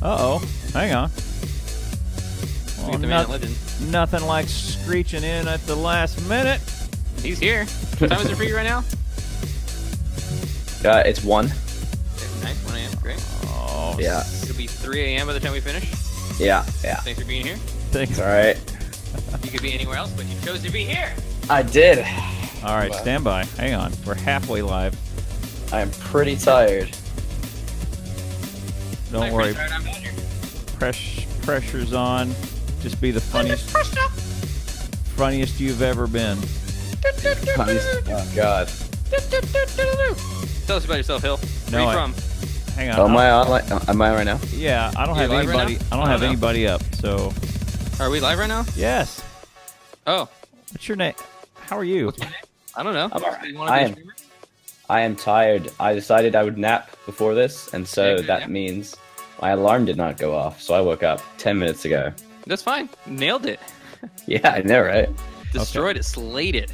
Uh-oh. Hang on. Well, the man legend. nothing like screeching in at the last minute. He's here. What time is it for you right now? It's 1. Okay, nice, 1 a.m. Great. Oh, Yeah. It'll be 3 a.m. by the time we finish. Yeah. Thanks for being here. thanks. It's alright. You could be anywhere else, but you chose to be here. I did. All right, stand by. Hang on. We're halfway live. I am pretty tired. Don't worry. Sorry, I'm down here. Pressure's on. Just be the funniest you've ever been. Oh, God. Tell us about yourself, Hill. Where No, are you from? Hang on. Oh, am I on? Am I right now? Yeah, I don't You have live right anybody. now? I don't have anybody up. So Are we live right now? yes. Oh, What's your name? How are you? I don't know. I'm alright. You wanna be a streamer? I am tired. I decided I would nap before this, and so Okay, good, that yeah. means my alarm did not go off. So I woke up 10 minutes ago. That's fine. Nailed it. Yeah, I know, right? Destroyed it. Slayed it.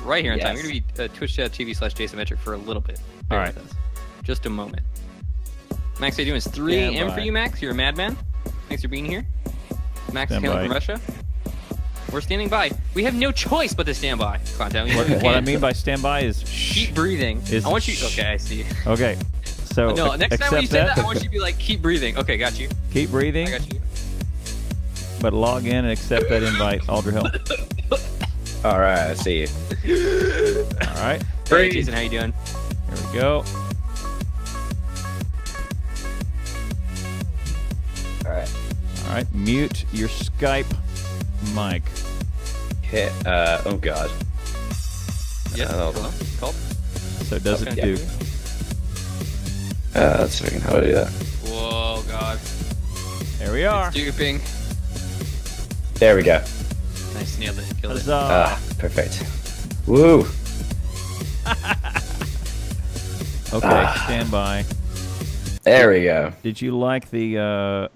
Right here in time. Yes. You're going to be twitch.tv/JasonMetric for a little bit. All Bear right. with us. Just a moment. Max, how you doing? It's 3 Stand a.m. by. for you, Max. You're a madman. Thanks for being here. Max is Stand hailing by. from Russia. We're standing by. We have no choice but to stand by. Content. What I mean by standby is keep breathing. Is I want you. Okay, I see. Okay. So No, next time when you accept say that, I want you to be like, keep breathing. Okay, got you. Keep breathing, I got you. but log in and accept that invite, Aldra Hill. All right, I see you. All right. Hey, Jason, how you doing? Here we go. All right. All right. Mute your Skype mic. Hit. Oh God. Yes. Oh. Hello. Called. So does it Okay. do? Let's see how to do that. Whoa, God. There we are. Stooping. There we go. Nice, nailed it. Killed it. Huzzah. Perfect. Woo. Okay. Stand by. There we go. Did you like the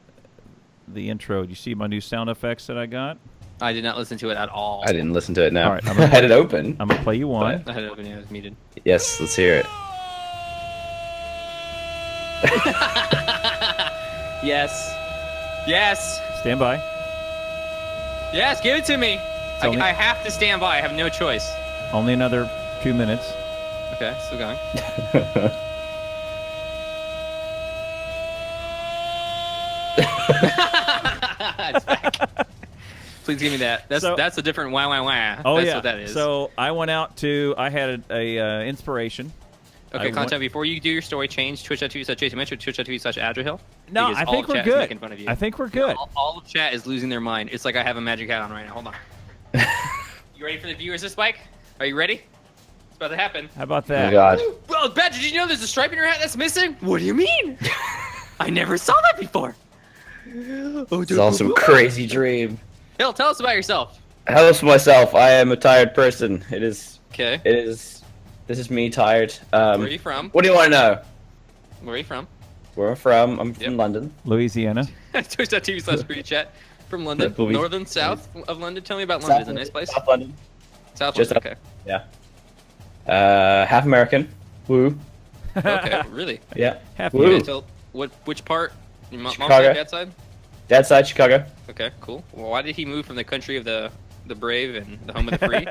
intro? Did you see my new sound effects that I got? I did not listen to it at all. I didn't listen to it now. All right, I'm I had it open. I'm gonna play you one. I had it open. Yeah, it was muted. Yes, let's hear it. Yes. Yes. Stand by. Yes. Give it to me. Tell me- I have to stand by. I have no choice. Only another 2 minutes. Okay, still going. It's back. Please give me that. That's a different wah wah wah. Oh That's yeah. what that is. So I went out to. I had a inspiration. okay, I content. Before you do your story, change twitch.tv/JasonMetric, twitch.tv/AdriHill. No, because I all think of we're chat is good. making fun of you. I think we're good. All of chat is losing their mind. It's like I have a magic hat on right now. Hold on. You ready for the viewers this Spike? Are you ready? It's about to happen. How about Oh that? God. Well, Bet, did you know there's a stripe in your hat that's missing? What do you mean? I never saw that before. Oh, It's all some crazy dream. Hill, tell us about yourself. Hello to myself. I am a tired person. It is. Okay. This is me tired. Where are you from? What do you want to know? Where are you from? Where I'm from? I'm Yep. from London. Louisiana. Twitch.tv/chat from London. Louis- Northern, south of London. Tell me about London. It's a nice place. South London. South just London. up. Yeah. Half American. Woo. Okay. Okay. Really? Yeah. Half Woo. minute. So, which part? Your mom's Chicago. side, dad's side? Dad's side, Chicago. Okay. Cool. Well, why did he move from the country of the brave and the home of the free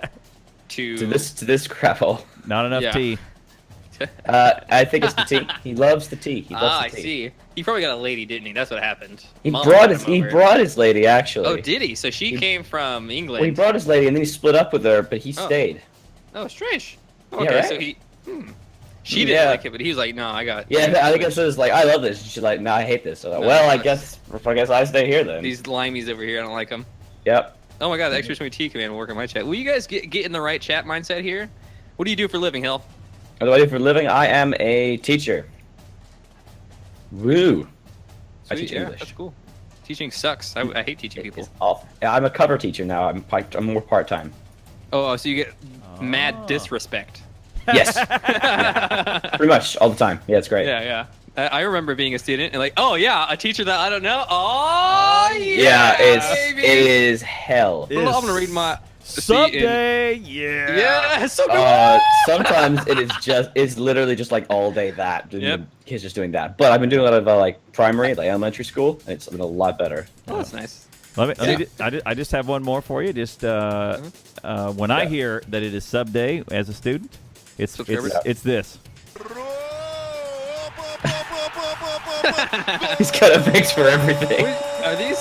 to To this gravel. Not enough Yeah. tea. I think it's the tea. He loves the tea. He loves I the tea. see. He probably got a lady, didn't he? That's what happened. He Mom brought got him over. brought his lady actually. Oh, did he? So she came from England. Well, he brought his lady and then he split up with her, but he Oh. stayed. Oh, strange. Yeah, Okay, right? so he. She didn't Yeah. like it, but he was like, "No, I got." Yeah, I think it was like, I love this. And she's like, no, I hate this. So, well, I guess I stay here then. These limeys over here, I don't like them. Yep. Oh my god, the exclamation T command will work in my chat. Will you guys get in the right chat mindset here? What do you do for a living, Hill? What do I do for a living? I am a teacher. Woo. I Sweet, teach yeah, English. that's cool. Teaching sucks. I hate teaching people. It's awful. Yeah, I'm a cover teacher now. I'm more part time. Oh, so you get Oh. mad disrespect. Yes. Yeah. Pretty much all the time. Yeah, it's great. Yeah, yeah. I remember being a student and like, oh yeah, a teacher that I don't know. Oh yeah. Yeah, baby. it is hell. It I'm is gonna read my. Sub day, yeah. Yeah, so good. Sometimes it's literally just like all day that. Yep. The kids just doing that. But I've been doing a lot of like primary, like elementary school, and it's been a lot better. Oh, that's nice. I just have one more for you. Just when I hear that it is sub day as a student, it's this. He's got a fix for everything. Are these?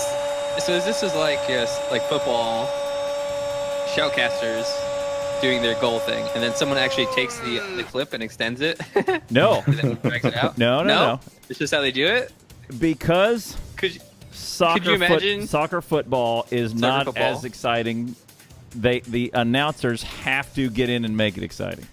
So this is like like football shoutcasters doing their goal thing, and then someone actually takes the clip and extends it. No. And then drags it out. No. It's just how they do it. Because Could you soccer imagine? soccer football is not football? as exciting. The announcers have to get in and make it exciting.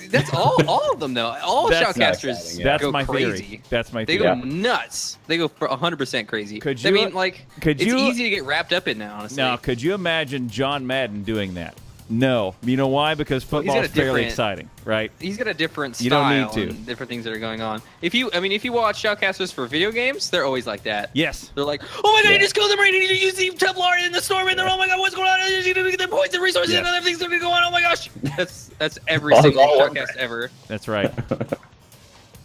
That's all of them though. All That's not shoutcasters exciting, That's go my crazy. theory. That's my They theory. go nuts. They go for 100% crazy. Could I you- mean, like, could it's you- easy to get wrapped up in now, honestly. Now, could you imagine John Madden doing that? No. You know why? Because Well, he's football got is a fairly different- exciting, right? He's got a different style You don't need to. and different things that are going on. If you watch shoutcasters for video games, they're always like that. Yes. They're like, oh my god, Yeah. he just killed them right. He used the Templar in the storm, and they're, oh my god, what's going on? He's going to get their points and resources, Yeah. and other things are going to go on. Oh my gosh. That's every All- single all shoutcast ever. That's right.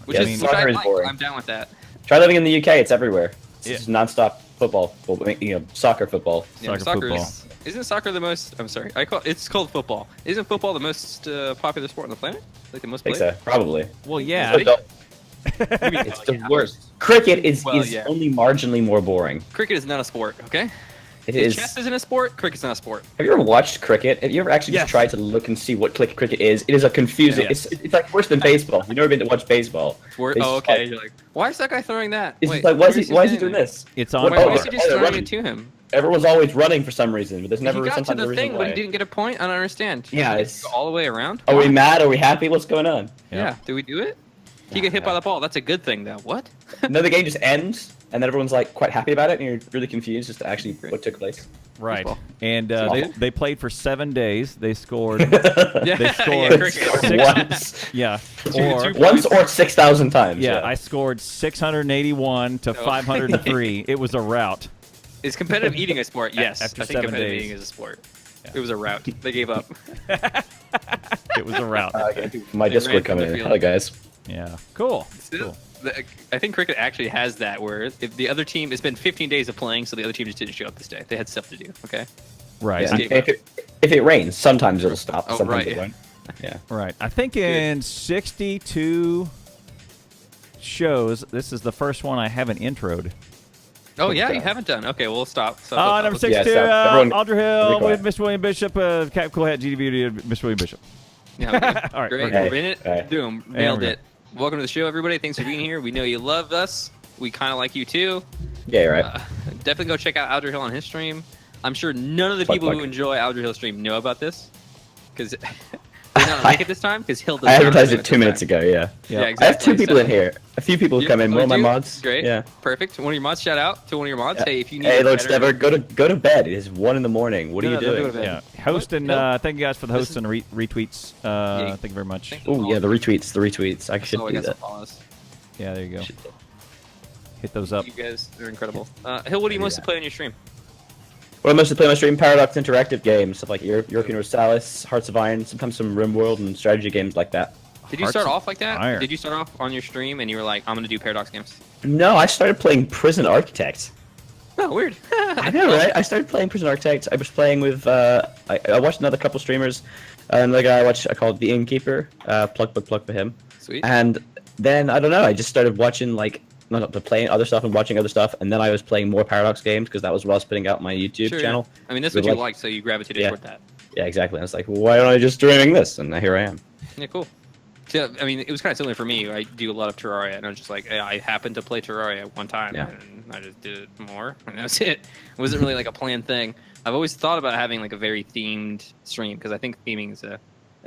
Which Yeah, is soccer which I is like. boring. I'm down with that. Try living in the UK. It's everywhere. It's Yeah. just nonstop football. Well, soccer football. Yeah, Soccer football. Isn't soccer the most? I'm sorry. It's called football. Isn't football the most popular sport on the planet? Like the most I think played? so. Probably. Well, yeah. But don't- It's It's the worst. Cricket is Well, yeah. only marginally more boring. Cricket is not a sport. Okay. It If is. chess isn't a sport, cricket's not a sport. Have you ever watched cricket? Have you ever actually Yes. just tried to look and see what cricket is? It is a confusing. Yes. It's like worse than baseball. You've never been to watch baseball. Word. It's Oh, just okay. like- You're like, why is that guy throwing that? It's Wait, just like, why is he standing doing there? this? It's on. What- Why oh, is he just they're throwing running. it to him? Everyone's always running for some reason, but there's He never got to sometimes the a reason thing, but he why. didn't get a point. I don't understand. Yeah, Did he it's- go all the way around. Are we Why? mad? Are we happy? What's going on? Yeah. Did we do it? He get hit by the ball. That's a good thing, though. What? No, the game just ends, and then everyone's like quite happy about it, and you're really confused as to actually what took place. Right. Baseball. And Baseball. they played for 7 days. They scored. Yeah. They scored Yeah, cricket. six- Once, yeah. two- once or 6,000 times. Yeah, I scored 681 to 503. It was a rout. Is competitive eating a sport? Yes. After I think 7 competitive days. eating is a sport. It was a rout. They gave up. It was a rout. My They Discord ran coming the in. field. Hello, guys. Yeah. Cool. Cool. I think cricket actually has that where if the other team, it's been 15 days of playing, so the other team just didn't show up this day. They had stuff to do. Okay. Right. Yeah. Escape. If it rains, sometimes it'll stop. Oh, Sometimes right. it won't. Yeah. Right. I think in 62 shows, this is the first one I haven't introed. Oh yeah, Okay. you haven't done. Okay, we'll stop. Number Let's- 62, stop. Everyone- Alder Hill everybody with quiet. Mr. William Bishop, Cap Cool Hat, GDB, Mr. William Bishop. Yeah, okay. All right, Great. okay. We're in it. Okay. Boom. And Nailed we're it. Welcome to the show, everybody. Thanks for being here. We know you love us. We kind of like you too. Yeah, you're right. Definitely go check out Alder Hill on his stream. I'm sure none of the Plug, people plug. who enjoy Alder Hill stream know about this because they did not make it this time because Hill. I advertised it 2 minutes ago. Yeah. Yeah, Yeah. exactly. I have 2 people So- in here. A few people You- come in. oh, One of my do? mods. Great. Yeah. Perfect. One of your mods. Shout out to one of your mods. Yeah. Hey, if you need. Hey, a Lord better- Stever, go to bed. It is 1 in the morning. What are No, you no, don't doing? go to bed. Yeah. Host and Hill? thank you guys for the This hosts is- and retweets. Yeah. Thank you very much. Thank you. Oh yeah, the retweets. I should Oh, I do got some that. follows. Yeah, there you go. Should- Hit those up. You guys are incredible. Hill, what do you Yeah. mostly play on your stream? What I mostly play on my stream, Paradox interactive games, stuff like European Universalis, Hearts of Iron, sometimes some RimWorld and strategy games like that. Did you Hearts start of off like that? Iron. Did you start off on your stream and you were like, I'm gonna do Paradox games? No, I started playing Prison Architect. Oh, weird. I know, right? I started playing Prison Architect. I was playing with, I watched another couple streamers. Another guy I called The Innkeeper, plug for him. Sweet. And then, I don't know, I just started watching, like, not playing other stuff and watching other stuff, and then I was playing more Paradox games, because that was what I was putting out on my YouTube Sure, channel. I mean, that's With, what you like- like, so you gravitated Yeah. toward that. Yeah, exactly. And I was like, why don't I just streaming this? And here I am. Yeah, cool. So, I mean, it was kind of similar for me. I do a lot of Terraria, and I was just like, I happened to play Terraria one time, Yeah. and I just did it more, and that's it. It wasn't really like a planned thing. I've always thought about having like a very themed stream, because I think theming is a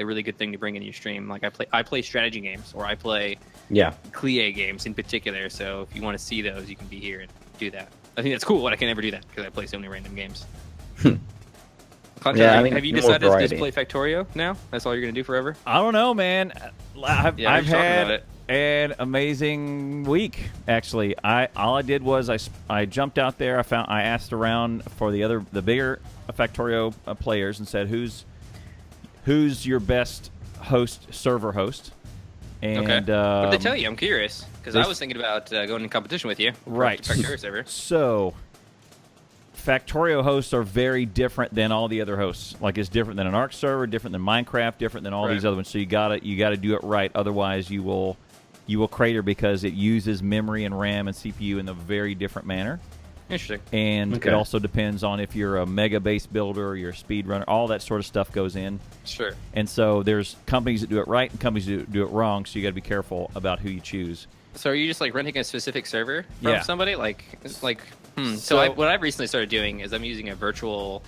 really good thing to bring into your stream. Like I play strategy games, or I play Yeah. EAY games in particular. So if you want to see those, you can be here and do that. I think that's cool, but I can never do that because I play so many random games. Contra, Yeah, I mean, have you more decided to variety. just play Factorio now? That's all you're gonna do forever? I don't know, man. I've Yeah, we were talking about had it. an amazing week. Actually, all I did was I jumped out there. I asked around for the bigger Factorio players and said who's your best server host. And okay. What did they tell you? I'm curious because I was thinking about going in competition with you. Right. Factorio server. So, Factorio hosts are very different than all the other hosts. Like it's different than an Ark server, different than Minecraft, different than all these other ones. So you gotta do it right. Otherwise, you will crater because it uses memory and RAM and CPU in a very different manner. Interesting. And it also depends on if you're a mega base builder or you're a speedrunner. All that sort of stuff goes in. Sure. And so there's companies that do it right and companies that do it wrong. So you got to be careful about who you choose. So are you just like renting a specific server from somebody? So what I've recently started doing is I'm using a virtual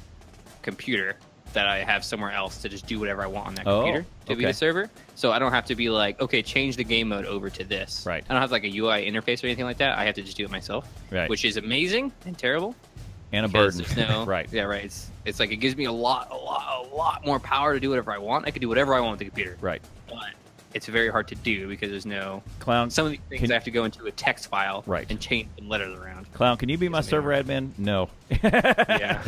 computer that I have somewhere else to just do whatever I want on that computer to be the server. So I don't have to be like, okay, change the game mode over to this. Right. I don't have like a UI interface or anything like that. I have to just do it myself. Right. Which is amazing and terrible. And a burden. Right. Yeah, right. It's like it gives me a lot more power to do whatever I want. I can do whatever I want with the computer. Right. But it's very hard to do because there's no Clown. Some of these things I have to go into a text file and change some letters around. Clown, can you be my server admin? No. Yeah.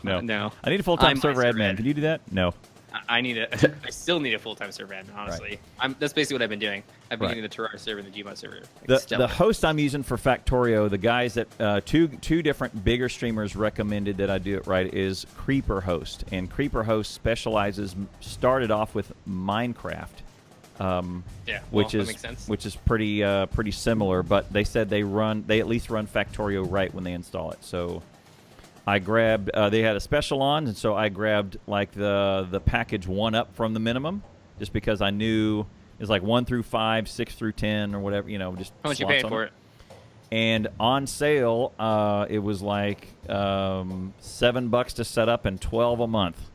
No. I need a full-time server admin. Can you do that? No. I still need a full-time server admin, honestly. Right. That's basically what I've been doing. I've been using the Terraria server and the Gmod server. The host I'm using for Factorio, the guys that two different bigger streamers recommended that I do it right is Creeper Host. And Creeper Host started off with Minecraft. Which is pretty similar, but they said they at least run Factorio right when they install it. So I grabbed they had a special on, and so I grabbed like the package 1 up from the minimum, just because I knew it's like 1 through 5, 6 through 10, or whatever. Just how much you paying for it? And on sale, it was like $7 to set up and $12 a month.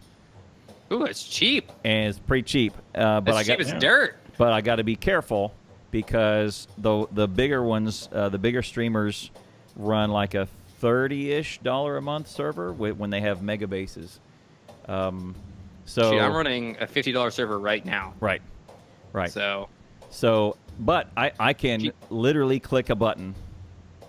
Ooh, it's cheap. And it's pretty cheap. But it's cheap as dirt. But I got to be careful because the bigger ones, the bigger streamers, run like a $30-ish a month server when they have mega bases. I'm running a $50 server right now. Right. So, but I can literally click a button,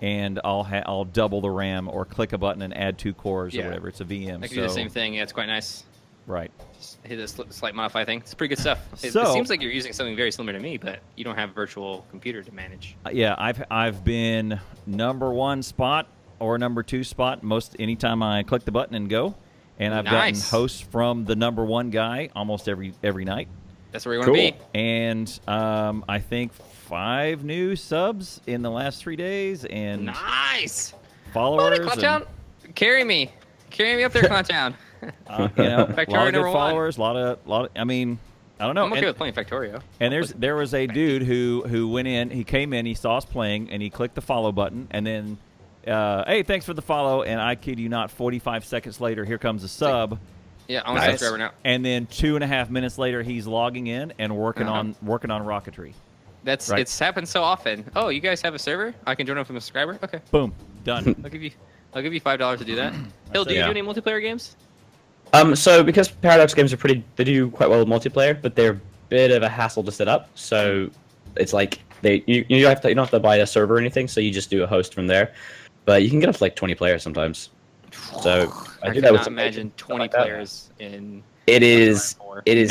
and I'll double the RAM, or click a button and add 2 cores or whatever. It's a VM. I can do the same thing. Yeah, it's quite nice. Right. Just hit a slight modify thing. It's pretty good stuff. It seems like you're using something very similar to me, but you don't have a virtual computer to manage. Yeah, I've been number 1 spot or number 2 spot anytime I click the button and go, and I've gotten hosts from the number 1 guy almost every night. That's where you want to be. And I think 5 new subs in the last 3 days, and nice followers. Clowntown, carry me up there, Clowntown. A lot of good followers, a lot of. I mean, I don't know. I'm okay with playing Factorio. And there was a dude who went in. He came in. He saw us playing, and he clicked the follow button, and then, hey, thanks for the follow. And I kid you not, 45 seconds later, here comes a sub. Yeah, I'm a subscriber now. And then 2.5 minutes later, he's logging in and working on rocketry. It's happened so often. Oh, you guys have a server? I can join up from a subscriber. Okay. Boom, done. I'll give you $5 to do that. Hill, do you do any multiplayer games? So because Paradox games they do quite well with multiplayer, but they're a bit of a hassle to set up. So it's like you don't have to buy a server or anything, so you just do a host from there. But you can get up to like 20 players sometimes. So I cannot imagine 20 players in. It is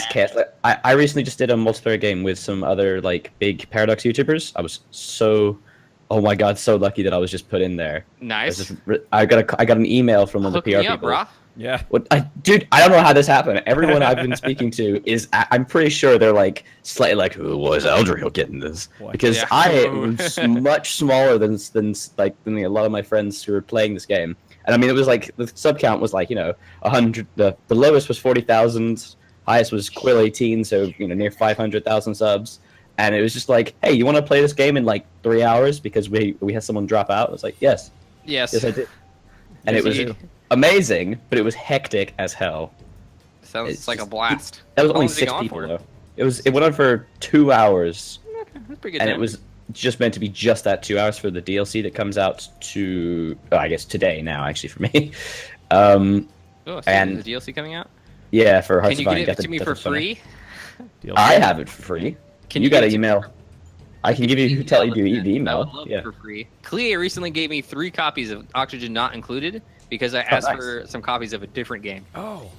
chaos. I recently just did a multiplayer game with some other like big Paradox YouTubers. I was so lucky that I was just put in there. Nice. I got an email from one of the PR people. Brah. Yeah. Dude, I don't know how this happened. Everyone I've been speaking to I'm pretty sure they're like slightly like, who was Eldriel getting this? Because I am much smaller than a lot of my friends who were playing this game. And I mean, it was like the sub count was like 100. The lowest was 40,000. Highest was Quill 18, so near 500,000 subs. And it was just like, hey, you want to play this game in like 3 hours because we had someone drop out? I was like, yes, I did. And it was amazing, but it was hectic as hell. Sounds like a blast. That was only 6 people though. It went on for 2 hours. Okay, that's pretty good. And it was just meant to be just that 2 hours for the DLC that comes out I guess today now actually for me. And the DLC coming out? Yeah, for Hearts of Iron. Can you give it to me for free? I have it for free. You got an email. I can give you tell you the I email. would love it for free. Clea recently gave me 3 copies of Oxygen Not Included because I asked for some copies of a different game. Oh.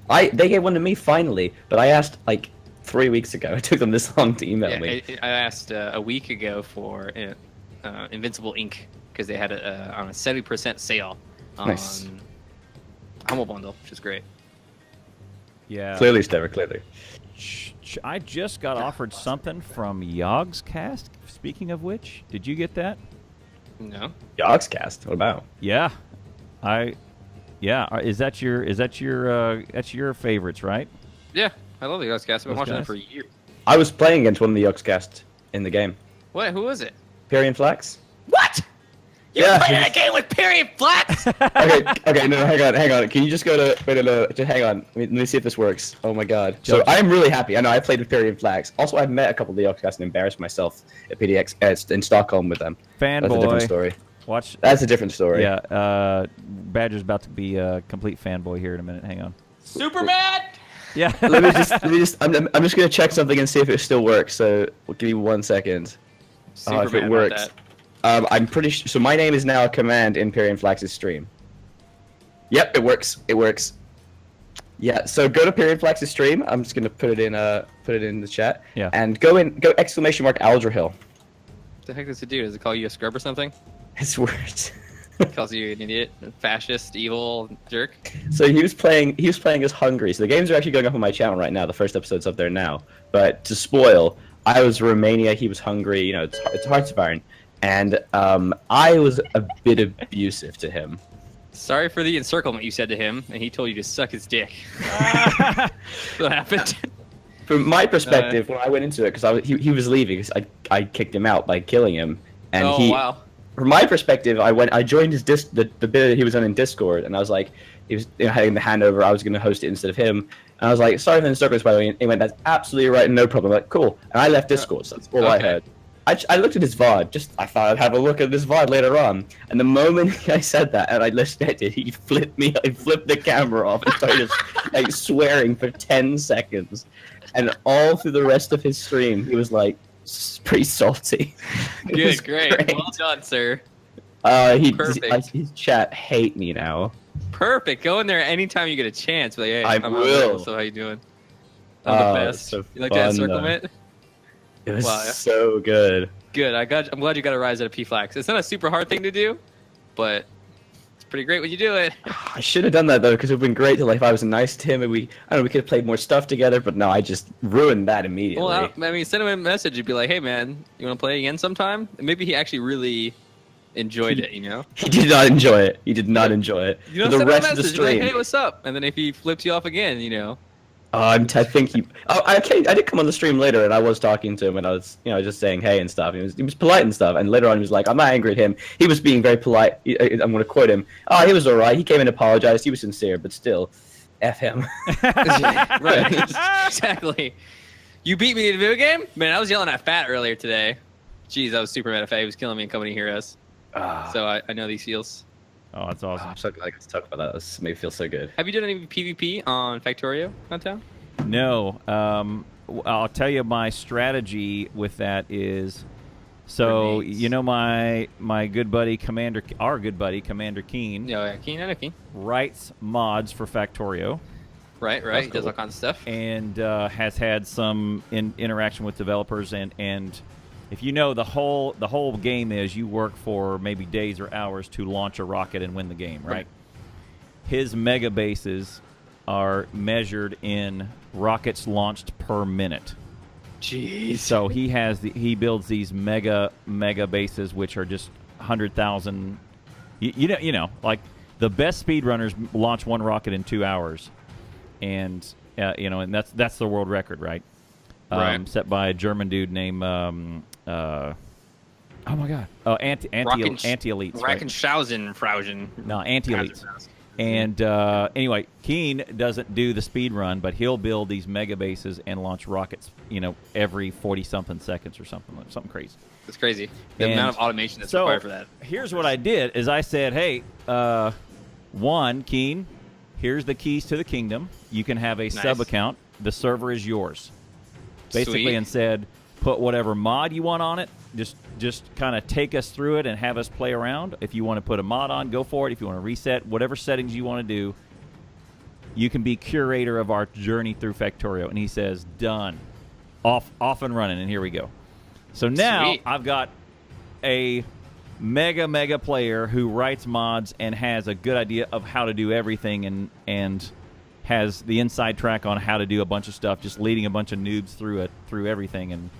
They gave one to me finally, but I asked like 3 weeks ago. It took them this long to email me. I asked a week ago for Invincible Inc. because they had it on a 70% sale on Humble Bundle, which is great. Yeah. Clearly, Stever, clearly. I just got offered something from Yogscast. Speaking of which, did you get that? No. Yogscast. What about? Yeah. Yeah. Is that your that's your favorites, right? Yeah, I love the Yogscast. I've been watching that for years. I was playing against one of the Yogscast in the game. What? Who was it? Period Flax. What? You're playing a game with Period Flax? okay, no, hang on. Can you just go to, just hang on. Let me see if this works. Oh my god. So I'm really happy. I know I played with Period Flax. Also, I've met a couple of the Yogscast and embarrassed myself at PDX in Stockholm with them. Fanboy. That's a different story. Watch. That's a different story. Yeah, Badger's about to be a complete fanboy here in a minute. Hang on. Super bad? Yeah. let me just. I'm just gonna check something and see if it still works. So give me 1 second. If it works. I'm pretty sure. So my name is now a command in Period Flax's stream. Yep, it works. It works. Yeah. So go to Period Flax's stream. I'm just gonna put it in the chat. Yeah. And go exclamation mark Aldrahill. What the heck does it do? Does it call you a scrub or something? It's words. Calls you an idiot, a fascist, evil jerk. So he was playing as Hungry. So the games are actually going up on my channel right now. The first episode's up there now. But to spoil, I was Romania. He was Hungary. You know, it's Hearts of Iron. And I was a bit abusive to him. Sorry for the encirclement you said to him, and he told you to suck his dick. What happened? From my perspective, when I went into it, because he was leaving, because I kicked him out by killing him, and wow. From my perspective, I joined his the bit that he was on in Discord, and I was like, he was having the handover. I was going to host it instead of him, and I was like, sorry for the encirclement, by the way. And he went, that's absolutely right, no problem. I'm like, cool, and I left Discord. So that's all I heard. I looked at his VOD. I thought I'd have a look at this VOD later on. And the moment I said that and I listened to it, he flipped me. I flipped the camera off and started like swearing for 10 seconds. And all through the rest of his stream, he was like pretty salty. Good, great. Well done, sir. His chat hate me now. Perfect. Go in there anytime you get a chance. Like, hey, I'm will. So how you doing? I'm the best. So you like that encirclement? It was so good. Good. I'm glad you got a rise out of P-Flax. It's not a super hard thing to do, but it's pretty great when you do it. I should have done that though, because it would have been great to, like, if I was nice to him and we could have played more stuff together. But no, I just ruined that immediately. Well, I mean, send him a message. You'd be like, hey man, you want to play again sometime? And maybe he actually really enjoyed it. You know? He did not enjoy it. He did not enjoy it. You know, for the rest of the stream. stream. Like, hey, what's up? And then if he flips you off again, you know. I think he. I did come on the stream later, and I was talking to him, and I was, just saying hey and stuff. He was polite and stuff, and later on he was like, I'm not angry at him. He was being very polite. I'm going to quote him. He was alright. He came and apologized. He was sincere, but still, F him. Right. Exactly. You beat me in a video game? Man, I was yelling at Fat earlier today. Jeez, I was super mad at Fat. He was killing me in Company Heroes. So I know these feels. Oh, that's awesome. I'm so glad I got to talk about that. This made me feel so good. Have you done any PvP on Factorio Downtown? No. I'll tell you my strategy with that is, so you know my good buddy our good buddy Commander Keen. Yeah, Keen, I know Keen. Writes mods for Factorio. Right. That's He does all kinds of stuff. And has had some interaction with developers and if you know the whole game is you work for maybe days or hours to launch a rocket and win the game, right? His mega bases are measured in rockets launched per minute. Jeez. So he builds these mega bases which are just 100,000. You know, like the best speedrunners launch one rocket in 2 hours, and and that's the world record, right? Set by a German dude named oh my god, anti-elites, Fraugen. No, anti-elites. And anyway, Keen doesn't do the speed run, but he'll build these mega bases and launch rockets, every 40-something seconds or something crazy. It's crazy. The amount of automation that's required for that. Here's what I did: is I said, hey, Keen, here's the keys to the kingdom. You can have a sub account. The server is yours. Basically, Sweet. and said, put whatever mod you want on it. Just kind of take us through it and have us play around. If you want to put a mod on, go for it. If you want to reset, whatever settings you want to do, you can be curator of our journey through Factorio. And he says, done. Off and running, and here we go. So now Sweet. I've got a mega player who writes mods and has a good idea of how to do everything and has the inside track on how to do a bunch of stuff, just leading a bunch of noobs through everything and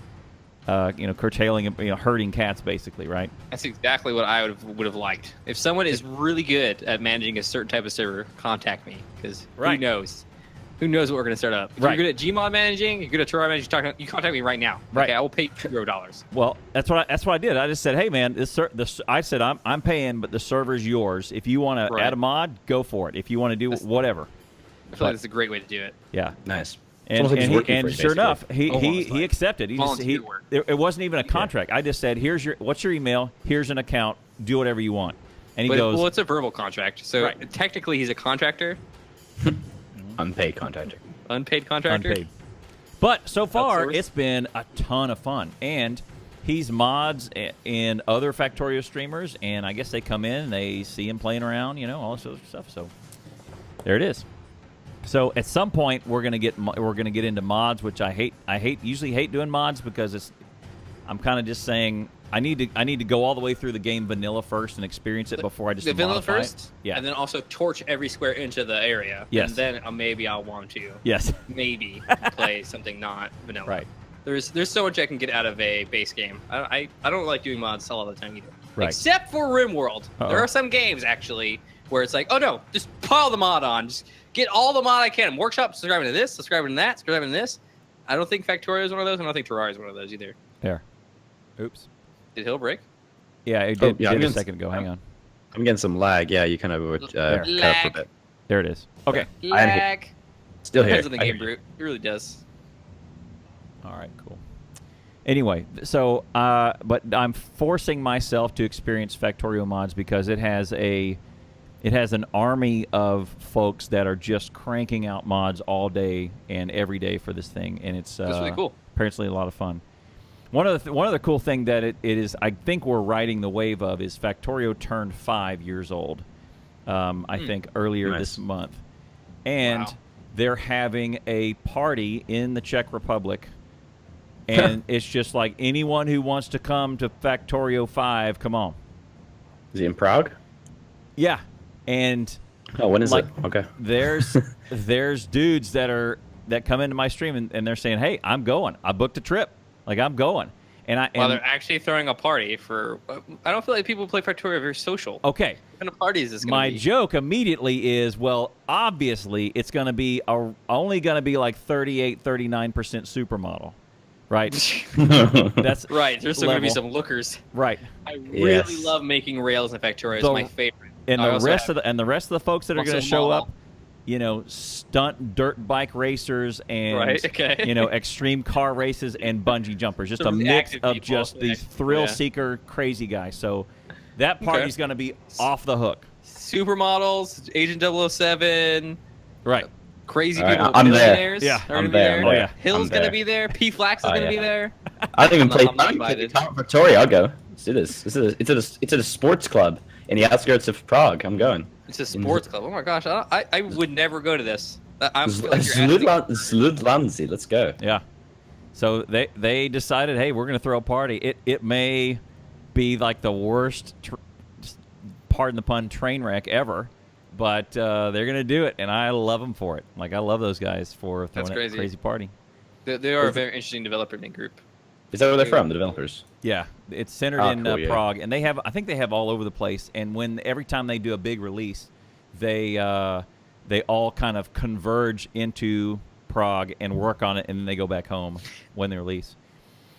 curtailing, herding cats basically, right? That's exactly what I would have liked. If someone is really good at managing a certain type of server, contact me, because Right. who knows? Who knows what we're going to start up? If Right. you're good at Gmod managing, you're good at Terraria managing, you contact me right now. Right. Okay, I will pay $0. Well, that's what I did. I just said, hey man, I said I'm paying, but the server's yours. If you want to Right. add a mod, go for it. If you want to do whatever. I feel like it's a great way to do it. Yeah. Nice. And, almost like he's working for you, sure enough, Almost he like accepted. volunteer work. It wasn't even a contract. I just said, what's your email? Here's an account. Do whatever you want. And he goes, well, it's a verbal contract, so Right. technically he's a contractor, Unpaid contractor. unpaid contractor. unpaid. But so far, Outsourced. it's been a ton of fun. And he's mods in other Factorio streamers, and I guess they come in and they see him playing around, all this other stuff. So there it is. So at some point we're gonna get into mods, which I usually hate doing mods because I'm kind of just saying I need to go all the way through the game vanilla first and experience it before I just The vanilla modify it. first, Yeah. and then also torch every square inch of the area. Yes. And then maybe I'll want to Yes. maybe play something not vanilla. Right. There's so much I can get out of a base game. I don't like doing mods all the time either. Right. Except for RimWorld. Uh-oh. There are some games actually where it's like, oh no, just pile the mod on. Just get all the mod I can. Workshop, subscribing to this, subscribing to that, subscribing to this. I don't think Factorio is one of those. I don't think Terraria is one of those either. There. Oops. Did Hill break? Yeah, it did, yeah, did I'm a gonna- second ago. Hang on. I'm getting some lag. Yeah, you kind of cut up for a Lag. bit. There it is. Okay. I am here. Lag. Still here. Depends on the I hear game, you. Brute. It really does. All right, cool. Anyway, so but I'm forcing myself to experience Factorio mods because it has an army of folks that are just cranking out mods all day and every day for this thing, and it's That's really cool. apparently a lot of fun. One other cool thing that it is, I think we're riding the wave of, is Factorio turned 5 years old. I think earlier Nice. this month, and Wow. they're having a party in the Czech Republic. And it's just like, anyone who wants to come to Factorio 5, come on. Is he in Prague? Yeah. And Oh, when is Like- it? Okay. there's dudes that come into my stream and they're saying, hey, I'm going. I booked a trip. Like, I'm going. And Well, they're actually throwing a party for. I don't feel like people who play Factorio are very social. okay. What kind of party is this going My to be? joke immediately is, well, obviously it's going to be only going to be like 38, 39% supermodel. Right? That's Right, there's still going to be level. some lookers. Right. I really Yes. love making rails in Factorio. It's So- my favorite. And I the also rest have- of the folks that are Also going to show model. up, stunt dirt bike racers and Right, okay. extreme car races and bungee jumpers. Just So a really mix active of people. just these Yeah. thrill seeker crazy guys. So that party's going to be off the hook. Supermodels, Agent 007, Right. crazy All right, people, I'm there. millionaires. Yeah. are I'm gonna be there. Oh, yeah. Hill's I'm going to there. be there. P Flax is Oh, going to be yeah. there. I don't even play. I'm not I don't even play invited. Victoria. I'll go. Let's do this. It's at a sports club in the outskirts of Prague. I'm going. It's a sports club. Oh my gosh, I would never go to this. I feel like you're asking- Sludlanzi. Let's go. Yeah. So they decided, hey, we're going to throw a party. It may be like the worst, pardon the pun, train wreck ever, but they're going to do it, and I love them for it. Like, I love those guys for throwing That's a crazy. crazy party. They are a very interesting developer group. Is that where they're from? The developers. Yeah, it's centered Oh, in cool, yeah. Prague, and I think they have all over the place. And every time they do a big release, they all kind of converge into Prague and work on it, and then they go back home when they release.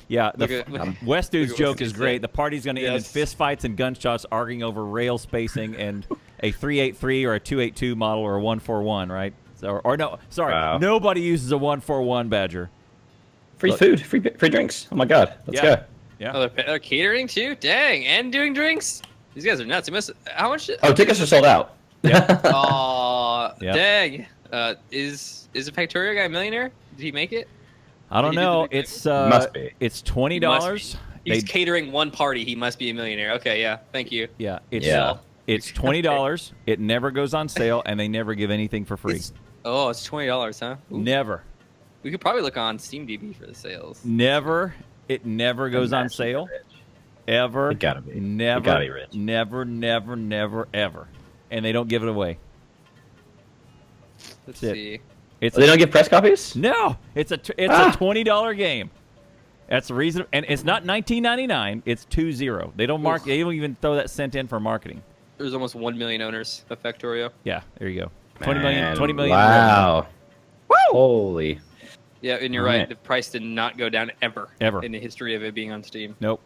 Yeah, Look at- West Dude's look at what joke is he great. said. The party's going to end in Yes. fist fights and gunshots, arguing over rail spacing and a 383 or a 282 model or a 141, right? So, or no, sorry, Wow. nobody uses a 141 Badger. Free Look. food, free drinks. Oh my god, let's Yeah. go. Yeah. Oh, they're catering too? Dang, and doing drinks? These guys are nuts. How much? Oh, tickets are sold out. Yeah. Aw, Yeah. dang. Is the Factorio guy a millionaire? Did he make it? I don't Did he do the know. big thing? It's Must be. It's $20. He's catering one party. He must be a millionaire. Okay, yeah. Thank you. Yeah. Yeah. It's $20. It never goes on sale, and they never give anything for free. It's $20, huh? Ooh. Never. We could probably look on SteamDB for the sales. Never. It never goes on sale. Ever. It gotta be. Never. It gotta be rich. Never, ever. And they don't give it away. Let's That's it. see. It's They don't give press copies? No, it's a $20 game. That's the reason, and it's not $19.99. It's 20. They don't mark. They don't even throw that cent in for marketing. There's almost 1 million owners of Factorio. Yeah, there you go. 20 million. 20 million. Wow. Holy. Yeah, and you're All right. right. The price did not go down ever in the history of it being on Steam. Nope.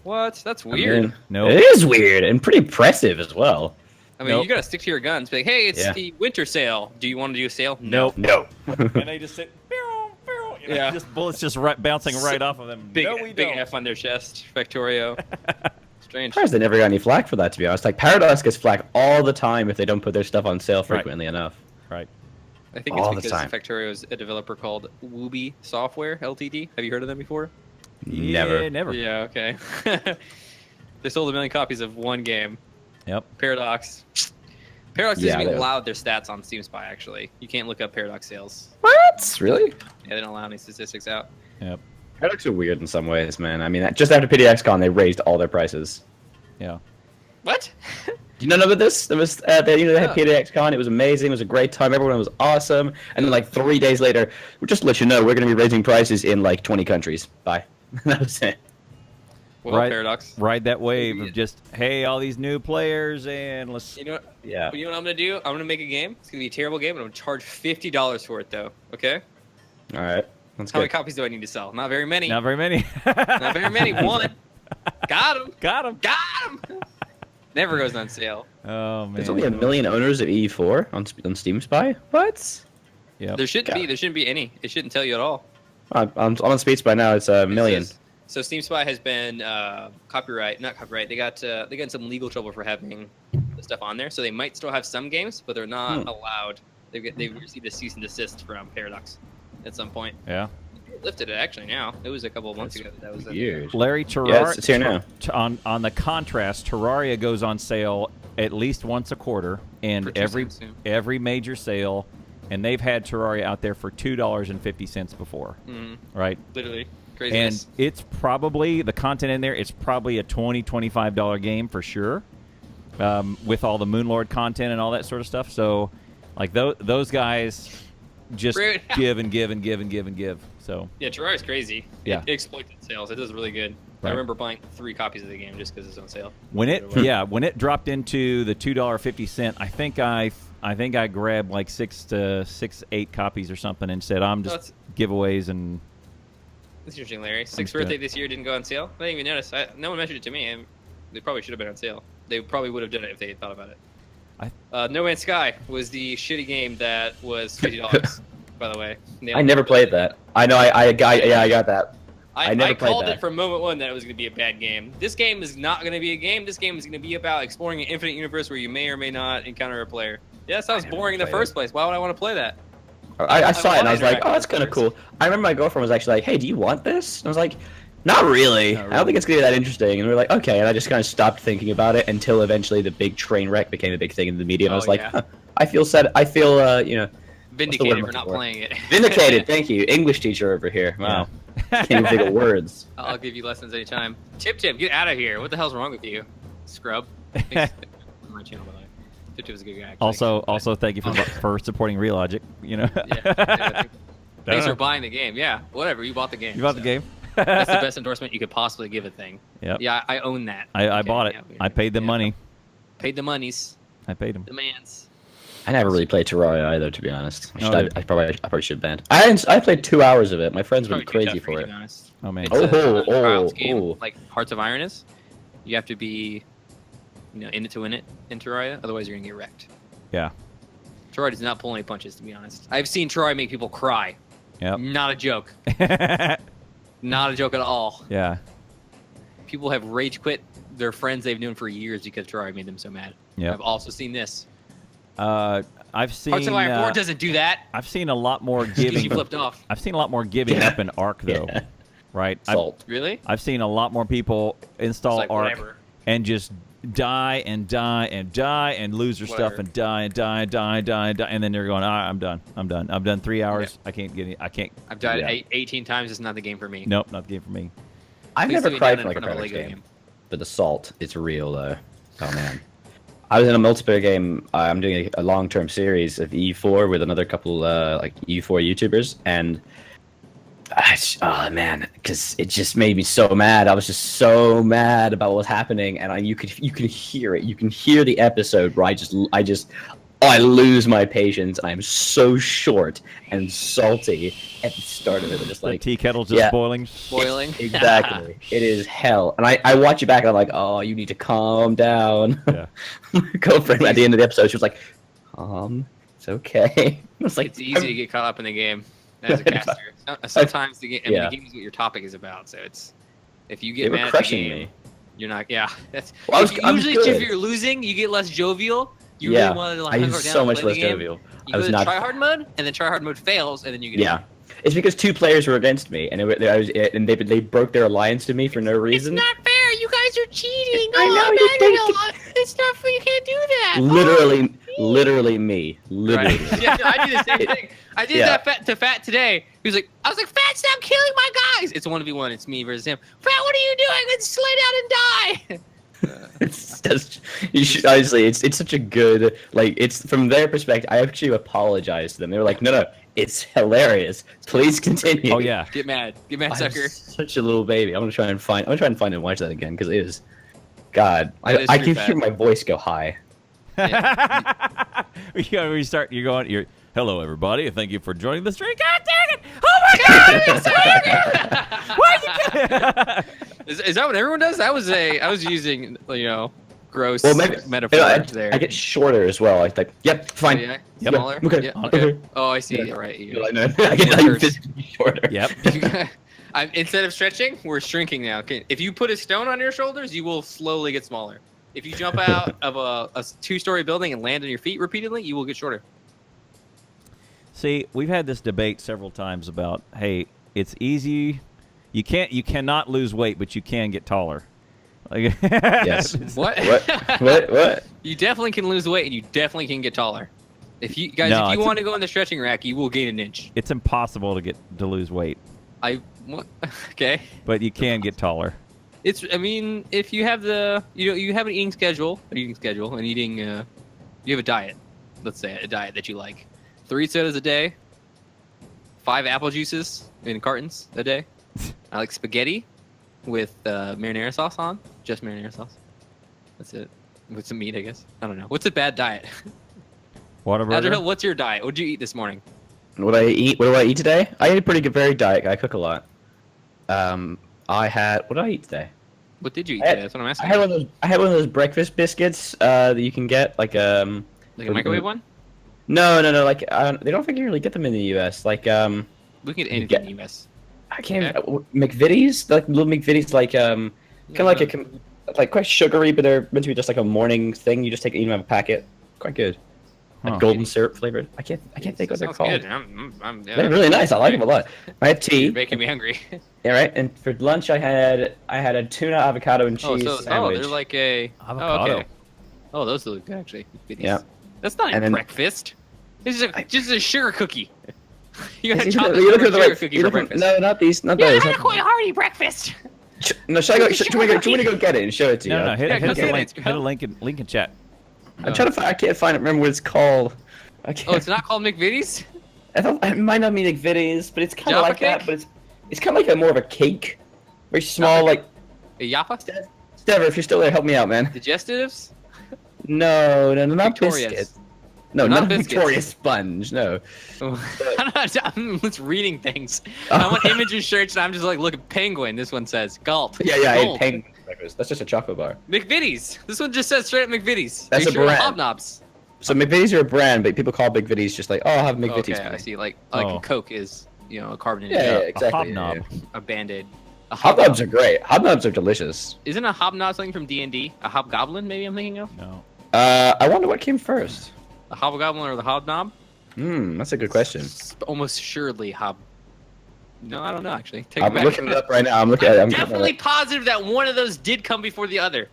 What? That's I weird. mean, Nope. It is weird and pretty impressive as well. I mean, Nope. you gotta stick to your guns. Be like, hey, it's Yeah. the winter sale. Do you want to do a sale? Nope. No. And they just sit. You know, Yeah. just bullets just bouncing right off of them. Big, No, we big don't. F on their chest. Factorio. Strange. Surprised they never got any flack for that, to be honest. Like, Paradox gets flack all the time if they don't put their stuff on sale frequently enough. Right. I think all it's the because time. Factorio is a developer called Wooby Software Ltd. Have you heard of them before? Never. Yeah, never. Yeah, okay. They sold 1 million copies of one game. Yep. Paradox. Paradox Yeah, isn't even they- allowed their stats on Steam Spy, actually. You can't look up Paradox sales. What? Really? Yeah, they don't allow any statistics out. Yep. Paradox are weird in some ways, man. I mean, just after PDXCon, they raised all their prices. Yeah. What? Do you know about this? There was, they had No. PDXCon. It was amazing. It was a great time. Everyone was awesome. And then, like, 3 days later, we'll just let you know we're going to be raising prices in, like, 20 countries. Bye. That was it. Well, Right. Paradox. Ride that wave of just, hey, all these new players, and let's. You know what? Yeah. You know what I'm gonna do? I'm gonna make a game. It's gonna be a terrible game, and I'm gonna charge $50 for it, though. Okay? All right. That's How many good. copies do I need to sell? Not very many. Not very many. Not very many. One. Got him. Got him. Got him. Never goes on sale. Oh man. There's only 1 million owners of EE4 on Steam Spy? What? Yep. There shouldn't be. God. There shouldn't be any. It shouldn't tell you at all. I'm on Speed Spy now. It's a million. So Steam Spy has been not copyright. They got in some legal trouble for having the stuff on there. So they might still have some games, but they're not allowed. They received a cease and desist from Paradox at some point. Yeah. They lifted it actually now. It was a couple of months ago that was Years. Larry Yes, Terraria. it's here now. On the contrast, Terraria goes on sale at least once a quarter, and For 2 cents, yeah. every major sale, and they've had Terraria out there for $2.50 before, right? literally And craziness. it's probably the content in there. It's probably a $20-25 game for sure, with all the Moonlord content and all that sort of stuff. So, like those guys just Rude. give and give and give and give and give. So Yeah, Terraria's crazy. Yeah. It exploited sales. It does really good. Right. I remember buying 3 copies of the game just because it's on sale. when it dropped into the $2.50, I think I grabbed like 8 copies or something and said I'm just giveaways and. That's interesting, Larry. 6th Understood. birthday this year didn't go on sale. I didn't even notice. No one mentioned it to me. And they probably should have been on sale. They probably would have done it if they had thought about it. No Man's Sky was the shitty game that was $50. By the way, I never played that. I know. I got that. I never played called that. it from moment one that it was going to be a bad game. This game is not going to be a game. This game is going to be about exploring an infinite universe where you may or may not encounter a player. Yeah, that sounds boring in the first place. Why would I want to play that? I saw it and I was like, interact oh, with that's kind of players. cool. I remember my girlfriend was actually like, hey, do you want this? And I was like, not really. I don't think it's going to be that interesting. And we were like, okay. And I just kind of stopped thinking about it until eventually the big train wreck became a big thing in the media. And I was like, yeah. huh, I feel sad. I feel, Vindicated I'm for not looking for? playing it. vindicated. Thank you. English teacher over here. Wow. Can't even think of words. I'll give you lessons anytime. Tip, get out of here. What the hell's wrong with you? Scrub. Thanks. On my channel, by the way. Tip was a good guy. Actually. Also, thank you for supporting Relogic. You know. Thanks for buying the game. Yeah, whatever. You bought the game. You bought the game. That's the best endorsement you could possibly give a thing. Yep. Yeah, I own that. I Okay, bought it. yeah, I paid the money. Paid the monies. I paid him. Demands. I never really played Terraria either, to be honest. No, I probably should ban. I played 2 hours of it. My friends would be Probably too crazy tough for you, it. to be honest. Oh man. It's a Oh, trials game, oh. like Hearts of Iron is. You have to be, in it to win it in Terraria. Otherwise, you're gonna get wrecked. Yeah. Terraria does not pull any punches, to be honest. I've seen Terraria make people cry. Yep. Not a joke. Not a joke at all. Yeah. People have rage quit their friends they've known for years because Terraria made them so mad. Yep. I've also seen this. I've seen. Hearts of Iron 4 doesn't do that. I've seen a lot more Because giving. you flipped off. I've seen a lot more giving up in Arc though. Yeah. Right. Salt. Really? I've seen a lot more people install It's like, Arc whatever. and just die and die and die and lose their stuff Whatever. and die and die and die and die and die, and then they're going, all right, I'm done. I've done 3 hours. I can't get any. I can't. I've died yeah. 18 times. It's not the game for me. Nope, not the game for me. I've Please never do it cried down for in like a front of Predator Lego game. But the salt, it's real though. Oh man. I was in a multiplayer game. I'm doing a long-term series of E4 with another couple like E4 YouTubers, and oh man, because it just made me so mad. I was just so mad about what was happening, and you can hear it. You can hear the episode where I lose my patience, and I'm so short and salty at the start of it. I'm just The like tea kettle's just boiling. Boiling. exactly. It is hell, and I watch it back, and I'm like, oh, you need to calm down. Yeah. My girlfriend at the end of the episode, she was like, it's okay. I was like, It's easy to get caught up in the game as a caster. Sometimes the game is what your topic is about. So it's if you they get were mad at the crushing game, me. you're not. Yeah, that's. Well, Usually, good. if you're losing, you get less jovial. You Yeah, really want to like I hunker was down so and much play less the game. jovial. You I go was to not. try hard mode, and then try hard mode fails, and then you get. Yeah, it's because 2 players were against me, and they broke their alliance to me for no reason. It's not fair. You guys are cheating. I know, It's not fair. You can't do that. Literally me. Literally. Right. Yeah, no, I do the same thing. I did that to Fat today. He was like, I was like, Fat, stop killing my guys. It's a 1v1. It's me versus him. Fat, what are you doing? Let's lay down and die. It's just, you should, honestly, it's such a good, like, it's from their perspective. I actually apologized to them. They were like, no, it's hilarious. Please continue. Oh yeah. Get mad, I'm sucker. such a little baby. I'm gonna try and find and watch that again because it is, God, That is I true, can hear my voice go high. We start. You're hello everybody. Thank you for joining the stream. God dang it! Oh my God! Why Is that what everyone does? I was using gross Well, metaphor there. I get shorter as well. I like, yep, fine. Oh, yeah? Yep, Smaller? okay, Yeah, okay. Oh, I see. Yeah. Right. I get physically shorter. Yep. Instead of stretching, we're shrinking now. Okay. If you put a stone on your shoulders, you will slowly get smaller. If you jump out of a 2-story building and land on your feet repeatedly, you will get shorter. See, we've had this debate several times about, hey, it's easy. You cannot lose weight, but you can get taller. Like, Yes. What? What? You definitely can lose weight, and you definitely can get taller. If you want to go in the stretching rack, you will gain an inch. It's impossible to lose weight, What? Okay. but you can get taller. If you have you have an eating schedule, and you have a diet. Let's say a diet that you like. 3 sodas a day, 5 apple juices in cartons a day. I like spaghetti with marinara sauce on, just marinara sauce. That's it. With some meat, I guess. I don't know. What's a bad diet? Whataburger. What's your diet? What did you eat this morning? What do I eat today? I ate a pretty good, varied diet. I cook a lot. What did I eat today? What did you eat today? That's what I'm asking. I had one of those breakfast biscuits that you can get, like Like a microwave one? No. Like they don't think you really get them in the U.S. Like We can get anything in the U.S. I can't McVitie's, like little McVitie's, like kind of like quite sugary, but they're meant to be just like a morning thing. You just take it, eat them out of a packet. Quite good. Like golden syrup flavored. I can't think what they're called. Good. They're really nice. I like them a lot. I had tea. You're making me hungry. Yeah, right. And for lunch, I had a tuna avocado and cheese sandwich. They're like a Avocado. Oh, okay. Oh, those look good actually. Yeah. That's not And a then- breakfast. This is just a sugar cookie. You got You chocolate look covered at the sugar right- cookie you for look at- breakfast. No, not these. Not Yeah, those. I had a quite hearty breakfast. No, should we go get it and show it to you? No, hit Yeah, a go get link. it. Hit a link in chat. I'm trying to find. I can't find it. Remember what it's called? I can't. Oh, it's not called McVitie's? I thought it might not be like McVitie's, but it's kind of Jaffa like that. cake? But it's kind of like more of a cake, very small. Like A Yappa? Stever, if you're still there, help me out, man. Digestives? No, not Victoria's. biscuit. No, Not not a biscuits. Victoria sponge. No. I'm just reading things. I'm on images shirts and I'm just like, look at penguin. This one says gulp. Yeah, I ate Gulp. penguin breakfast. That's just a chocolate bar. McVitie's. This one just says straight up McVitie's. That's Are you a sure? brand. Hobnobs. So McVitie's are a brand, but people call McVitie's just like, oh, I'll have McVitie's. Okay, today. I see. Like Oh. Coke is, a carbonated Yeah, drink. exactly. A hobnob. A Band-Aid. A Hobnobs are great. Hobnobs are delicious. Isn't a hobnob something from D&D? A hobgoblin, maybe I'm thinking of? No. I wonder what came first. The hobgoblin or the hobnob? That's a good question. Almost surely No, I don't know actually. I'm looking it up right now. I'm definitely positive that one of those did come before the other.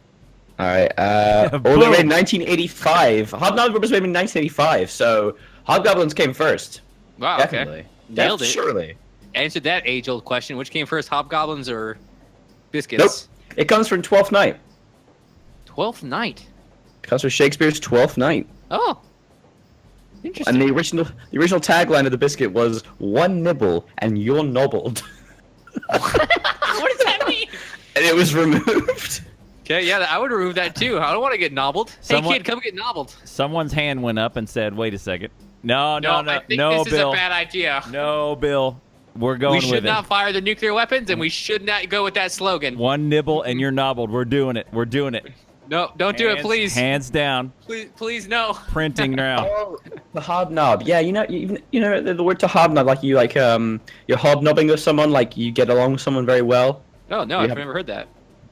All right. They were made in 1985. Hobnobs were made in 1985, so hobgoblins came first. Wow. Definitely. Okay. Nailed it. Surely. Answered that age-old question. Which came first, hobgoblins or biscuits? Nope. It comes from Twelfth Night. 12th Night. It comes from Shakespeare's Twelfth Night. Oh. Interesting. And the original tagline of the biscuit was "One nibble and you're nobbled." What does that mean? And it was removed. Okay, yeah, I would remove that too. I don't want to get nobbled. Hey, kid, come get nobbled. Someone's hand went up and said, "Wait a second. No, I think this is Bill. a bad idea. No, Bill. We're going with it. We should not fire the nuclear weapons, and we should not go with that slogan. One nibble and you're nobbled. We're doing it. We're doing it. No, don't do it, please. Hands down. Please, no. Printing now. Oh, the hobnob. Yeah, you know the word to hobnob, like you're hobnobbing with someone, like you get along with someone very well. Oh no, I've never heard that.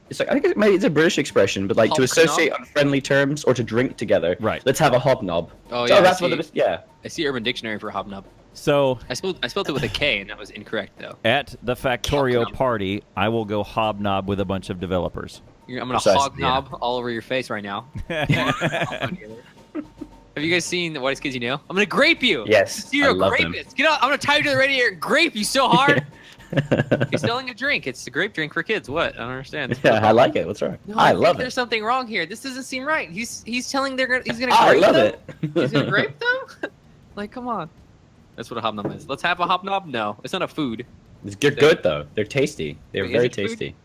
It's like I think maybe it's a British expression, but like to associate on friendly terms or to drink together. Right. Let's have a hobnob. Oh yeah. That's what I see Urban Dictionary for hobnob. So I spelled it with a K, and that was incorrect though. At the Factorio party, I will go hobnob with a bunch of developers. I'm gonna hognob all over your face right now. Have you guys seen The Whitest Kids You Know? I'm gonna grape you. Yes. You're I a love grapist. them. Get out! I'm gonna tie you to the radiator and grape you so hard. He's selling a drink. It's a grape drink for kids. What? I don't understand. Yeah, I like it. What's wrong? No, I love it. There's something wrong here. This doesn't seem right. He's telling he's gonna grape I love them. it. He's gonna grape them. Like, come on. That's what a hobnob is. Let's have a hobnob. No, it's not a food. They're good though. They're tasty. They're Wait, very tasty.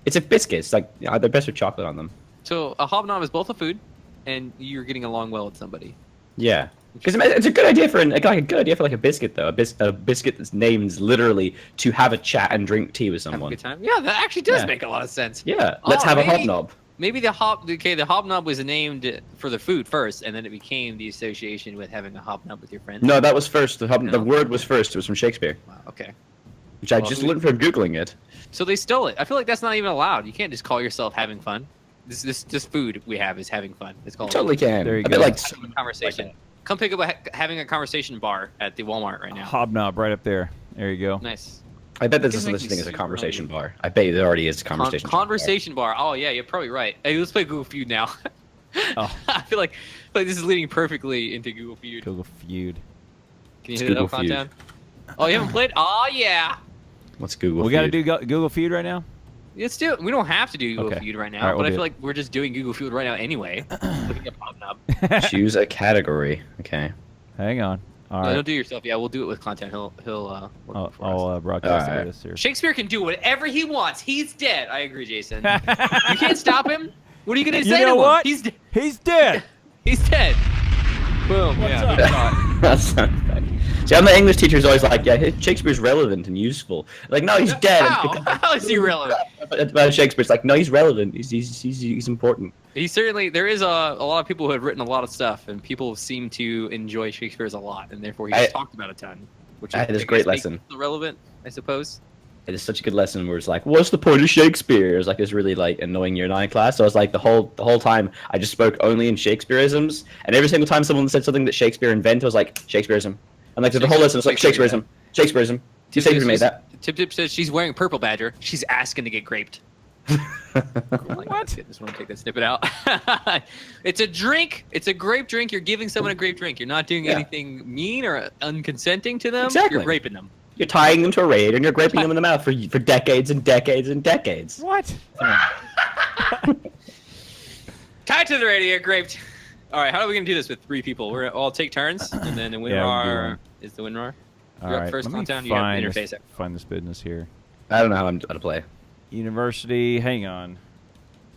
It's a biscuit. It's like they're best with chocolate on them. So a hobnob is both a food, and you're getting along well with somebody. Yeah, because it's a good idea for a biscuit though. A biscuit that's named literally to have a chat and drink tea with Have a someone. good time. Yeah, that actually does make a lot of sense. Yeah, let's have a hobnob. Maybe the hobnob was named for the food first, and then it became the association with having a hobnob with your friends. No, that was first. The word was first. It was from Shakespeare. Wow, okay. Which I just learned from Googling it. So they stole it. I feel like that's not even allowed. You can't just call yourself having fun. This food we have is having fun. It's called. Totally can. There you go. Like a conversation. Come pick up having a conversation bar at the Walmart right now. Hobnob right up there. There you go. Nice. I bet there's no such thing as a conversation bar. I bet there already is a conversation bar. Oh yeah, you're probably right. Hey, let's play Google Feud now. Oh. I feel like this is leading perfectly into Google Feud. Google Feud. Can you hit it up, Content? Oh, you haven't played? Oh yeah. What's Google We got to do Google Feud right now? Let's do it. We don't have to do Google Feud right now, All right, but I feel like we're just doing Google Feud right now anyway. Looking up hobnob. Choose a category. Okay. Hang on. All No, right. don't do it yourself. Yeah, we'll do it with Content. He'll work for us. I'll broadcast All right. this here. Shakespeare can do whatever he wants. He's dead. I agree, Jason. You can't stop him. What are you gonna say You know to what? him? He's dead. He's dead. Boom. What's yeah. up? Good shot. That's not bad. See, I'm the English teacher who's always like, yeah, Shakespeare's relevant and useful. Like, no, he's dead. How is he relevant? But Shakespeare's like, no, he's relevant. He's important. He certainly. There is a lot of people who have written a lot of stuff, and people seem to enjoy Shakespeare's a lot, and therefore he's talked about a ton. Which I had this great lesson. Relevant, I suppose. It is such a good lesson where it's like, what's the point of Shakespeare? It was like this really like annoying year 9 class. So I was like the whole time I just spoke only in Shakespeareisms, and every single time someone said something that Shakespeare invented, I was like Shakespearism. And like the whole lesson was like Shakespeareism. Shakespeare made that. Tip says she's wearing purple badger. She's asking to get graped. What? Just want to take that snippet out. It's a drink. It's a grape drink. You're giving someone a grape drink. You're not doing anything mean or unconsenting to them. Exactly. You're raping them. You're tying them to a raid and you're graping them in the mouth for decades and decades and decades. What? Tied to the radio, graped. All right, how are we gonna do this with 3 people? We're gonna all take turns, and then the WinRAR is the WinRAR. All You're up right. first, Let me Content. You got find interface. find this business here. I don't know how to play. University. Hang on.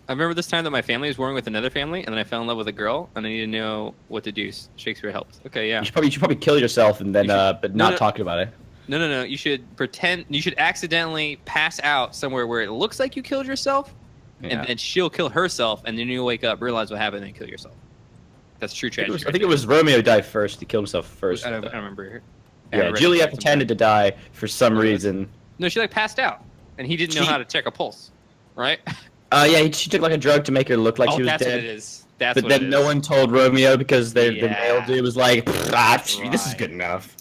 I remember this time that my family was warring with another family, and then I fell in love with a girl, and I need to know what to do. Shakespeare helped. Okay, yeah. You should probably kill yourself and then but not talking about it. No. You should pretend. You should accidentally pass out somewhere where it looks like you killed yourself, and then she'll kill herself, and then you'll wake up, realize what happened, and then kill yourself. That's true tragedy. I think it was Romeo died first. He killed himself first. I don't remember. Yeah, Juliet pretended to die for some reason. No, she like passed out, and he didn't know how to check a pulse, right? Yeah, she took like a drug to make her look like she was that's dead. what it is. That's but then no one told Romeo because the male dude was like, this is good enough.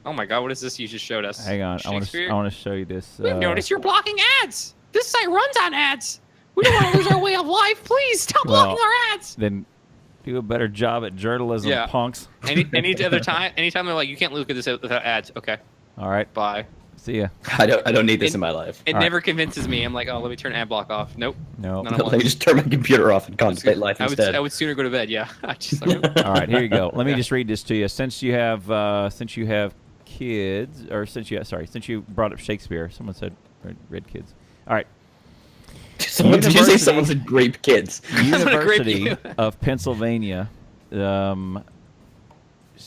Oh my God, what is this you just showed us? Hang on, I want to show you this. We've noticed you're blocking ads. This site runs on ads. We don't want to lose our way of life. Please stop blocking our ads. Then do a better job at journalism, punks. Anytime they're like, you can't look at this without ads. Okay. All right. Bye. See ya. I don't need this in my life. It never convinces me. I'm like, oh, let me turn ad block off. Nope. No. Let me just turn my computer off and contemplate life instead. I would sooner go to bed. Yeah. All right, here you go. Let me just read this to you. Since you have kids, or since you brought up Shakespeare, someone said read kids. All right. Did you say someone said grape kids? University of Pennsylvania.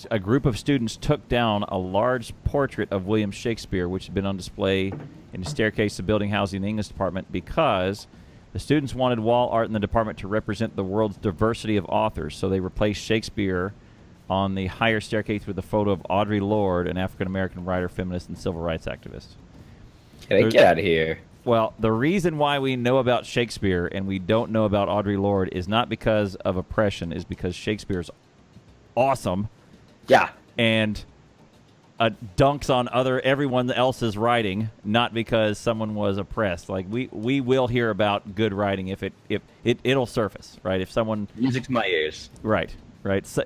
A group of students took down a large portrait of William Shakespeare, which had been on display in the staircase of building housing in the English department, because the students wanted wall art in the department to represent the world's diversity of authors. So they replaced Shakespeare on the higher staircase with a photo of Audre Lorde, an African-American writer, feminist, and civil rights activist. Get out of here. Well, the reason why we know about Shakespeare and we don't know about Audre Lorde is not because of oppression, is because Shakespeare's awesome. Yeah. And dunks on everyone else's writing, not because someone was oppressed. Like we will hear about good writing if it'll surface, right? If someone music to my ears. Right. So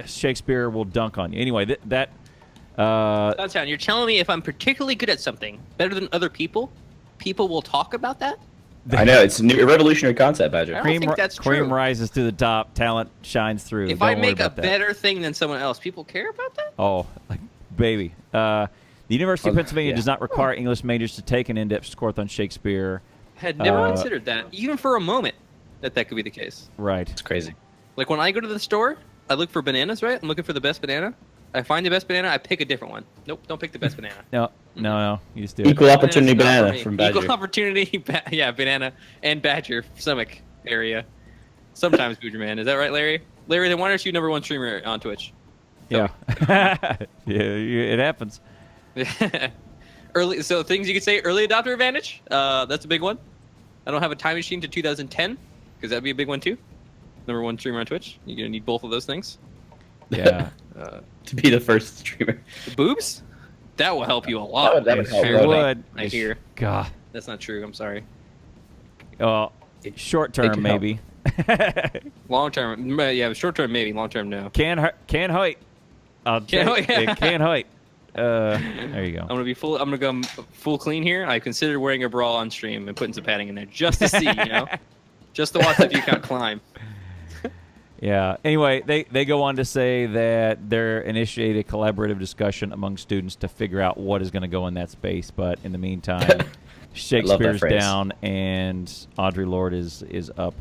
Shakespeare will dunk on you. Anyway, Downtown, you're telling me if I'm particularly good at something better than other people will talk about that? I know, it's a revolutionary concept, Badger. I don't think that's true. Cream rises to the top, talent shines through. If I make a better thing than someone else, people care about that? Oh, like, baby. The University of Pennsylvania does not require English majors to take an in-depth course on Shakespeare. Had never considered that, even for a moment, that could be the case. Right. It's crazy. Like when I go to the store, I look for bananas, right? I'm looking for the best banana. I find the best banana, I pick a different one. Nope, don't pick the best banana. No, you just do Equal opportunity banana from Badger. Equal opportunity, banana and Badger stomach area. Sometimes Boogerman. Is that right, Larry? Larry, then why aren't you #1 streamer on Twitch? Yeah. It happens. So things you could say, early adopter advantage. That's a big one. I don't have a time machine to 2010, because that'd be a big one too. #1 streamer on Twitch. You're going to need both of those things. Yeah. To be the first streamer. The boobs? That will help you a lot. That would help. Sure would. I hear. God. That's not true. I'm sorry. Short term, maybe. Long term, yeah. Short term, maybe. Long term, no. Can Hoyt. Can Hoyt. There you go. I'm gonna go full clean here. I considered wearing a bra on stream and putting some padding in there just to see, just to watch the view count climb. Yeah. Anyway, they go on to say that they're initiating a collaborative discussion among students to figure out what is going to go in that space. But in the meantime, Shakespeare's down and Audre Lorde is up.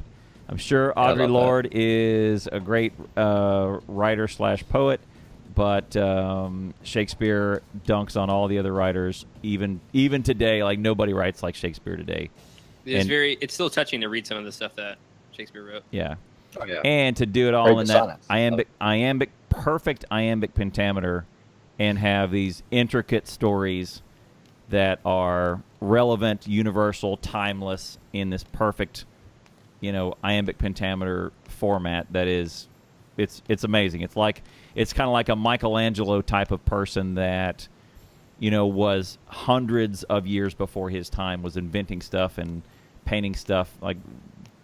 I'm sure Audre Lorde is a great writer/poet, but Shakespeare dunks on all the other writers. Even today, like nobody writes like Shakespeare today. It's still touching to read some of the stuff that Shakespeare wrote. Yeah. Oh, yeah. And to do it all in that perfect iambic pentameter, and have these intricate stories that are relevant, universal, timeless in this perfect, iambic pentameter format. That is, it's amazing. It's kind of like a Michelangelo type of person that, was hundreds of years before his time, was inventing stuff and painting stuff like.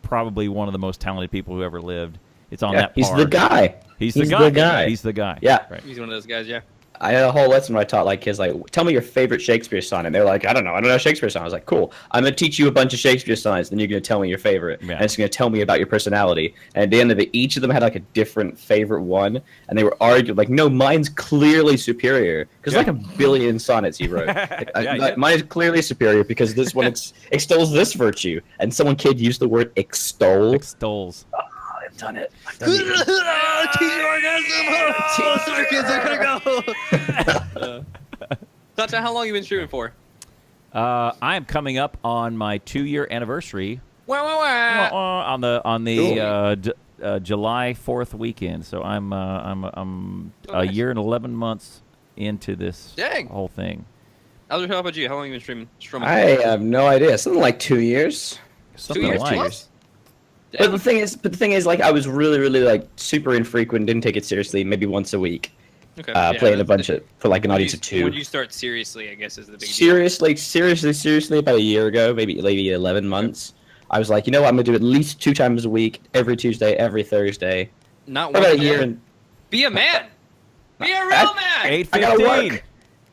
Probably one of the most talented people who ever lived. It's on that par. He's the guy. He's the guy. He's the guy. Yeah. Right. He's one of those guys, yeah. I had a whole lesson where I taught kids, tell me your favorite Shakespeare sonnet. And they're like, I don't know Shakespeare sonnet. I was like, cool. I'm going to teach you a bunch of Shakespeare sonnets, then you're going to tell me your favorite. Yeah. And it's going to tell me about your personality. And at the end of it, each of them had a different favorite one. And they were arguing, no, mine's clearly superior. Because a billion sonnets he wrote. Mine is clearly superior because this one extols this virtue. And kid used the word extol. Extols. I've done it. Tata, how long have you been streaming for? I am coming up on my 2-year anniversary. Wow. On the July 4th weekend. So I'm a year and 11 months into this whole thing. Aldrich, how about you? How long have you been streaming? I have no idea. Something like 2 years. Something 2 years plus? But the thing is, like, I was really like super infrequent, didn't take it seriously, maybe once a week. Okay. Playing a bunch of for like an audience of 2. When you start seriously, I guess is the big deal. Seriously, about a year ago, maybe 11 months. I was like, you know what, I'm gonna do at least 2 times a week, every Tuesday, every Thursday. Not For one about a day. year. And Be a man. Be a real man. 8:15. I gotta work.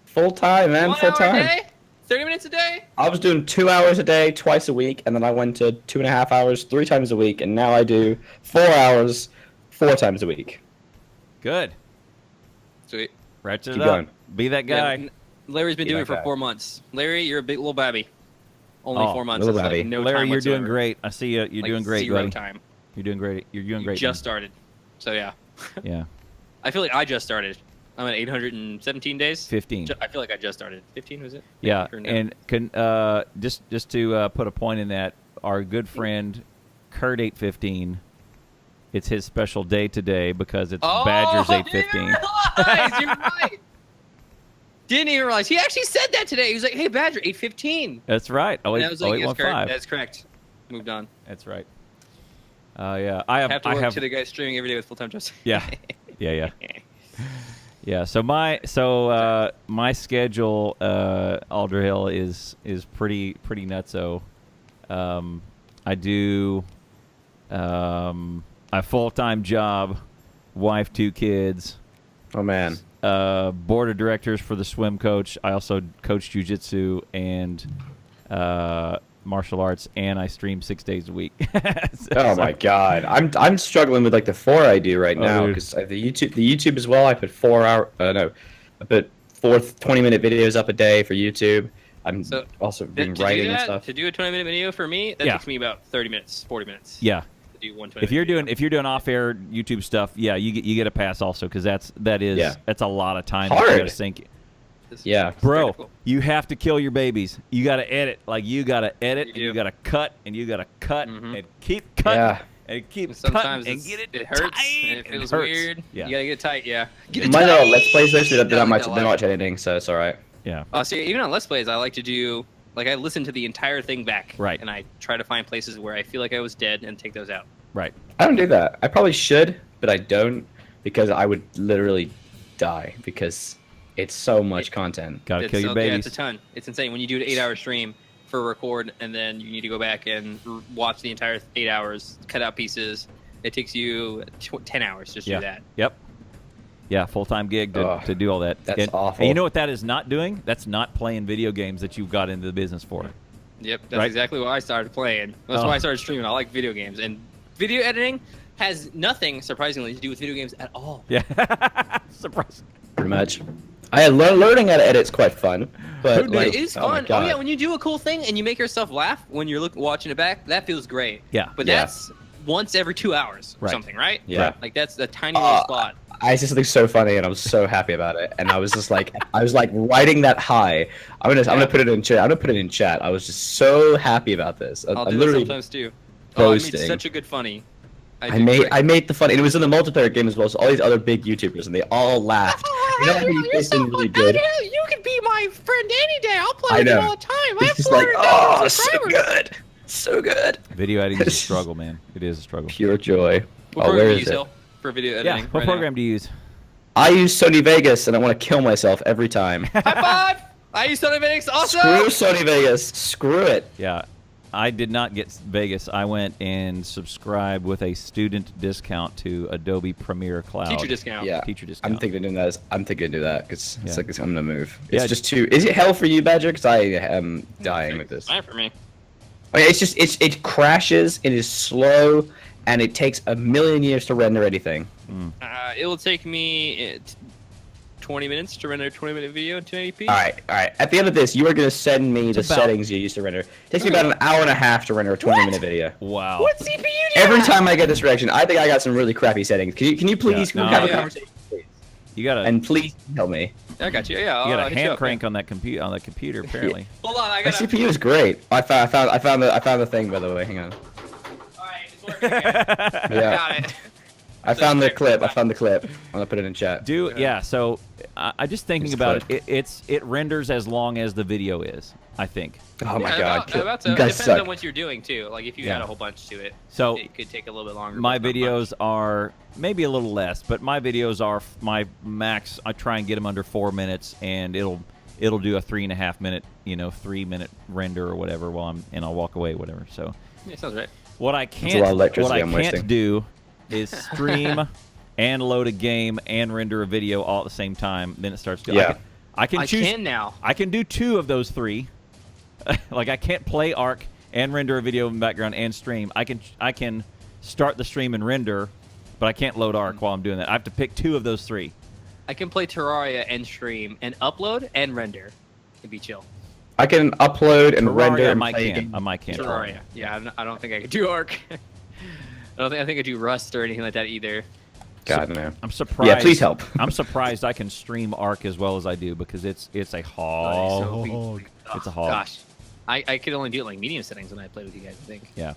Full time, man, 1 full hour time. a day. 30 minutes a day. I was doing 2 hours a day, twice a week, and then I went to 2.5 hours, 3 times a week, and now I do 4 hours, 4 times a week. Good. Sweet. Ratchet Keep it up. going. Be that Yeah, guy. Larry's been Be doing that it for guy. 4 months. Larry, you're a big little babby. Only Oh, 4 months. little It's like babby. no Larry, time you're doing whatsoever. great. I see you. You're Like doing great, zero buddy. time. You're doing great. You're doing You great. just man. started. So yeah. Yeah. I feel like I just started. I'm at 817 days. 15. I feel like I just started. 15 was it? Yeah, Or no? and just to put a point in that, our good friend Kurt 815, it's his special day today because it's Badgers I didn't 815. even realize. You're right. Didn't even realize. He actually said that today. He was like, "Hey, Badger, 8:15." That's right. Oh, And I was like, "Yes, Kurt, 0815. that's correct." Moved on. That's right. Yeah, I Have to work have to the guy streaming every day with full-time jobs. yeah, yeah. Yeah, so my schedule, Aldrahill is pretty nutso. I do a full-time job, wife, 2 kids, Oh man. board of directors for the swim coach. I also coach jiu-jitsu and martial arts, and I stream 6 days a week. Oh my god, I'm struggling with like the 4 I do right Oh, now dude. because the YouTube as well. I put 4 hour I put 4 20-minute videos up a day for YouTube. I'm So, also To doing do writing and that, stuff. to do a 20-minute video for me, that Yeah. takes me about 30 minutes, 40 minutes. Yeah. To do one 20-minute If you're video. doing off-air YouTube stuff, yeah, you get a pass also because that's a lot of time that you Hard. gotta sink. This is Yeah. Bro, technical. you have to kill your babies. You got to edit. Like, you got to edit, You and you do. got to cut, and you got to cut, Mhm. and keep cutting, Yeah. and keep And sometimes cutting, and it's- get it hurts tight, and it feels hurts. weird. Yeah. You gotta get it tight, yeah. Get it Mine tight. are Let's Plays especially they're I not like much that they're a lot. not much editing, so it's all right. Yeah. See, even on Let's Plays, I like to do, like, I listen to the entire thing back. Right. And I try to find places where I feel like I was dead and take those out. Right. I don't do that. I probably should, but I don't because I would literally die because it's so much content. Got to It's, kill your yeah, babies. it's a ton. It's insane. When you do an 8-hour stream for a record and then you need to go back and watch the entire 8 hours, cut out pieces, it takes you 10 hours just to Yeah. do that. Yep. Yeah, full-time gig Ugh, to do all that. that's and, awful. And you know what that is not doing? That's not playing video games that you got into the business for. Yep, that's Right. exactly why I started playing. That's Oh. why I started streaming. I like video games. And video editing has nothing, surprisingly, to do with video games at all. Yeah. Surprising. Pretty much. Learning how to edit's quite fun, but Who knew? like, It is oh my fun. Oh, God. yeah, when you do a cool thing and you make yourself laugh when you're watching it back, that feels great. Yeah. But Yeah. that's once every 2 hours or Right. something, right? Yeah. Like, that's a tiny little spot. I see something so funny, and I was so happy about it. And I was just like, I was like riding that high. I'm gonna put it in chat. I'm gonna put it in chat. I was just so happy about this. I'll I'm do that literally, sometimes too. Oh, I made boasting. such a good funny. I made the fun, and it was in the multiplayer game as well. So all these other big YouTubers, and they all laughed. You know how you say something really good? You can be my friend any day. I'll play I with you know. all the time. I It's have just like, 400,000 oh, so subscribers. good, so good. Video editing is a struggle, man. It is a struggle. Pure joy. What Oh, program where do you is use, it? Hill, for video Yeah. editing? What right program do you use? I use Sony Vegas, and I want to kill myself every time. Now? High five! I use Sony Vegas also. Screw Sony Vegas. Screw it. Yeah. I did not get Vegas. I went and subscribed with a student discount to Adobe Premiere Cloud. Teacher discount. Yeah. Teacher discount. I'm thinking of doing that. I'm thinking of do that because Yeah. it's like I'm gonna move. Yeah, It's just too. Is it hell for you, Badger? Because I am dying with this. Fine for me. I mean, it's just it crashes. It is slow, and it takes a million years to render anything. It will take me 20 minutes to render a 20-minute video in 1080p. All right. At the end of this, you are gonna send me the about- settings you used to render. It takes me about an hour and a half to render a 20-minute video. Wow. What CPU do you Every have? time I get this reaction, I think I got some really crappy settings. Can you please Yeah, no, have a yeah. conversation, please? You got a And please help me. I got you. Yeah, you got I'll a hit you hand up, crank man. on that computer apparently. Hold on, I My got CPU is great. I found the thing, by the way. Hang on. Alright, it's working again. Yeah. Got it. I found the clip. I'm gonna put it in chat. I just thinking Here's about clip. it. It renders as long as the video is. I think. Oh my Yeah, god, about you it guys depends suck. on what you're doing too. Like if you Yeah. add a whole bunch to it, So it could take a little bit longer. my but not videos much. are maybe a little less, but my videos are my max. I try and get them under 4 minutes, and it'll do a 3.5 minute, 3-minute render or whatever and I'll walk away, whatever. So Yeah, sounds right. what I a can't lot of electricity I'm can't wasting. do is stream and load a game and render a video all at the same time. Then it starts to. Yeah. I can choose. can now. I can do 2 of those 3. Like I can't play Ark and render a video in the background and stream. I can start the stream and render, but I can't load Ark while I'm doing that. I have to pick 2 of those 3. I can play Terraria and stream and upload and render. It'd be chill. I can upload and render Terraria, and I play a can. game. I might can't. Terraria. Yeah, I don't think I could do Ark. I think I do Rust or anything like that either. God, no. I'm surprised. Yeah, please help. I'm surprised I can stream Ark as well as I do because it's a hog. It's a hog. Gosh, I could only do it like medium settings when I play with you guys. I think. Yeah.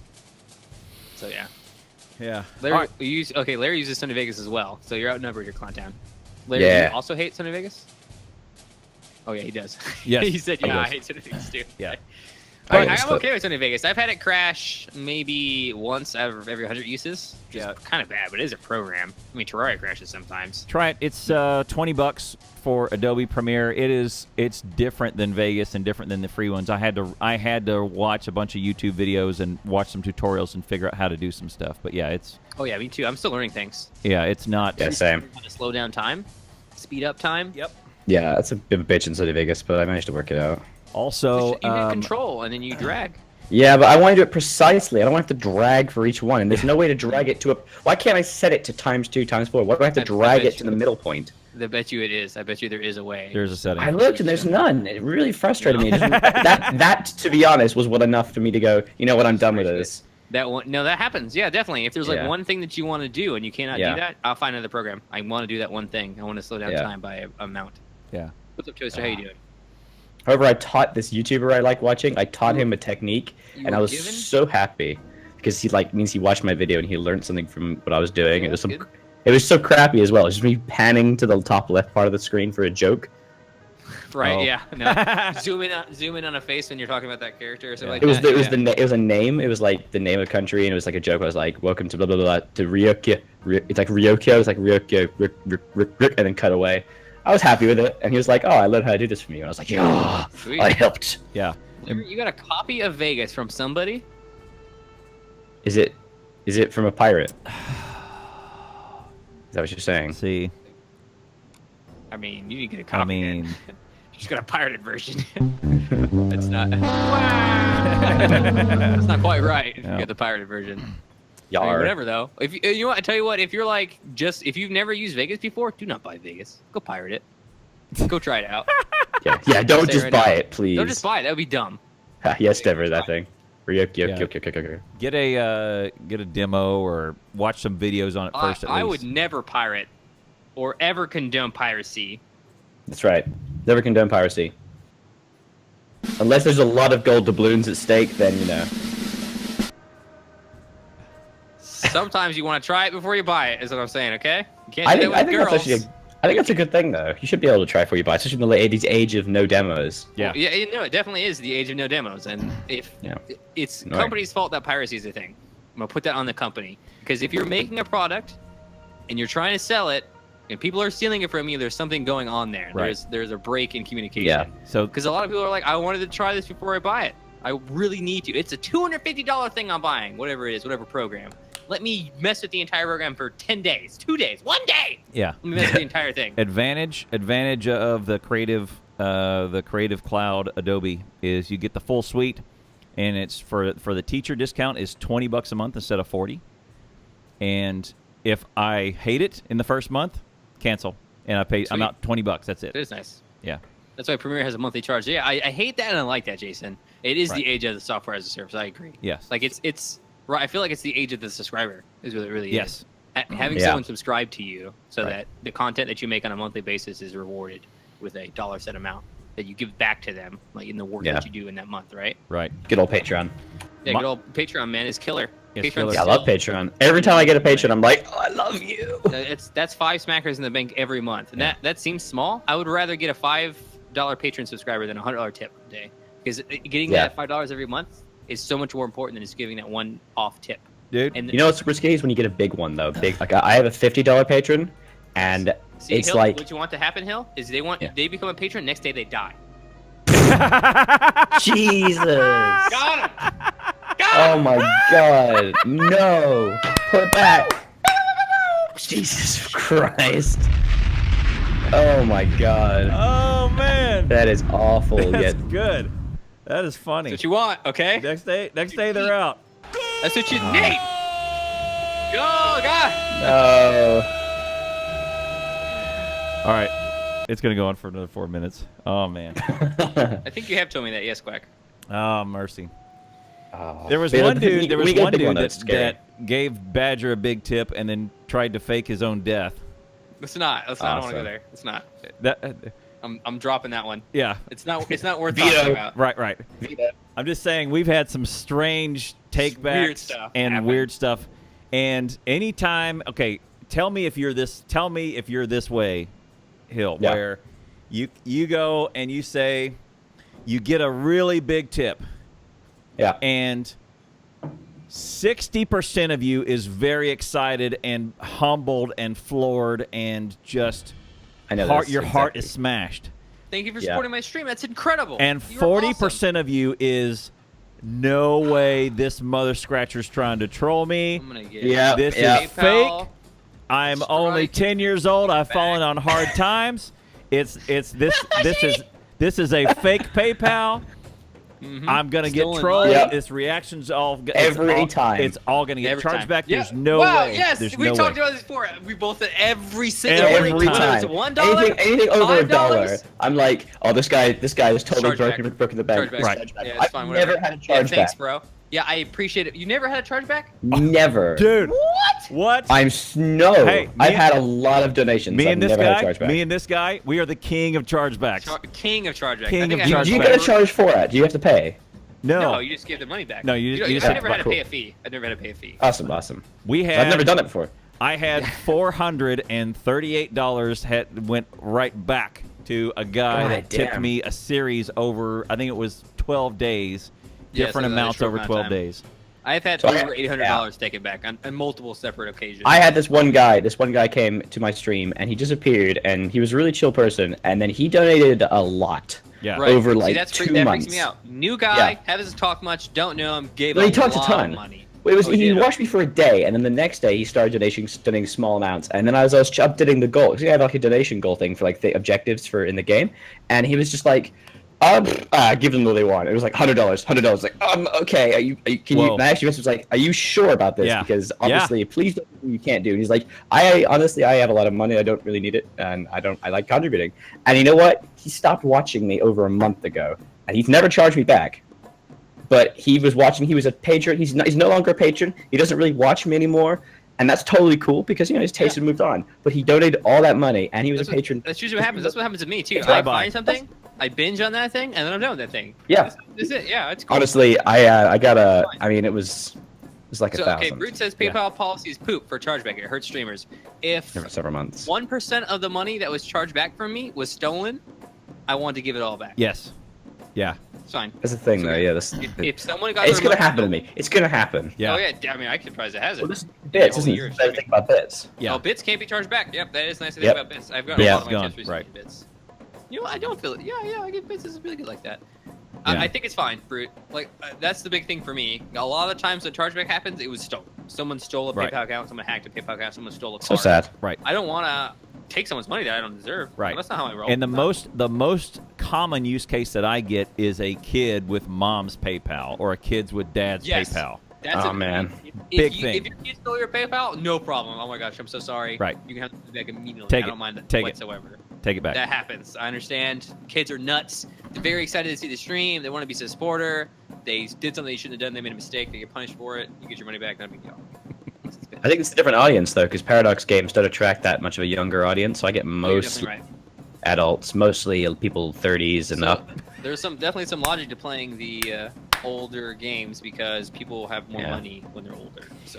So yeah. Yeah. Larry, All right. Larry uses Sony Vegas as well, so you're outnumbered, your Clowntown. Larry, do Yeah. you also hate Sony Vegas? Oh yeah, he does. Yes, he said, he yeah, I does. hate Sony Vegas too. Yeah. But I I'm okay with Sony Vegas. I've had it crash maybe once out of every 100 uses. Which is kind of bad, but it is a program. I mean, Terraria crashes sometimes. Try it. It's $20 for Adobe Premiere. It's different than Vegas and different than the free ones. I had to watch a bunch of YouTube videos and watch some tutorials and figure out how to do some stuff. But yeah, it's Oh yeah, me too. I'm still learning things. it's not. Yeah, same. How to slow down time, speed up time. Yep. Yeah, that's a bit of a bitch in City Vegas, but I managed to work it out. Also, You hit control and then you drag. Yeah, but I want to do it precisely. I don't want to have to drag for each one, and there's no way to drag it to a. Why can't I set it to ×2, ×4? Why do I have to I drag bet it to the middle point? I bet you it is. I bet you there is a way. there's a setting. I looked and there's none. It really frustrated me. That, to be honest, was what enough for me to go. You know what? I'm done with this. That one, no, that happens. Yeah, definitely. If there's like Yeah. one thing that you want to do and you cannot Yeah. do that, I'll find another program. I want to do that one thing. I want to slow down Yeah. time by a amount. Yeah. What's up, Toaster? How you doing? However, I taught this YouTuber I like watching. I taught him a technique, You and I were was given? so happy because he means he watched my video and he learned something from what I was doing. Yeah, It was good. it was so crappy as well. It was just me panning to the top left part of the screen for a joke. Right? Oh. Yeah. No. zoom in on a face when you're talking about that character or something like It was that. it was yeah. it was a name. It was like the name of a country, and it was like a joke. I was like, "Welcome to blah blah blah to Ryokyo." It's like Ryokyo. It's like Ryokyo, and then cut away. I was happy with it, and he was like, "Oh, I learned how to do this from you." And I was like, "Yeah, Sweet. I helped." Yeah. You got a copy of Vegas from somebody? Is it from a pirate? Is that what you're saying? See. I mean, you need to get a copy. I mean, man. Just got a pirated version. That's not. That's not quite right. If Yeah. you get the pirated version. I mean, Yar. whatever though. If you know what, I tell you what, if you're like if you've never used Vegas before, do not buy Vegas. Go pirate it. Go try it out. Yeah. Don't Say just right buy now. it, please. Don't just buy it. That would be dumb. Yes, never that thing. Yeah. get a demo or watch some videos on it first. I at would least. never pirate or ever condone piracy. That's right. Never condone piracy. Unless there's a lot of gold doubloons at stake, then you know. Sometimes you want to try it before you buy it. Is what I'm saying. Okay? You can't do that with I think girls. that's actually I think that's a good thing though. You should be able to try before you buy, especially in the late '80s age of no demos. Yeah. Yeah, you know, it definitely is the age of no demos, and if Yeah. it's Annoying. company's fault that piracy is a thing. I'm gonna put that on the company because if you're making a product and you're trying to sell it and people are stealing it from you, there's something going on there. Right. There's a break in communication. Yeah. So Because a lot of people are like, I wanted to try this before I buy it. I really need to. It's a $250 thing I'm buying, whatever it is, whatever program. Let me mess with the entire program for 10 days, 2 days, 1 day. yeah. Let me mess with the entire thing. Advantage of the creative cloud Adobe is you get the full suite, and it's for the teacher discount is $20 a month instead of 40. And if I hate it in the first month, cancel, and I'm Sweet. out $20. That's it. It is nice. Yeah. That's why Premiere has a monthly charge. Yeah, I hate that and I like that, Jason. It is Right. the age of the software as a service. I agree. Yes. Like it's right. I feel like it's the age of the subscriber. Is what it really Yes. is. Having Yeah. someone subscribe to you so Right. that the content that you make on a monthly basis is rewarded with a dollar set amount that you give back to them, like in the work Yeah. that you do in that month, right? Right. Good old Patreon. Yeah, My- good old Patreon, man, is killer. It's Patreon's killer. Yeah, I love Patreon. Every time I get a Patreon, I'm like, oh, I love you. That's 5 smackers in the bank every month, and that seems small. I would rather get a $5 patron subscriber than a $100 tip a day, because getting that $5 every month is so much more important than just giving that one off tip. Dude, and you know what's risky is when you get a big one though. Big, like I have a $50 patron, and it's Hill, like what you want to happen, Hill, is they become a patron. Next day they die. Jesus. Got him. Oh my God! No, put back. Jesus Christ! Oh my God! oh man, That is awful. that's Yet good. That is funny. That's what you want, okay? Next day they're out. That's what you need. Go, God. no. All right, it's gonna go on for another 4 minutes. Oh man. I think you have told me that. Yes, Quack. Oh mercy. Oh, There was but one dude. There when was you get a one big dude that's scary. that gave Badger a big tip and then tried to fake his own death. Let's not. I don't want to Awesome. go there. It's not. That I'm dropping that one. yeah. It's not worth Veto. talking about. Right. I'm just saying we've had some strange takebacks Weird stuff and happen. weird stuff. And anytime, okay, tell me if you're this way, Hill, Yeah. where you go and you say you get a really big tip, Yeah. and 60% of you is very excited and humbled and floored and just I know. your heart is smashed. Thank you for Yeah. supporting my stream. That's incredible. And You're 40% of you is no way this mother scratcher's trying to troll me. awesome. I'm gonna get Yeah, This yeah. is PayPal. fake. I'm Strike only 10 years old. I've back. fallen on hard times. This is a fake PayPal. I'm gonna get Stolen trolled. money. Yep. This reaction's all Every time. It's all gonna get Every charged time. back. Yeah. There's no wow, way. Yes, There's we no talked way. about this before. We both said every single Every whether time. it's $1, anything over $5, $1, I'm like, oh, this guy is totally Chargeback. broken the bank. Chargeback. Right. Chargeback. Yeah, it's I've fine, never whatever. had a Yeah, chargeback. thanks, bro. Yeah, I appreciate it. You never had a chargeback? Never. Dude, What? what? No. Hey, I've had a lot of donations. me I've and this never guy, had a chargeback. we are the king of chargebacks. King of chargeback. King I think of I have Do you chargeback. get a charge for it? Do you have to pay? No, you just give the money back. No, you just- I've never had to cool. pay a fee. I've never had to pay a fee. Awesome. We had. I've never done it before. I had $438 went right back to a guy God that tipped damn. me a series over. I think it was 12 days, Yeah, different so that is amounts short over amount of 12 time. days. I've had So over $800 taken back on multiple separate occasions. I had this one guy. This one guy came to my stream and he disappeared. And he was a really chill person. And then he donated a lot. Yeah. Right. over, See, like, that's 2 that months. freaks me out. New guy, Yeah. hasn't talked much, don't know him, gave Well, a he talked a lot ton. of money. Well, Oh, he did? watched me for a day, and then the next day he started donating small amounts. And then as I was updating the goal, because he had like a donation goal thing for like the objectives for in the game, and he was just like, give them what they want. It was like $100. Like, okay, are you can Whoa. you? And I actually was like, are you sure about this? Yeah. Because obviously, please don't do what you can't do. And he's like, I honestly have a lot of money. I don't really need it, and I like contributing. And you know what? He stopped watching me over a month ago, and he's never charged me back. But he was watching. He was a patron. He's no longer a patron. He doesn't really watch me anymore, and that's totally cool because his taste had moved on. But he donated all that money, and he was a patron. That's usually what happens. That's what happens to me too. Exactly. I find something, I binge on that thing, and then I'm done with that thing. Yeah. That's it. Yeah, it's cool. Honestly, I got a. I mean, it was like So, 1,000. okay, Brute says PayPal policy is poop for chargeback. It hurts streamers. If For several months. 1% of the money that was charged back from me was stolen, I want to give it all back. Yes. Yeah. It's fine. That's the thing, though. Yeah, If someone got it's their gonna money happen to me. It's gonna happen. Yeah. Oh yeah, I mean, I'm surprised it hasn't. Well, this is bits, whole isn't it? year You of gotta think about bits. Yeah. Oh, bits can't be charged back. Yep, that is nice to think Yep. about bits. I've gotten Yeah. a lot of my Gone, tips recently right. in bits. You know what? I don't feel it. Yeah, I get bits. This is really good like that. Yeah. I think it's fine, Brute. Like, that's the big thing for me. A lot of the times when chargeback happens, it was stolen. Someone stole a Right. PayPal account, someone hacked a PayPal account, someone stole a So card. sad. Right. I don't want to take someone's money that I don't deserve. Right. That's not how I roll. And the most common use case that I get is a kid with mom's PayPal or a kid with dad's Yes. PayPal. That's Oh, a man. Big If thing. your kid stole your PayPal, no problem. Oh my gosh, I'm so sorry. Right. You can have to put it back immediately. Take I it. don't mind that Take it. whatsoever. Take it back. That happens. I understand. Kids are nuts. They're very excited to see the stream. They want to be a supporter. They did something they shouldn't have done. They made a mistake. They get punished for it. You get your money back. Not a big deal. I think it's a different audience though, because Paradox games don't attract that much of a younger audience. So I get You're most definitely right. adults, mostly people 30s and So, up. There's definitely some logic to playing the older games because people have more Yeah. money when they're older. So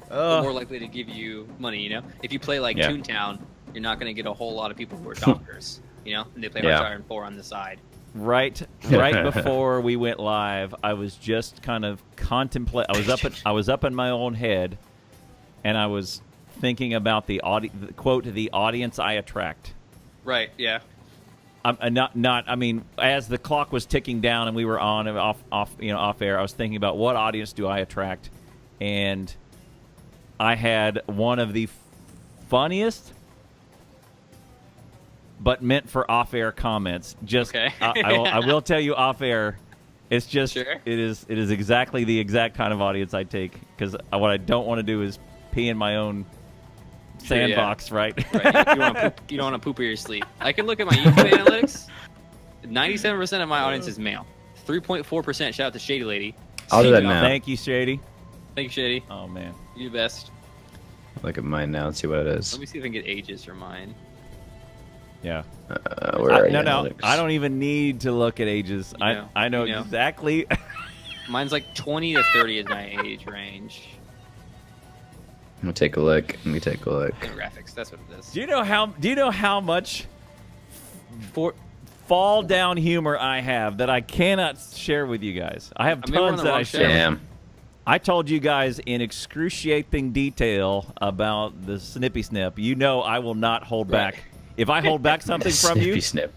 they're Ugh. more likely to give you money. You know, if you play like Yeah. Toontown, you're not going to get a whole lot of people who are doctors. You know, and they play Yeah. Hearts Iron 4 on the side. right before we went live, I was just kind of I was up in my own head, and I was thinking about the audience I attract. Right. Yeah. I mean, as the clock was ticking down and we were on and off air, I was thinking about what audience do I attract, and I had one of the funniest, but meant for off-air comments. Just, okay. I will tell you off-air, it's just, sure. it is exactly the exact kind of audience I take, because what I don't want to do is pee in my own sandbox, right? Right. You don't want to poop in your sleep. I can look at my YouTube analytics. 97% of my audience is male. 3.4%. Shout out to Shady Lady. I'll do that now. Thank you, Shady. Thank you, Shady. Oh man, You're the best. Look at mine now and see what it is. Let me see if I can get ages for mine. yeah. Where are No, analytics? I don't even need to look at ages. I know exactly. Mine's like 20 to 30 is my age range. Let me take a look. Demographics, that's what it is. Do you know how much fall down humor I have that I cannot share with you guys? I have tons that I share. Damn. I told you guys in excruciating detail about the snippy snip. You know I will not hold back. If I hold back something from you, snip.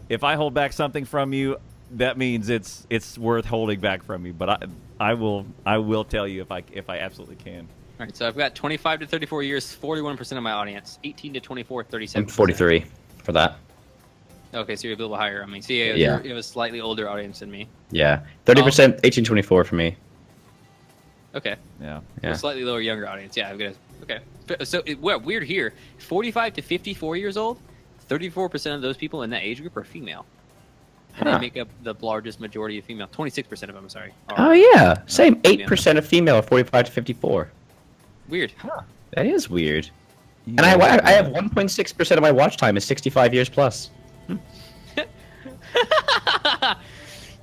if I hold back something from you, that means it's worth holding back from you. But I will tell you if I absolutely can. All right, so I've got 25 to 34 years, 41% of my audience. 18 to 24, 37%. I'm 43 for that. Okay, so you're a little higher. I mean, see, you have a slightly older audience than me. Yeah, 30%, 18-24 for me. Okay. Yeah. A slightly lower, younger audience. Yeah, I've got okay. So weird here. 45 to 54 years old, 34% of those people in that age group are female. And they make up the largest majority of female. 26% of them, sorry. Oh yeah, same. 8% of female are 45 to 54. Weird. Huh. That is weird. And I have 1.6% of my watch time is 65 years plus.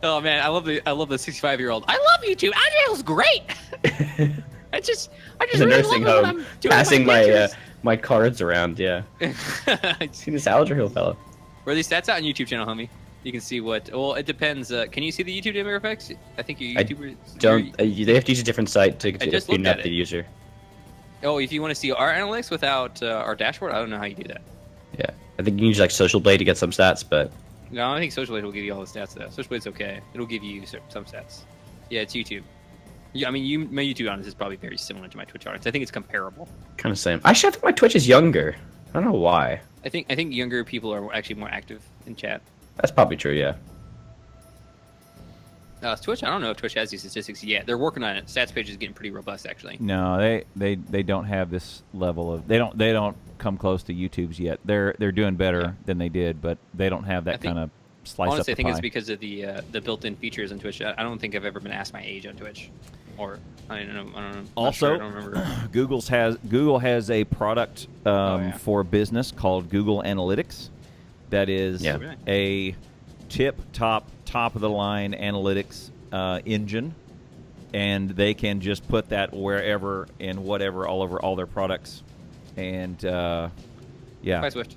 Oh man, I love the 65-year-old. I love YouTube. Adriel's great. I just In a really nursing love it when home, I'm doing passing my my lectures. my cards around. Yeah. See this Aldramountain fellow. Where are these stats out on YouTube channel, homie? You can see what. Well, it depends. Can you see the YouTube demographics? I think your YouTuber. Don't they have to use a different site to just tune looked up at the it. user? Oh, if you want to see our analytics without our dashboard, I don't know how you do that. Yeah, I think you can use like Social Blade to get some stats, but No, I think Social Blade will give you all the stats though. Social Blade's okay. It'll give you some stats. Yeah, it's YouTube. Yeah, I mean, my YouTube audience is probably very similar to my Twitch audience. I think it's comparable. kind of same. Actually, I think my Twitch is younger. I don't know why. I think younger people are actually more active in chat. That's probably true. Yeah. Twitch, I don't know if Twitch has these statistics yet. They're working on it. Stats page is getting pretty robust, actually. No, they don't have this level of they don't come close to YouTube's yet. They're doing better than they did, but they don't have that kind of slice up honestly, the I think pie. it's because of the built-in features on Twitch. I don't think I've ever been asked my age on Twitch, or I don't know. Also, I don't remember. Google has a product for business called Google Analytics that is a top of the line analytics engine, and they can just put that wherever and whatever all over all their products, and By Swift.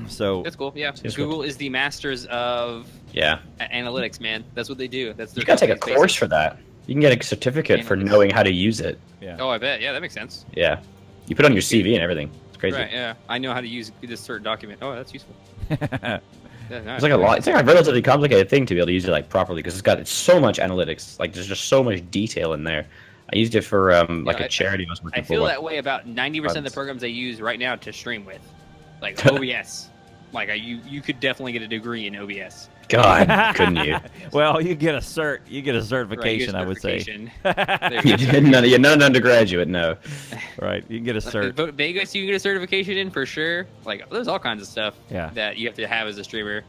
So That's cool. Yeah, Google is the masters of analytics, man. That's what they do. That's their You gotta take a company's course basis. for that. You can get a certificate for knowing how to use it. yeah. Oh, I bet. Yeah, that makes sense. Yeah. You put it on your CV and everything. It's crazy. Right. Yeah, I know how to use this certain document. Oh, that's useful. Yeah, nice. It's like a lot. It's like a relatively complicated thing to be able to use it like properly because it's so much analytics. Like there's just so much detail in there. I used it for a charity I was working I for. feel that way about 90% of the programs I use right now to stream with, like OBS. Like you could definitely get a degree in OBS. God, couldn't you? Well, you get a cert. You get a certification, Right, I would say. You're not an undergraduate, no. Right, you can get a cert. But Vegas, you can get a certification in for sure. Like, there's all kinds of stuff Yeah. that you have to have as a streamer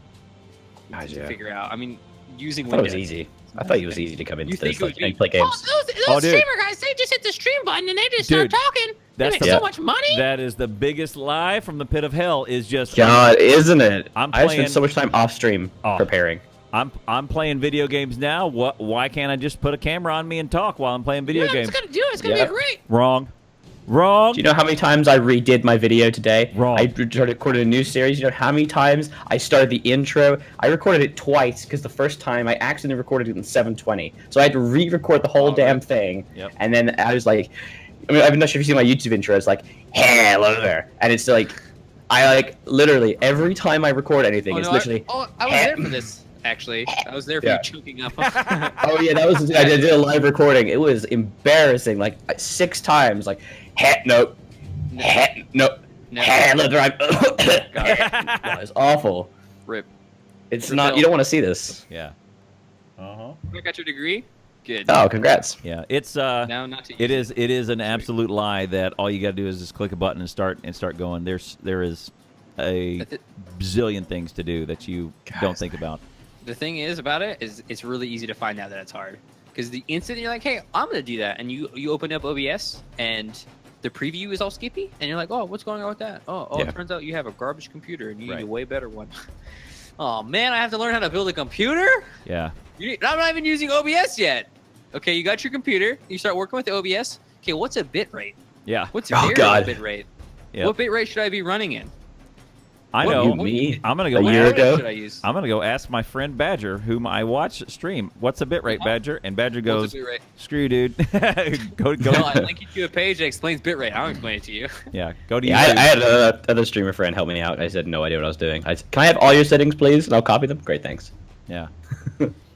to figure out. I mean, using I thought it Windows. was easy. I thought it was easy to come into You think this it would like, be- and play games. Those dude. streamer guys, they just hit the stream button and they just start Dude, talking. They that's make the- so much money. That is the biggest lie from the pit of hell. Is just God, isn't it? I'm I playing- spent so much time off stream preparing. I'm playing video games now. Why can't I just put a camera on me and talk while I'm playing video yeah, games? it's gonna do it. It's gonna be great. Wrong. Wrong. Do you know how many times I redid my video today? Wrong. I recorded a new series. You know how many times I started the intro? I recorded it twice because the first time I accidentally recorded it in 720. So I had to re-record the whole damn thing. Yep. And then I was like, I mean, I'm not sure if you've seen my YouTube intro. It's like, hello there. And it's like, I like literally every time I record anything, it's literally. I was there for this. Actually, I was there for you choking up. Oh yeah, that was I did a live recording. It was embarrassing, like 6 times, like nope, nope, hello there. That was awful. Rip. It's not. You don't want to see this. Yeah. You got your degree? Good. Oh, congrats. Yeah, it's No, not to it is an absolute lie that all you got to do is just click a button and start going. There is a bazillion things to do that you don't think about. The thing is about it is it's really easy to find out that it's hard, because the instant you're like, hey, I'm gonna do that, and you open up OBS and the preview is all skippy, and you're like, oh, what's going on with that? It turns out you have a garbage computer and you need a way better one. Oh man, I have to learn how to build a computer? Yeah. I'm not even using OBS yet. Okay, you got your computer, you start working with the OBS. Okay, what's a bit rate? Yeah. What's a bit rate? Yep. What bit rate should I be running in? I know. Me? I'm gonna go. A year ago? Should I use? I'm gonna go ask my friend Badger, whom I watch stream. What's a bitrate, Badger? And Badger goes, "Screw you, dude. go." No, I link you to a page that explains bitrate. I don't explain it to you. Yeah, go to Yeah, YouTube. I had another streamer friend help me out. I said no idea what I was doing. Can I have all your settings, please? And I'll copy them. Great, thanks. Yeah.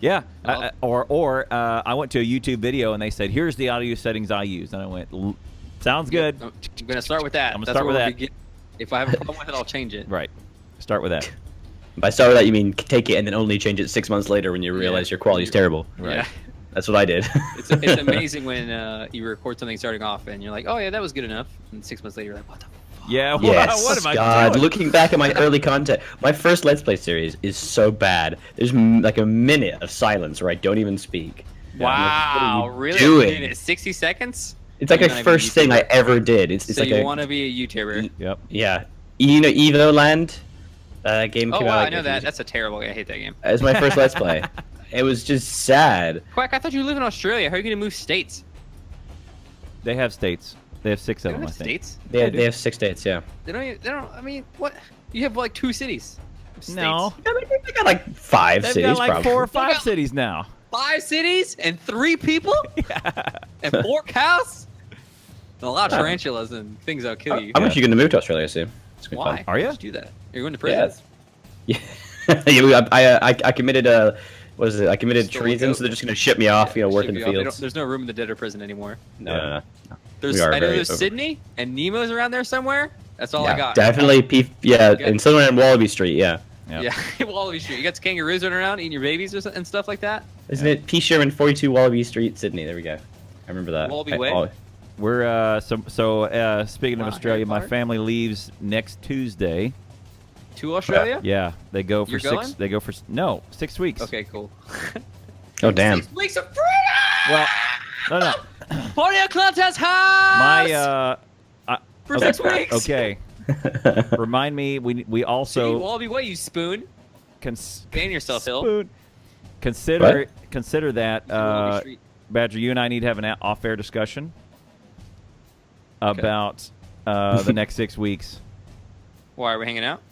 Yeah. Or I went to a YouTube video and they said, "Here's the audio settings I use," and I went, "Sounds good." I'm gonna start with that. I'm gonna start with that. If I have a problem with it, I'll change it. Right. Start with that. By start with that, you mean take it and then only change it 6 months later when you realize your quality's terrible. Right. Yeah. That's what I did. It's amazing when you record something starting off and you're like, oh yeah, that was good enough, and 6 months later you're like, what the fuck? Yeah. Yes, What am I God, doing? looking back at my early content, my first Let's Play series is so bad. There's like a minute of silence where I don't even speak. Wow, like, really? doing? Dude, 60 seconds? It's like the first thing I ever did. It's So like you want to be a YouTuber? Yep. Yeah. You know Evoland? Game Oh came wow, out. I know that. That's a terrible game. I hate that game. It was my first Let's Play. It was just sad. Quack, I thought you live in Australia. How are you going to move states? They have states. They have 6 They of don't them, I have think. states? They have 6 states, yeah. They don't, I mean, what? You have like 2 cities. States. No. I mean, they got like 5 They've cities, got like probably. 4 or 5 cities now. 5 cities and 3 people? And 4 cows? And a lot of tarantulas and things that'll kill you. I'm actually going to move to Australia soon. It's gonna be Why? fun. Are you? Why'd do that? You're going to prison? Yeah. I committed what is it? I committed Stole a treason, goat. so they're just gonna ship me off, work in the fields. There's no room in the debtor prison anymore. No. There's, We are I know very there's over- Sydney and Nemo's around there somewhere. That's all I got. Definitely. And somewhere in Wallaby Street, yeah. Yep. Yeah, Wallaby Street. You got some kangaroos running around eating your babies and stuff like that. Isn't it P. Sherman, 42 Wallaby Street, Sydney? There we go. I remember that. Wallaby Way? We're speaking of Wow, Australia, Harry my Potter? family leaves next Tuesday. To Australia? Yeah, they go for You're 6. going? They go for 6 weeks. Okay, cool. Oh, damn. 6 weeks of freedom! Well, no. Party at Clanta's house! My For 6 weeks! Okay. Remind me. We So also Wallaby Way, you spoon. Ban yourself, Hill. spoon. Consider that Wallaby Street. Badger, you and I need to have an off-air discussion about the next 6 weeks. Why are we hanging out?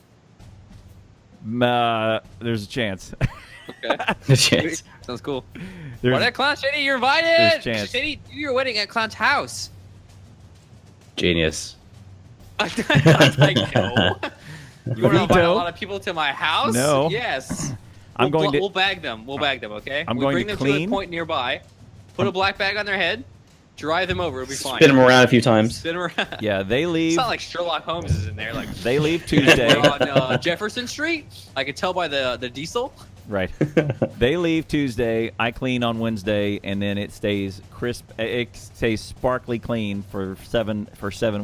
There's a chance. Okay. The chance. Sounds cool. There's- Party at Clown Shady, you're invited! There's a chance. Shady, do your wedding at Clown's house. Genius. I was like, no. You want to invite a Veto? lot of people to my house? No. Yes. I'm going to. We'll bag them. We'll bag them, okay? I'm we'll going bring to them clean. to a point nearby, put a black bag on their head, drive them over. It'll be fine. Spin them around a few times. Spin 'em around. Yeah, they It's leave. not like Sherlock Holmes is in there. Like They leave Tuesday. we're on Jefferson Street. I can tell by the diesel. Right. They leave Tuesday. I clean on Wednesday, and then it stays crisp. It stays sparkly clean for 7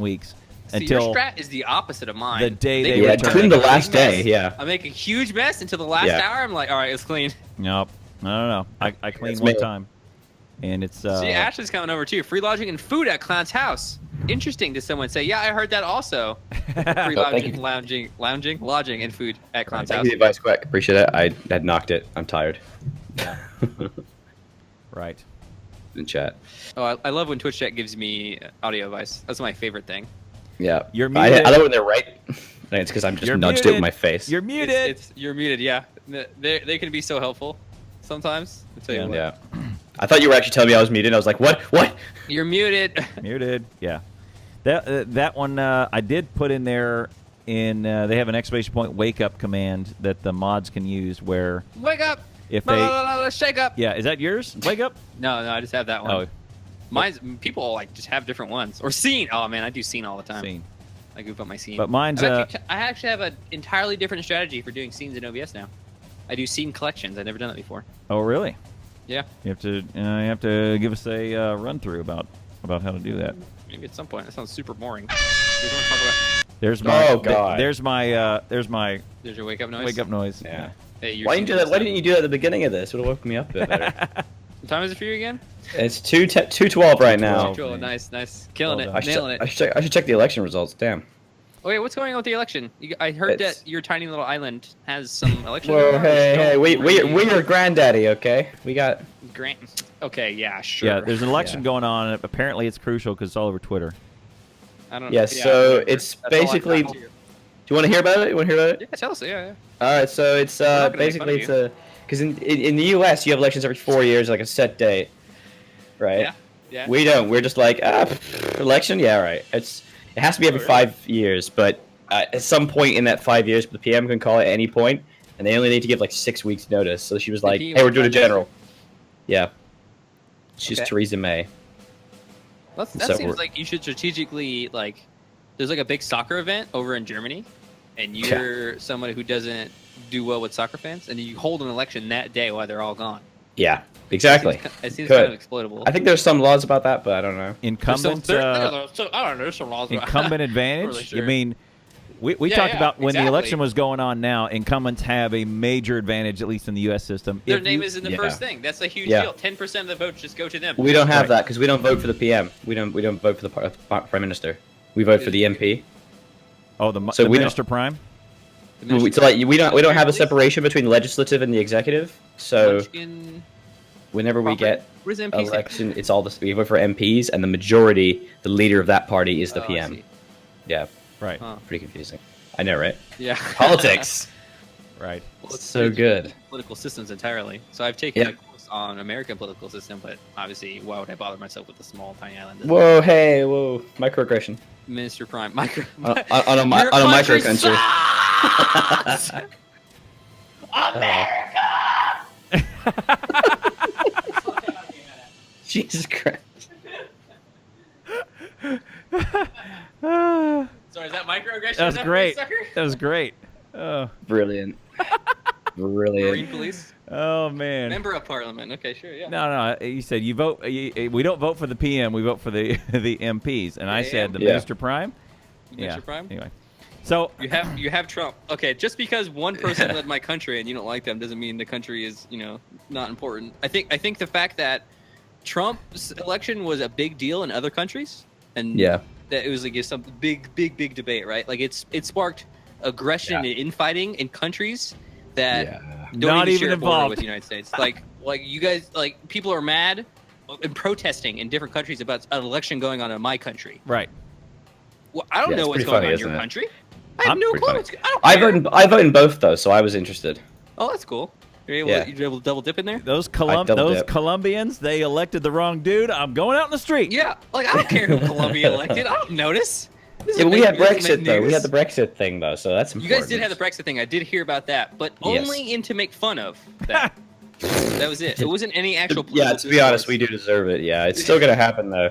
weeks See, until your strat is the opposite of mine. the day they Yeah, return. clean the last Big mess. day, yeah. I make a huge mess until the last Yeah. hour. I'm like, all right, it's clean. Nope. No. I clean That's one me. time, and it's See, Ashley's coming over too. Free lodging and food at Clown's house. Interesting to someone say, yeah, I heard that also. Free thank lodging, lodging, and food at Clown's Thank house. you for the advice, Quack. Appreciate it. I had knocked it. I'm tired. right. in chat. Oh, I love when Twitch chat gives me audio advice. That's my favorite thing. Yeah, You're muted. I love when they're right. It's because I'm just You're nudged muted. it with my face. You're muted. You're muted. Yeah, they can be so helpful sometimes. I'll tell you what. Yeah. I thought you were actually telling me I was muted. I was like, what? What? You're muted. Muted. Yeah. That one I did put in there. They have an exclamation point wake up command that the mods can use where Wake up. if they Shake up. yeah, is that yours? Wake up. No, I just have that one. Oh, Mine's people like just have different ones or scene. Oh man, I do scene all the time. scene. I goof up my scene. But mine's I actually have an entirely different strategy for doing scenes in OBS now. I do scene collections. I've never done that before. oh really? Yeah. You have to give us a run through about how to do that. Maybe at some point. That sounds super boring. You guys want to talk about? There's my Oh, God. there's my There's your wake up noise. wake up noise. Yeah. Hey, Why didn't you do that? Why didn't you do that at the beginning of this? Would have woke me up a bit better. What time is it for you again? It's 2:12 right now. 2:12. Nice. Killing Well it. done. Nailing it. I should check the election results. Damn. Oh, wait, what's going on with the election? I heard It's- that your tiny little island has some election. Whoa, hey, we're your granddaddy, okay? We got. Grant. Okay, yeah, sure. Yeah, there's an election Yeah. going on, and apparently it's crucial because it's all over Twitter. I don't. Yeah, so whatever. it's That's all I basically. got Do here. you want to hear about it? You want to hear about it? Yeah, tell us. Yeah. All right, so it's not gonna make fun basically of it's because in the U.S. you have elections every 4 years, like a set date, right? Yeah. We don't. We're just like election. Yeah, right. It has to be every Oh, really? 5 years, but at some point in that 5 years, the PM can call it at any point, and they only need to give like 6 weeks notice. So she was like, PM "Hey, we're doing a Prime general." Yeah. She's Okay. Theresa May. That So seems we're- like you should strategically like. There's like a big soccer event over in Germany, and you're someone who doesn't do well with soccer fans, and you hold an election that day while they're all gone. Yeah, exactly. It seems Good. kind of exploitable. I think there's some laws about that, but I don't know. Incumbent I don't know. There's some laws. incumbent advantage. Really sure. You mean we Yeah, talked yeah, about when the exactly. election was going on. Now incumbents have a major advantage, at least in the U.S. system. Their If name you- is in the Yeah. first thing. That's a huge Yeah. deal. 10% of the votes just go to them. We don't have Right. that because we don't vote for the PM. We don't vote for the prime minister. We vote for the MP. Oh, the So we don't- Minister Prime. The minister- So like we don't have a Police? separation between the legislative and the executive. So Munchkin whenever we property? get What does MP stand election, it's all this. We vote for MPs, and the majority, the leader of that party, is the Oh, I PM. see. Yeah, Right. Huh. pretty confusing. I know, right? Yeah. Politics. Right. Well, it's So good. Political systems entirely. So I've taken Yeah. a course on American political system, but obviously, why would I bother myself with a small, tiny island? Whoa, hey, whoa, microaggression Minister Prime. Micro. on a Your micro country country. sucks! Jesus Christ. Sorry, is that microaggression? That was Is great. sucker? That was great. Oh, Brilliant. Marine Brilliant. police. oh man. Member of parliament. Okay, sure, yeah. No. You said you vote. We don't vote for the PM. We vote for the the MPs. And I said the Yeah. Minister Prime. Minister Yeah. Prime. Anyway, so You have Trump. Okay, just because one person led my country and you don't like them doesn't mean the country is, not important. I think the fact that Trump's election was a big deal in other countries and Yeah. that it was like some big debate, right? Like it sparked aggression Yeah. and infighting in countries that Yeah. don't Not even even share a border involved. with the United States. Like you guys, like people are mad and protesting in different countries about an election going on in my country. right. Well, I don't Yeah, know it's what's pretty going funny, on in your isn't it? country. I have I'm no pretty clue. funny. What's, I don't I care. vote in both though, so I was interested. Oh, that's cool. You're Yeah. able to double dip in there? Those double those dip. Colombians, they elected the wrong dude. I'm going out in the street. Yeah. Like, I don't care who Colombia elected. I don't notice. This Yeah, but is we had make- this is Brexit make though. We news. had the Brexit thing though, so that's You important. guys did have the Brexit thing. I did hear about that, but Yes. only in to make fun of that. That was it. It wasn't any actual Yeah, political to be honest, discourse. we do deserve it. Yeah, it's still gonna happen though.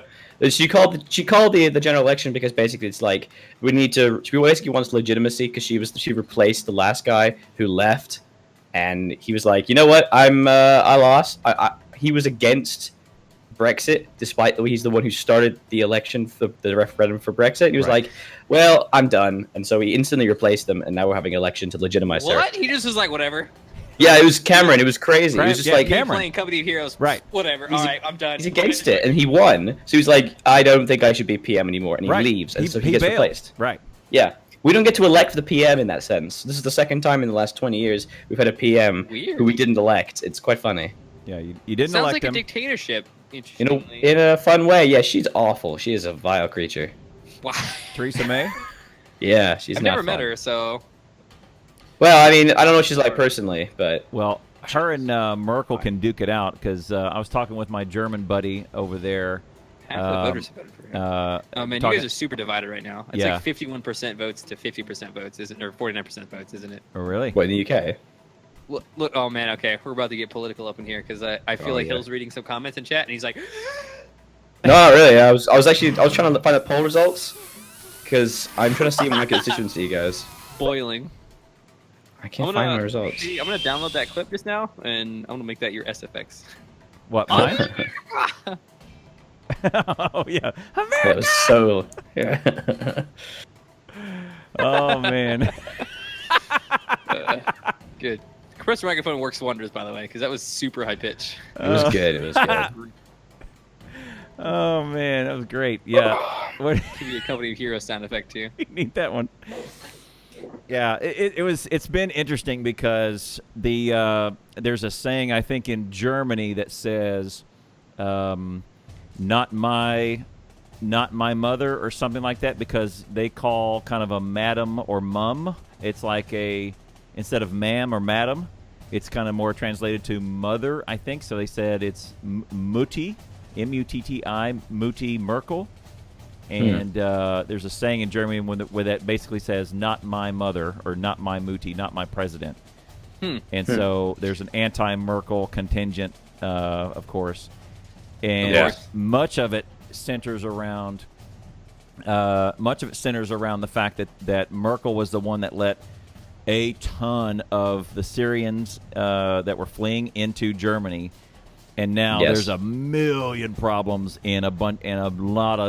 She called the general election because basically it's like she basically wants legitimacy because she replaced the last guy who left, and he was like, you know what, I lost. He was against Brexit despite he's the one who started the election for the referendum for Brexit. He was Right. like, well, I'm done, and so he instantly replaced them, and now we're having an election to legitimize her. What? He just was like, whatever. Yeah, it was Cameron. It was crazy. It Right, was just yeah, like Cameron. Playing Company of Heroes. Right. Whatever. He's All a- right, I'm done. He's against it, and he won. So he's like, I don't think I should be PM anymore, and he Right. leaves, and so he gets bailed. replaced. Right. Yeah, we don't get to elect the PM in that sense. This is the second time in the last 20 years we've had a PM Weird. who we didn't elect. It's quite funny. Yeah. You didn't Sounds elect like him. a dictatorship In a fun way. Yeah, she's awful. She is a vile creature. Wow. Theresa May? Yeah, she's I've not never met fun. her, so. Well, I mean, I don't know what she's like personally, but Well, her and Merkel can duke it out because I was talking with my German buddy over there. Half the voters have voted for her. Oh man, you guys are super divided right now. It's like 51% votes to 50% votes, isn't it? Or 49% votes, isn't it? Oh, really? what, in the UK? Look, oh man, okay, we're about to get political up in here because I feel like Hill's reading some comments in chat and he's like, No, not really. I was trying to find the poll results because I'm trying to see my constituency, guys. boiling. I can't find my results. I'm gonna download that clip just now and I'm gonna make that your SFX. What, mine? Oh, yeah. America! It was so... Yeah. Oh, man. Good. Compressor microphone works wonders, by the way, because that was super high pitch. It was good. It was good. Oh, man. That was great. Yeah. What? Give you a Company of Heroes sound effect, too. You need that one. Yeah, it's been interesting because there's a saying, I think, in Germany that says... not my mother or something like that, because they call kind of a madam or mum. It's like instead of ma'am or madam, it's kind of more translated to mother, I think. So they said it's Mutti, M-U-T-T-I, Mutti Merkel. And there's a saying in Germany where that basically says not my mother or not my Mutti, not my president. And so there's an anti-Merkel contingent, of course. And much of it centers around the fact that Merkel was the one that let a ton of the Syrians that were fleeing into Germany, and now there's a million problems in a lot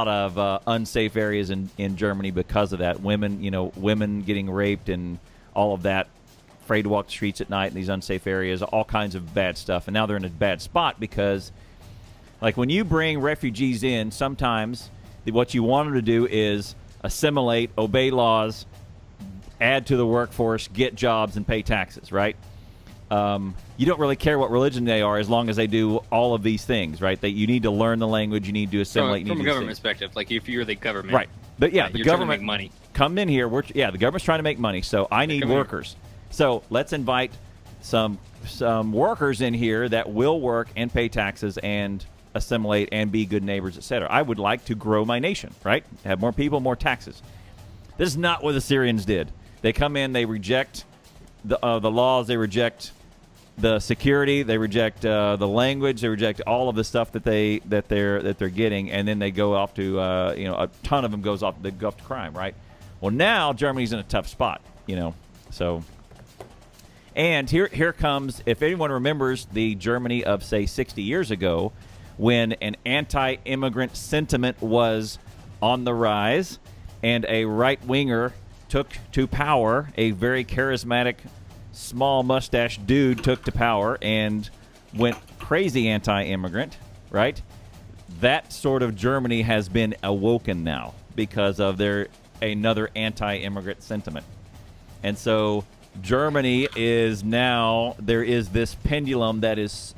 of unsafe areas in Germany because of that. Women getting raped and all of that. Afraid to walk the streets at night in these unsafe areas, all kinds of bad stuff. And now they're in a bad spot because, like, when you bring refugees in, sometimes what you want them to do is assimilate, obey laws, add to the workforce, get jobs, and pay taxes, right? You don't really care what religion they are as long as they do all of these things, right? That you need to learn the language, you need to assimilate. From a government perspective, like if you're the government. Right. But, the government, make money. Come in here. The government's trying to make money, so I need workers. So let's invite some workers in here that will work and pay taxes and assimilate and be good neighbors, etc. I would like to grow my nation, right? Have more people, more taxes. This is not what the Syrians did. They come in, they reject the laws, they reject the security, they reject the language, they reject all of the stuff that they're getting, and then they go off to a ton of them goes off to crime, right? Well, now Germany's in a tough spot, so. And here comes, if anyone remembers the Germany of, say, 60 years ago, when an anti-immigrant sentiment was on the rise and a right-winger took to power, a very charismatic, small mustache dude took to power and went crazy anti-immigrant, right? That sort of Germany has been awoken now because of another anti-immigrant sentiment. And so Germany is now, there is this pendulum that is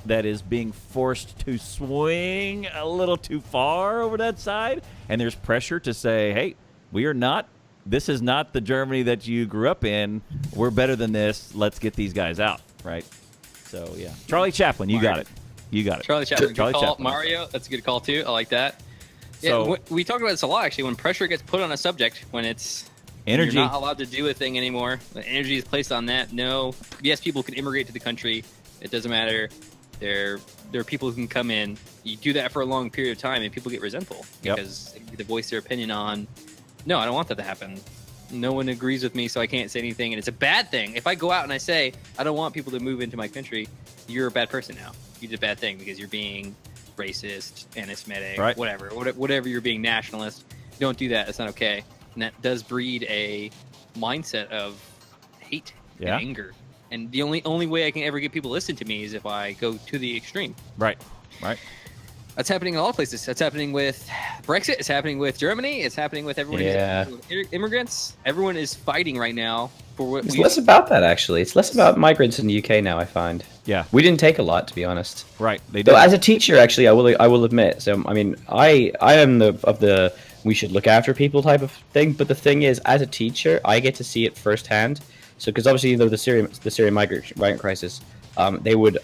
being forced to swing a little too far over that side, and there's pressure to say, hey, this is not the Germany that you grew up in. We're better than this. Let's get these guys out, right? So, yeah. Charlie Chaplin, you got it. Charlie Chaplin, good call. Mario, that's a good call, too. I like that. So, we talked about this a lot, actually, when pressure gets put on a subject, when it's energy. You're not allowed to do a thing anymore. The energy is placed on that. No. Yes, people can immigrate to the country. It doesn't matter. There are people who can come in. You do that for a long period of time, and people get resentful because they voice their opinion on, no, I don't want that to happen. No one agrees with me, so I can't say anything, and it's a bad thing. If I go out and I say, I don't want people to move into my country, you're a bad person now. You did a bad thing because you're being racist, anti-Semitic, right. whatever you're being nationalist. Don't do that. That's not okay. And that does breed a mindset of hate and anger. And the only way I can ever get people to listen to me is if I go to the extreme. Right. That's happening in all places. That's happening with Brexit. It's happening with Germany. It's happening with everyone. Yeah. Immigrants. Everyone is fighting right now for what It's less about that, actually. It's less about migrants in the UK now, I find. Yeah. We didn't take a lot, to be honest. Right. They Though, did. as a teacher, actually, I will admit. So, I mean, I am of the we should look after people type of thing. But the thing is, as a teacher, I get to see it firsthand. So, because obviously, the Syrian migrant crisis, they would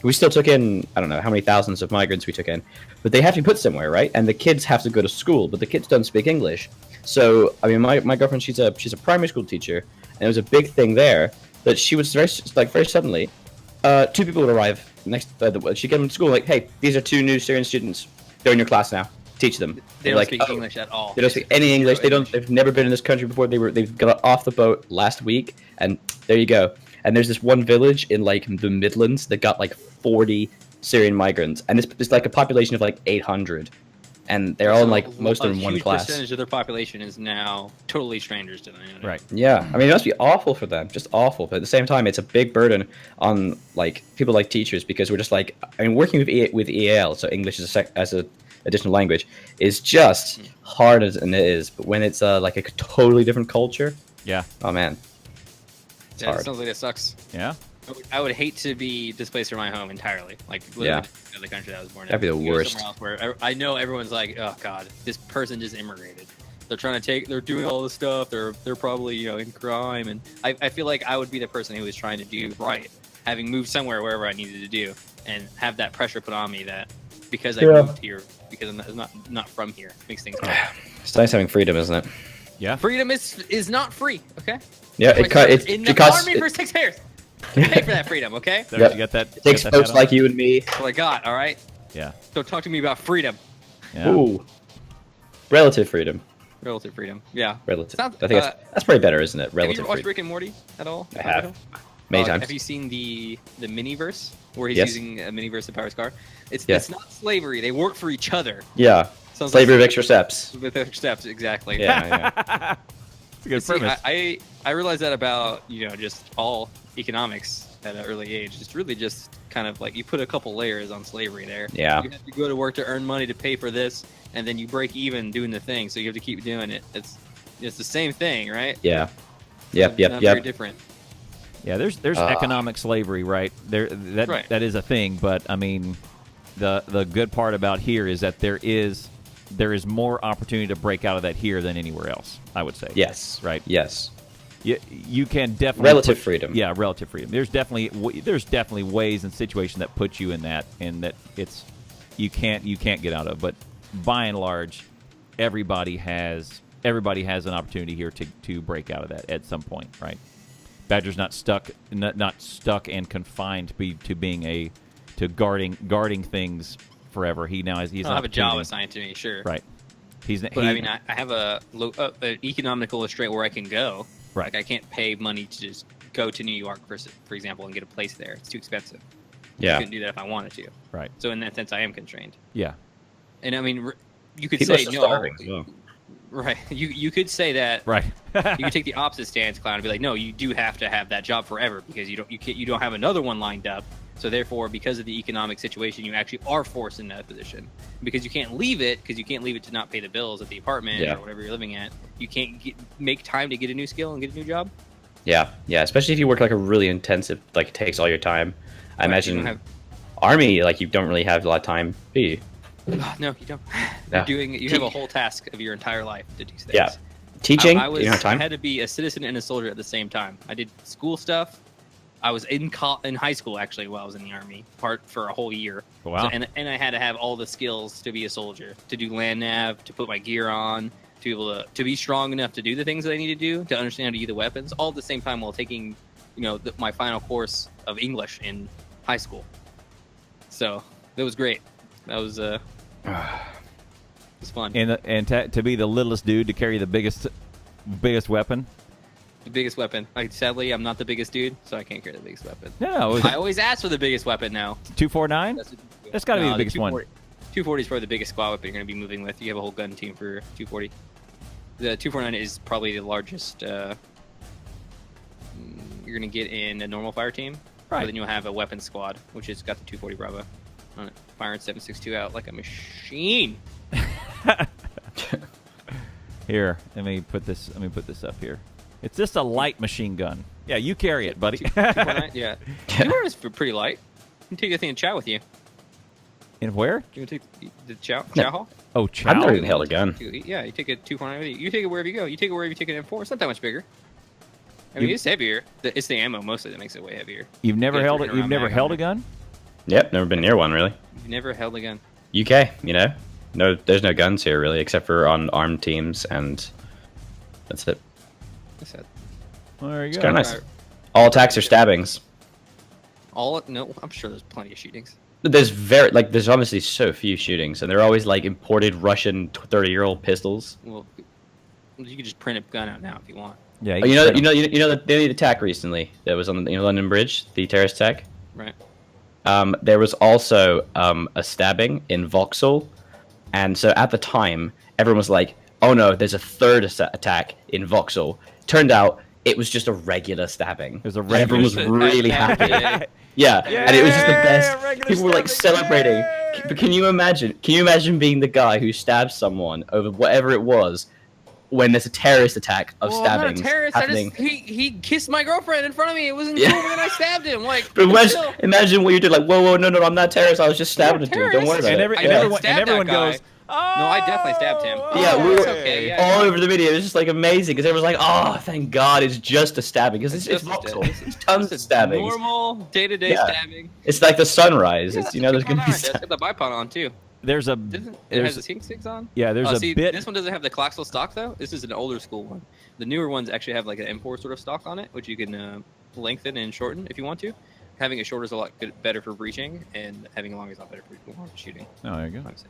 we still took in, I don't know how many thousands of migrants we took in, but they have to be put somewhere, right? And the kids have to go to school, but the kids don't speak English. So, I mean, my girlfriend, she's a primary school teacher, and it was a big thing there that she was very suddenly, 2 people would arrive next. She'd get them to school like, hey, these are 2 new Syrian students. They're in your class now. Teach them. They don't speak English at all. They don't speak any English. They've never been in this country before. They've got off the boat last week, and there you go. And there's this one village in like the Midlands that got like 40 Syrian migrants, and it's like a population of like 800, and they're all in like most of them in one class. A percentage of their population is now totally strangers to them. Right. Yeah, I mean, it must be awful for them, just awful. But at the same time, it's a big burden on like people like teachers, because we're just like, I mean, working with EAL, so English as a additional language, is just hard as it is. But when it's like a totally different culture, Yeah. oh man, it's Yeah, it hard. sounds like it sucks. Yeah. I would hate to be displaced from my home entirely. Like, literally Yeah. the country that I was born in. That'd be the You go worst. somewhere else where I know everyone's like, oh god, this person just immigrated. They're doing all this stuff. They're probably in crime, and I feel like I would be the person who was trying to do right, having moved somewhere wherever I needed to do, and have that pressure put on me that because I moved here, because I'm not from here, makes things hard. It's nice having freedom, isn't it? Yeah. Freedom is not free. Okay. Yeah, in the costs. army for 6 years. Pay for that freedom, okay? There, Yep. You got that? It takes you got that folks hat on? like you and me. That's what I got. All right. Yeah. Don't talk to me about freedom. Yeah. Ooh, relative freedom. Relative freedom. Yeah. Relative. Sounds- I think that's probably better, isn't it? Have you Relative ever watched freedom. Rick and Morty at all? I have. Many times. Have you seen the miniverse where he's Yes. using a miniverse to power his car? It's Yes. not slavery. They work for each other. Yeah. Sounds Slavery like of extra steps. with extra steps, exactly. Yeah, yeah. It's a good See, premise. I realized that about just all economics at an early age. It's really just kind of like you put a couple layers on slavery there. Yeah. You have to go to work to earn money to pay for this, and then you break even doing the thing, so you have to keep doing it. It's the same thing, right? Yeah. Yep. Not very different. Yeah, there's economic slavery, right? Right. That is a thing, but I mean, the good part about here is that there is more opportunity to break out of that here than anywhere else, I would say. Yes. Right. Yes. You can definitely Relative freedom. Yeah, relative freedom. There's definitely ways and situations that put you in that, and that you can't get out of. But by and large, everybody has an opportunity here to break out of that at some point, right? Badger's not stuck and confined to being to guarding things forever. He's I have a job assigned to me, sure. right. But I mean, I have an economical restraint where I can go. Right. Like I can't pay money to just go to New York, for example, and get a place there. It's too expensive. Yeah. I couldn't do that if I wanted to. Right. So in that sense, I am constrained. Yeah. And I mean, you could People say are no. starving as well. Right. You could say that. Right. You could take the opposite stance, Clown, and be like, no, you do have to have that job forever because you don't have another one lined up. So therefore, because of the economic situation, you actually are forced in that position because you can't leave it to not pay the bills at the apartment or whatever you're living at. You can't make time to get a new skill and get a new job. Yeah. Yeah. Especially if you work like a really intensive, like it takes all your time. I imagine army, like you don't really have a lot of time, do you? No, you don't. Yeah. You have a whole task of your entire life to do things. Yeah. Teaching, I you don't have time. I had to be a citizen and a soldier at the same time. I did school stuff. I was in high school actually while I was in the army, for a whole year. Wow. So, and I had to have all the skills to be a soldier, to do land nav, to put my gear on, to be able to be strong enough to do the things that I need to do, to understand how to use the weapons, all at the same time while taking, my final course of English in high school. So it was great. That was it was fun. And to be the littlest dude to carry the biggest weapon. The biggest weapon. Sadly, I'm not the biggest dude, so I can't carry the biggest weapon. No, I always ask for the biggest weapon now. 249. That's got to be the biggest one. 240 is probably the biggest squad weapon you're going to be moving with. You have a whole gun team for 240. The 249 is probably the largest you're going to get in a normal fire team. Right. But then you'll have a weapons squad, which has got the 240 Bravo. on it. Firing 7.62 out like a machine. Here, let me put this up here. It's just a light machine gun. Yeah, you carry it, buddy. 2.9? Yeah. 200 is pretty light. You can take that thing and chow with you. In where? You can take the chow hall? Oh, chow. I've never even held a gun. Yeah, you take a 2.9 with you. You take it wherever you go. You take it wherever you take an M4. It's not that much bigger. I mean, it's heavier. It's the ammo mostly that makes it way heavier. You've never held it. You've never held a gun? Yep, never been near one really. You've never held a gun. UK, no, there's no guns here really, except for on armed teams, and that's it. That's it. Well, there you It's go. kind of nice. All attacks are stabbings. No, I'm sure there's plenty of shootings. There's obviously so few shootings, and they're always like imported Russian 30-year-old pistols. Well, you could just print a gun out now if you want. Yeah. Oh, you know that the attack recently that was on the London Bridge, the terrorist attack. Right. There was also a stabbing in Vauxhall, and so at the time, everyone was like, "Oh no, there's a third attack in Vauxhall." Turned out it was just a regular stabbing. It was a And everyone was regular really happy. Yeah, and it was just the best. People were like celebrating. But can you imagine? Can you imagine being the guy who stabs someone over whatever it was when there's a terrorist attack of stabbings I'm not a terrorist. happening? He kissed my girlfriend in front of me. It wasn't Yeah. cool when I stabbed him. Like, But still- imagine what you did. Like, whoa, no, I'm not a terrorist. I was just stabbing a dude. Don't terrorist. worry about And, it. every, I and didn't everyone, stab and everyone that guy. goes, "Oh, No, I definitely stabbed him. Yeah, we it's were okay, yeah, all yeah. over the video. It was just like amazing because everyone was like, "Oh, thank God, it's just a stabbing." Because it's just a Vauxhall. stabbing. There's tons of stabbings. Normal day-to-day Yeah. stabbing. It's like the sunrise. Yeah, It's that's there's gonna be. It's got the bipod on too. there's a Doesn't it there's has the sync sticks on? there's a see, bit. This one doesn't have the Claxel stock though. This is an older school one. The newer ones actually have like an M4 sort of stock on it, which you can lengthen and shorten if you want to. Having it shorter is a lot better for breaching, and having it longer is a lot better for shooting. Oh, there you go. Obviously.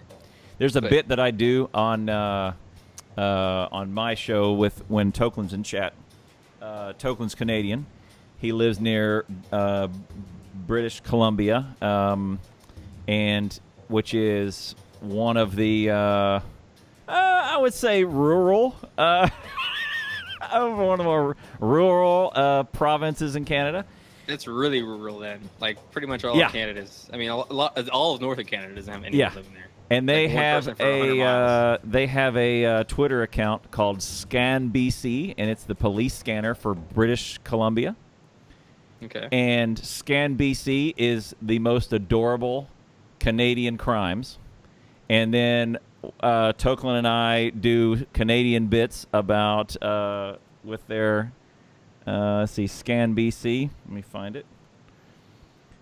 There's a But- bit that I do on my show with when Tokelin's in chat. Tokelin's Canadian. He lives near British Columbia, and which is one of the I would say rural one of the more rural provinces in Canada. It's really rural then. Like pretty much all Yeah. of Canada's. I mean, all of northern Canada doesn't have anyone Yeah. living there. And they Like one have person for 100 miles. a Twitter account called ScanBC, and it's the police scanner for British Columbia. Okay. And ScanBC is the most adorable Canadian crimes. And then Toklin and I do Canadian bits about with their let's see, ScanBC. Let me find it.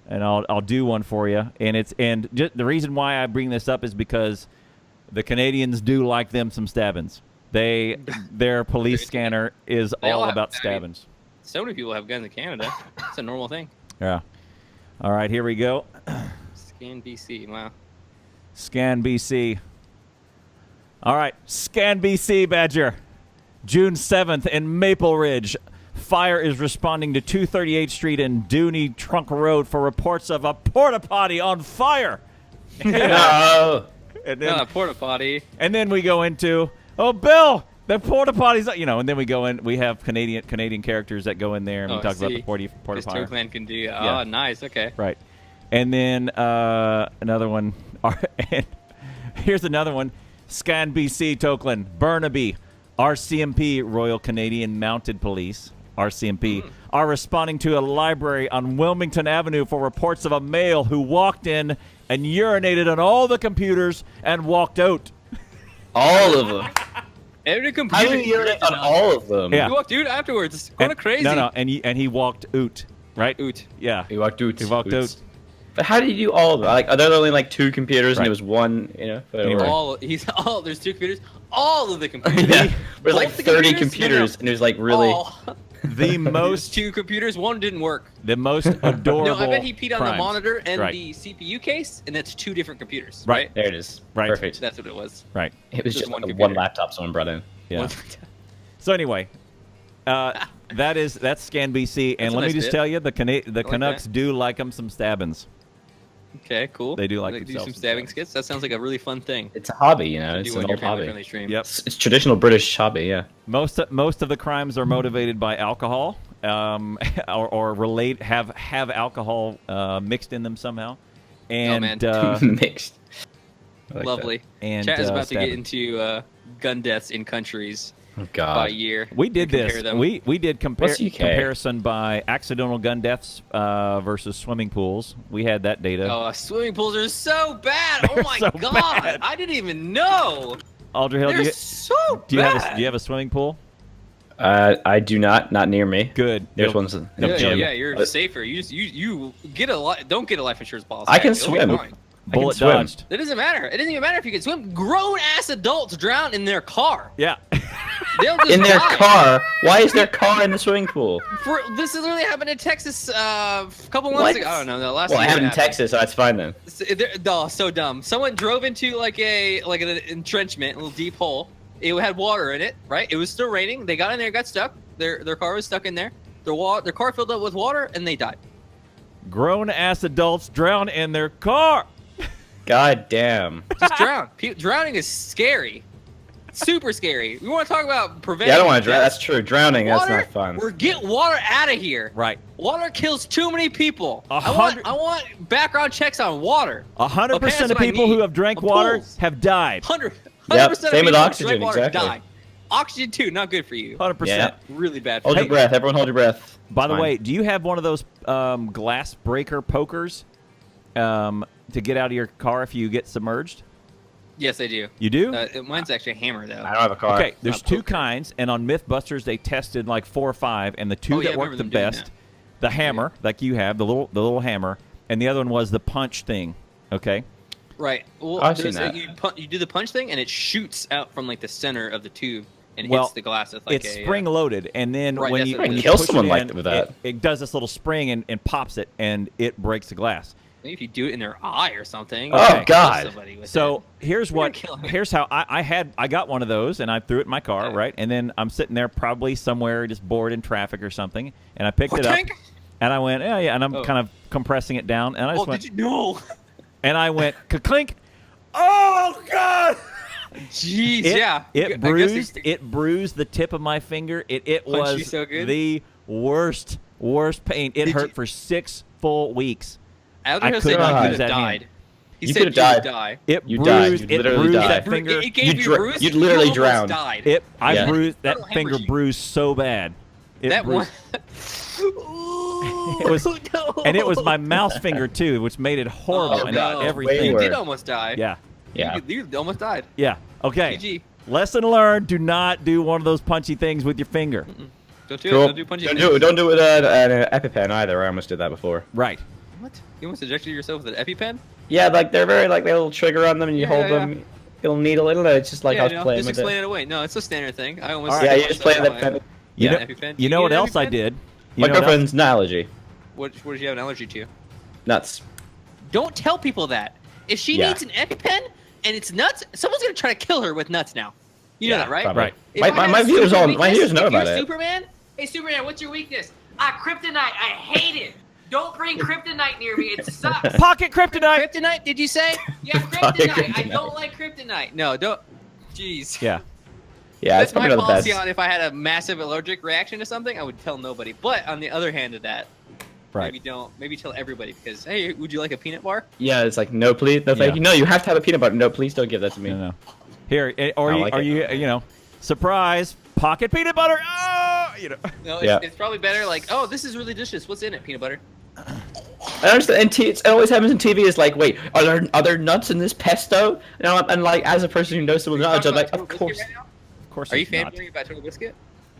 And I'll do one for you. And the reason why I bring this up is because the Canadians do like them some stabbings. Their police scanner is They all all have- about I mean, stabbings. So many people have guns in Canada. It's a normal thing. Yeah. All right, here we go. Scan BC. Wow. ScanBC. All right, ScanBC, Badger. June 7th in Maple Ridge. Fire is responding to 238th Street and Dooney Trunk Road for reports of a porta potty on fire. No. And then, No, porta potty. and then we go into, oh, Bill, the porta potty's, and then we go in. We have Canadian characters that go in there and we talk about the porta This potty. Turkman can do. Yeah. Oh, nice. Okay. Right. And then another one. And here's another one. Scan BC, Toklin, Burnaby, RCMP, Royal Canadian Mounted Police, RCMP, are responding to a library on Wilmington Avenue for reports of a male who walked in and urinated on all the computers and walked out. All of them. Every How computer. do you urinate on all of them? Yeah. You walk, dude. Afterwards, it's kind of crazy. No, and he walked out, right? Oot. Yeah. He walked out. He walked out. But how do you do all of them? Like, are there only like two computers Right. and it was one, Anyway. There's two computers. All of the computers. Yeah. There's like Both the 30 computers? computers and it was like really. All. The There's most two computers. One didn't work. adorable. No, I bet he peed on the crimes. monitor and Right. the CPU case, and that's two different computers. Right. There it is. Right. Perfect. That's what it was. Right. It was Just just one one computer. laptop someone brought in. Yeah. One- So anyway, that's ScanBC, and That's a let me nice just bit. tell you, the Canucks that. do like them some stabbings. Okay, cool. They do like do themselves some some stabbing stabbings. skits. That sounds like a really fun thing. It's a hobby, to It's do an on your old hobby. family-friendly stream. Yep. It's traditional British hobby, yeah. Most of the crimes are motivated by alcohol, or have alcohol mixed in them somehow, And man. Mixed. I like Lovely. that. and Chat is about to get stabbing. into gun deaths in countries Oh by God. year. We did Compare this. them. We did What's UK? comparison by accidental gun deaths versus swimming pools. We had that data. Oh, swimming pools are so bad. Oh They're my so god. bad. I didn't even know. Aldra Hill, They're so do you bad. have a swimming pool? I do not near me. Good. There's You'll- ones in No, the Yeah, gym. yeah, you're safer. You get don't get a life insurance policy. I can You'll be swim. fine. Bullet swim. dodged. It doesn't matter. It doesn't even matter if you can swim. Grown ass adults drown in their car. Yeah. They'll just In their die. car? Why is their car in the swimming pool? This has literally happened in Texas a couple months What? ago. I don't know. The last Well, I year have it in it happened. Texas, so that's fine then. Oh, so dumb. Someone drove into like an entrenchment, a little deep hole. It had water in it, right? It was still raining. They got in there, got stuck. Their car was stuck in there. Their car filled up with water, and they died. Grown ass adults drown in their car. God damn. Just drown. Drowning is scary. Super scary. We want to talk about preventing. Yeah, I don't want to drown. deaths. That's true. Drowning, that's Water, not fun. Or get water out of here. Right. Water kills too many people. I 100 want background checks on water. 100% Okay, that's of what I people who need. have drank Of water pools. have died. 100% Yep, of same people with who oxygen, drink water exactly. die. Oxygen too, not good for you. 100%. Yeah. Really bad for Hold you. your breath. Everyone hold your breath. By It's the fine. way, do you have one of those glass breaker pokers to get out of your car if you get submerged? Yes, I do. You do? Mine's actually a hammer though. I don't have a car. Okay, there's Not two poker. kinds, and on MythBusters they tested like 4 or 5, and the two Oh, yeah, I that worked remember the them doing best, the hammer, like you have, the little hammer, and the other one was the punch thing. Okay, Right. Well, I've seen there's that. you do the punch thing, and it shoots out from like the center of the tube and Well, hits the glass with like it's a spring loaded, and then Right, when that's you, what it when is. you Kill push someone it like in, with that. it does this little spring and pops it, and it breaks the glass. Maybe if you do it in their eye or something. Oh, you can kill God. somebody with So it. here's You're what gonna kill me. here's how I got one of those, and I threw it in my car, Okay. right, and then I'm sitting there probably somewhere just bored in traffic or something, and I picked it up, Tank? and I went, yeah, and I'm Oh. kind of compressing it down, and I just Oh, went, did you know? and I went clink. Oh God! Jeez, It, yeah. I It guess bruised. It bruised the tip of my finger. It Punched you was so good? the worst pain. It Did hurt you- for 6 full weeks. Aldramountain could said not you use would that have hand. died. He You said could've you would died. die. It You bruised. died. You'd It literally bruised die. that finger. It gave You'd you dr- a bruise. you'd literally you drown. almost died. I Yeah. bruised that That'll finger. hemorrhage you. Bruised so bad. It that bruised. one. It was- no. And it was my mouse finger too, which made it horrible Oh, and no. everything. You Way did worse. almost die. Yeah, Yeah. You almost died. yeah. Okay. GG. Lesson learned: do not do one of those punchy things with your finger. Don't do Cool. it. Don't do punchy Don't things. do it. Don't do it with an EpiPen either. I almost did that before. Right. What? You almost injected yourself with an EpiPen? Yeah, like they're very like they have a little trigger on them, and you Yeah, hold yeah, them. It'll needle. It'll. It's just like I was no, playing just with explain it. it away. No, it's a standard thing. I almost. All right. Yeah, you just play that that pen. You Yeah. know, EpiPen. you know You what get an else I EpiPen? did? You My know what else? girlfriend's an allergy. What did you have an allergy to? Nuts. Don't tell people that. If she Yeah. needs an EpiPen and it's nuts, someone's gonna try to kill her with nuts now. You know Yeah, that, right? probably. Right. If My, I my, had my a viewers super all my weakness, viewers know if about you're it. Superman? Hey, Superman, what's your weakness? Kryptonite. I hate it. Don't bring kryptonite near me. It sucks. Pocket kryptonite. Kryptonite? Did you say? Yeah, Pocket kryptonite. I kryptonite. don't like kryptonite. No, don't. Jeez. Yeah. Yeah, That's it's probably my not the best. policy on if I had a massive allergic reaction to something, I would tell nobody. But on the other hand of that, Right. maybe don't. Maybe tell everybody because hey, would you like a peanut bar? Yeah, it's like no, please, no, thank Yeah. you. No, you have to have a peanut butter. No, please don't give that to me. No. Here, or I you, like are it. you, surprise, pocket peanut butter. Oh, No, Yeah. it's probably better. Like, oh, this is really delicious. What's in it? Peanut butter. I understand. And it always happens in TV. Is like, wait, are there nuts in this pesto? And like, as a person who knows some knowledge, I'm Talking like, about of Total course. Biscuit right now? Of course. Are you it's not. fanboying about Total Biscuit?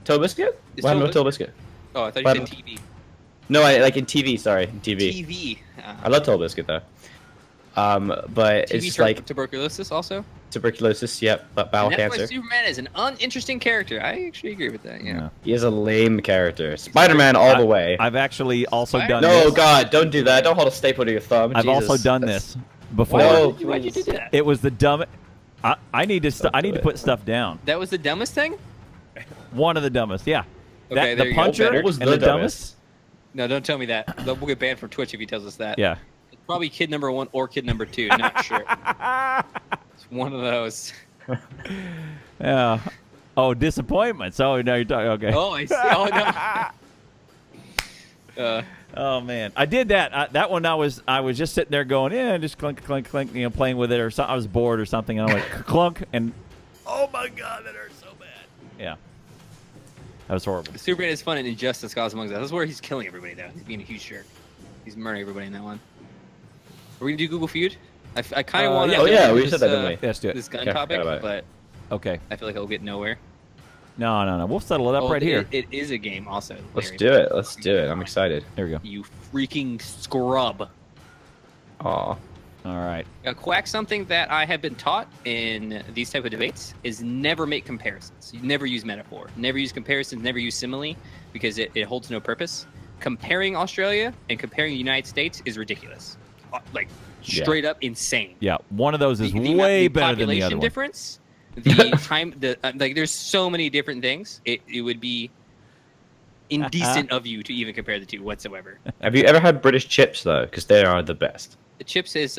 Toe biscuit? Is What happened with Total toe biscuit? Oh, I thought you What said happened? TV. No, I like in TV. Sorry, in TV. TV. I love toe biscuit though. But TV it's just like tuberculosis also. tuberculosis. Yep, but bowel And that's why cancer. Superman is an uninteresting character. I actually agree with that. Yeah. No. He is a lame character. Spider-Man all the way. I've actually also Fire? done No, this. God, don't do that. Don't hold a staple to your thumb. I've Jesus, also done that's- this before. No, Why'd you do please. that? It was the dumb. I need to. I do need to it. put stuff down. That was the dumbest thing. One of the dumbest. Yeah. Okay, there the you go. puncher What was and the the dumbest. No, don't tell me that. We'll get banned from Twitch if he tells us that. Yeah. It's probably kid number 1 or kid number 2. Not sure. It's one of those. Yeah. Oh, disappointments. Oh, no, you're talking. Okay. Oh, I see. Oh no. Oh man, I did that. That one I was just sitting there going, yeah, just clunk, clunk, clunk, playing with it or something. I was bored or something, and I went clunk, and oh my god, that hurts so bad. Yeah, that was horrible. Superman is fun in Injustice: Gods Among Us. That's where he's killing everybody though. He's being a huge jerk. He's murdering everybody in that one. Are we gonna do Google Feud? I kind of want to. Oh yeah, we said that, didn't we? Let's do it. This gun topic, but okay. I feel like I'll get nowhere. No. We'll settle it up right here. It is a game also. Let's do it. Let's do it. I'm excited. There we go. You freaking scrub. Aw. All right. Quack, something that I have been taught in these type of debates is never make comparisons. You never use metaphor. Never use comparisons. Never use simile because it holds no purpose. Comparing Australia and comparing the United States is ridiculous. Like straight up insane. Yeah, one of those is way better than the other one. one. Difference. The time, like, there's so many different things. It would be indecent of you to even compare the two whatsoever. Have you ever had British chips though? Because they are the best. The chips is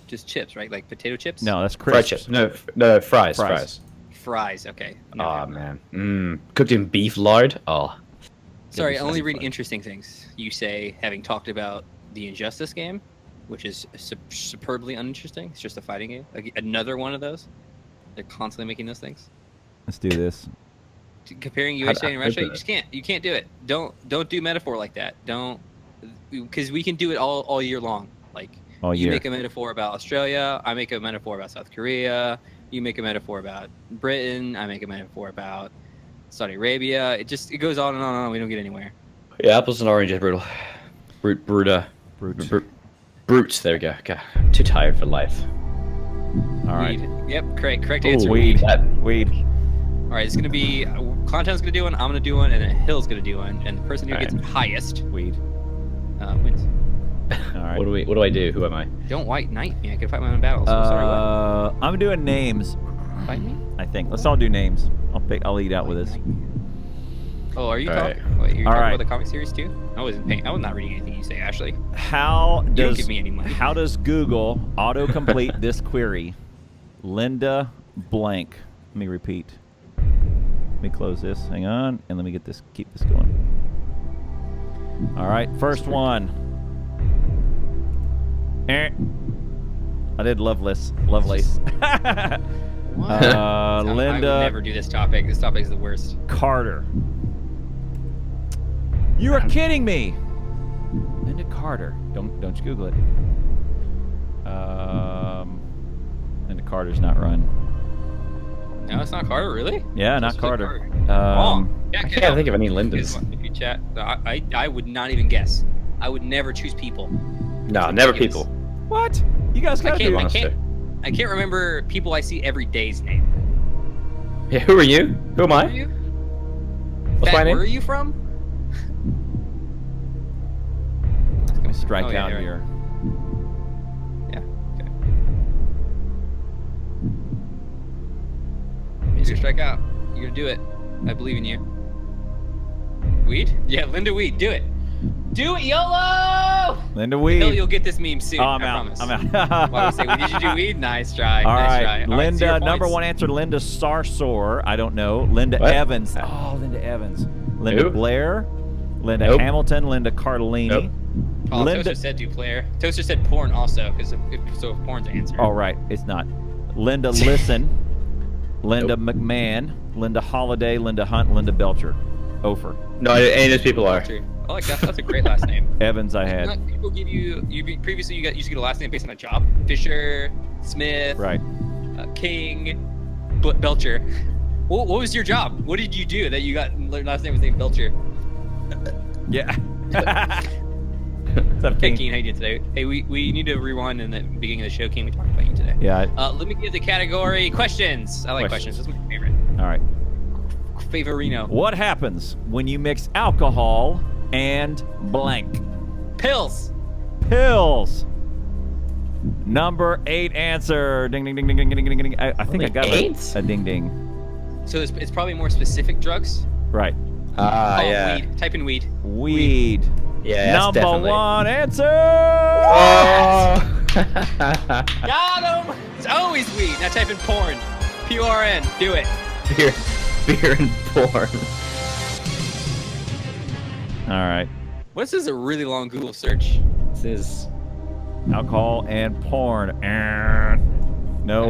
just chips, right? Like potato chips. No, that's Fried crisps. chips. No, fries. Fries. Okay. Oh man. Cooked in beef lard. Oh. Sorry, I only read interesting things. You say, having talked about the Injustice game, which is superbly uninteresting. It's just a fighting game. Like, another one of those. They're constantly making those things. Let's do this. Comparing USA and Russia, you just can't. You can't do it. Don't do metaphor like that. Don't, because we can do it all year long. Like all year. You make a metaphor about Australia. I make a metaphor about South Korea. You make a metaphor about Britain. I make a metaphor about Saudi Arabia. It goes on and on and on. We don't get anywhere. Yeah, apples and oranges, brutal. Brutes. There we go. God, I'm too tired for life. All right. Weed. Yep, correct answer. Weed. Weed. All right, it's gonna be Clowntown's gonna do one. I'm gonna do one, and then Hill's gonna do one, and the person who gets highest weed wins. All right. What do I do? Who am I? Don't white knight me. I can fight my own battles. So sorry. What? I'm doing names. Fight me? I think. Let's all do names. I'll lead out with this. Oh, are you All talking? right. Wait, you're All talking right. about the comic series too? I was not reading anything you say, Ashley. How You don't does give me any money. How does Google autocomplete this query? Linda blank. Let me repeat. Let me close this. Hang on, and let me get this. Keep this going. All right, first one. I did Lovelace. What? I would Linda never do this topic. This topic is the worst. Carter. You are kidding me. Linda Carter. Don't you Google it. Linda Carter's not run. No, it's not Carter, really? Yeah, It's not supposed to Carter. be Wrong. I can't think of any Lindas. If you chat, I would not even guess. I would never choose people. No, never people. What? You guys gotta do it. I can't remember people I see every day's name. Yeah, who are you? Who am I? Where are you? What's my name? Where are you from? Let me strike Oh, yeah, out you're right. here. Yeah. Okay. You're gonna strike out. You're gonna do it. I believe in you. Weed? Yeah, Linda Weed. Do it. Do it, YOLO! Linda Weed. You'll get this meme soon. Oh, I'm I out. promise. I'm out. Why would I say, did you do weed? Nice try. All nice right, try. All right, Linda. 0 Number points. one answer, Linda Sarsour. I don't know. Linda What? Evans. Oh, Linda Evans. Linda Who? Blair. Linda Nope. Hamilton. Linda Cardellini. Nope. Oh, Linda. Toaster said do player. Toaster said porn also, because if porn's the answer. Oh, right. It's not. Linda Listen. Linda McMahon. Linda Holiday. Linda Hunt. Linda Belcher. Ofer. No, any of those people are. I like that. That's a great last name. Evans I had. People give previously you used to get a last name based on a job. Fisher, Smith, Right. King, Belcher. What was your job? What did you do that you got last name was named Belcher? Yeah. What's up, Hey, King? Keen, how you doing today? Hey, we need to rewind in the beginning of the show. King, we talked about you today. Yeah. Let me give the category questions. I like questions. That's my favorite. All right. Favorino. What happens when you mix alcohol and blank? Pills. Pills. Number 8 answer. Ding, ding, ding, ding, ding, ding, ding, ding. I think I got a ding, ding. So it's probably more specific drugs. Right. Yeah. Weed. Type in weed. Weed. Yeah, that's Number definitely. 1 answer. Oh. Got him. It's always weed. Now type in porn. P-O-R-N. Do it. beer and porn. All right. This is a really long Google search. This is alcohol and porn. No,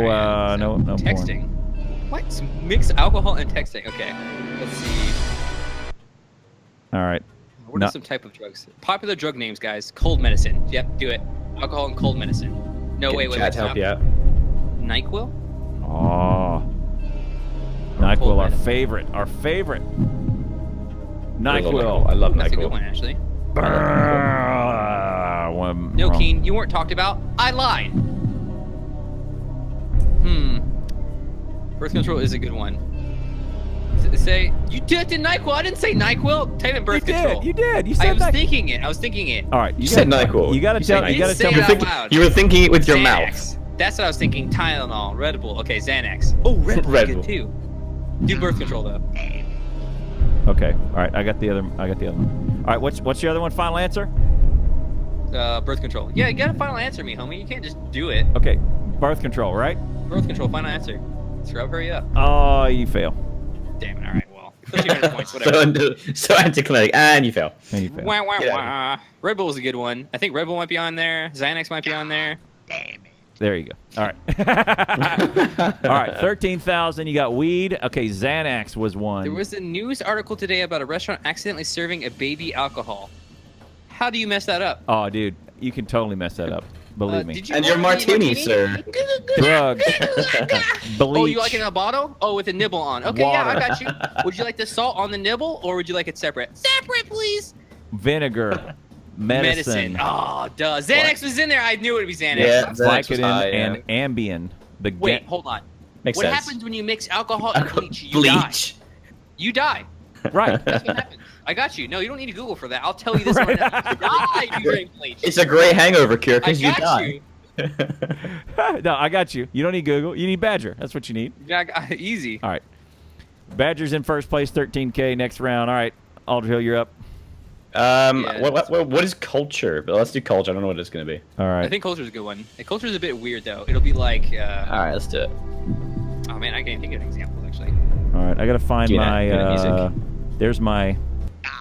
no texting. porn. What? So mix alcohol and texting. Okay. Let's see. All right. What are some type of drugs? Popular drug names, guys. Cold medicine. Yep, do it. Alcohol and cold medicine. No, wait. Chat to help stop. you out. NyQuil? Oh. NyQuil, our favorite. Our favorite. NyQuil. I love That's a good NyQuil. one, actually. One No, wrong. Keen, you weren't talked about. I lied. Birth control is a good one. Say, you did NyQuil. I didn't say NyQuil. Type in birth control. You did. You said I was NyQuil. thinking it. I was thinking it. All right. You said NyQuil. You got to tell. You got to tell say me. it out loud. You were thinking it with your mouth. Xanax. That's what I was thinking. Tylenol, Red Bull. Okay, Xanax. Oh, Red Bull. Red Good Bull. too. Do birth control though. Okay. All right. I got the other one. All right. What's your other one? Final answer? Birth control. Yeah, you gotta final answer me, homie. You can't just do it. Okay. Birth control, right? Birth control. Final answer. Scrub, hurry up. Oh, you fail. Damn it. All right. Well, 200 points. Whatever. So anticlimactic, and you fail. And you fail. Wah, wah, Yeah. wah. Red Bull was a good one. I think Red Bull might be on there. Xanax might be on there. There you go. All right. All right. 13,000. You got weed. Okay. Xanax was one. There was a news article today about a restaurant accidentally serving a baby alcohol. How do you mess that up? Oh, dude, you can totally mess that up. Believe me. Did you And your want the martini, sir. Drugs. Bleach. Oh, you like it in a bottle? Oh, with a nibble on. Okay, yeah, I Water. got you. Would you like the salt on the nibble, or would you like it separate? Separate, please. Vinegar. Medicine. Oh, duh. Xanax was in there. I knew it would be Xanax. Yeah, Xanax was Vicodin high, and Ambien. The Wait, hold on. Makes What sense. happens when you mix alcohol and bleach? You die. Bleach. You die. Right. That's what happens. I got you. No, you don't need to Google for that. I'll tell you this right now. You die if you drink bleach. It's a great hangover cure I because you got die. you. No, I got you. You don't need Google. You need Badger. That's what you need. Yeah, easy. All right. Badger's in first place, 13K. Next round. All right. Aldrill, you're up. Yeah, What is culture? But let's do culture. I don't know what it's gonna be. All right. I think culture's a good one. Culture's a bit weird though. It'll be like, All right, let's do it. oh man, I can't think of an example actually. All right. I got to find Get it, my. get it, music. There's my.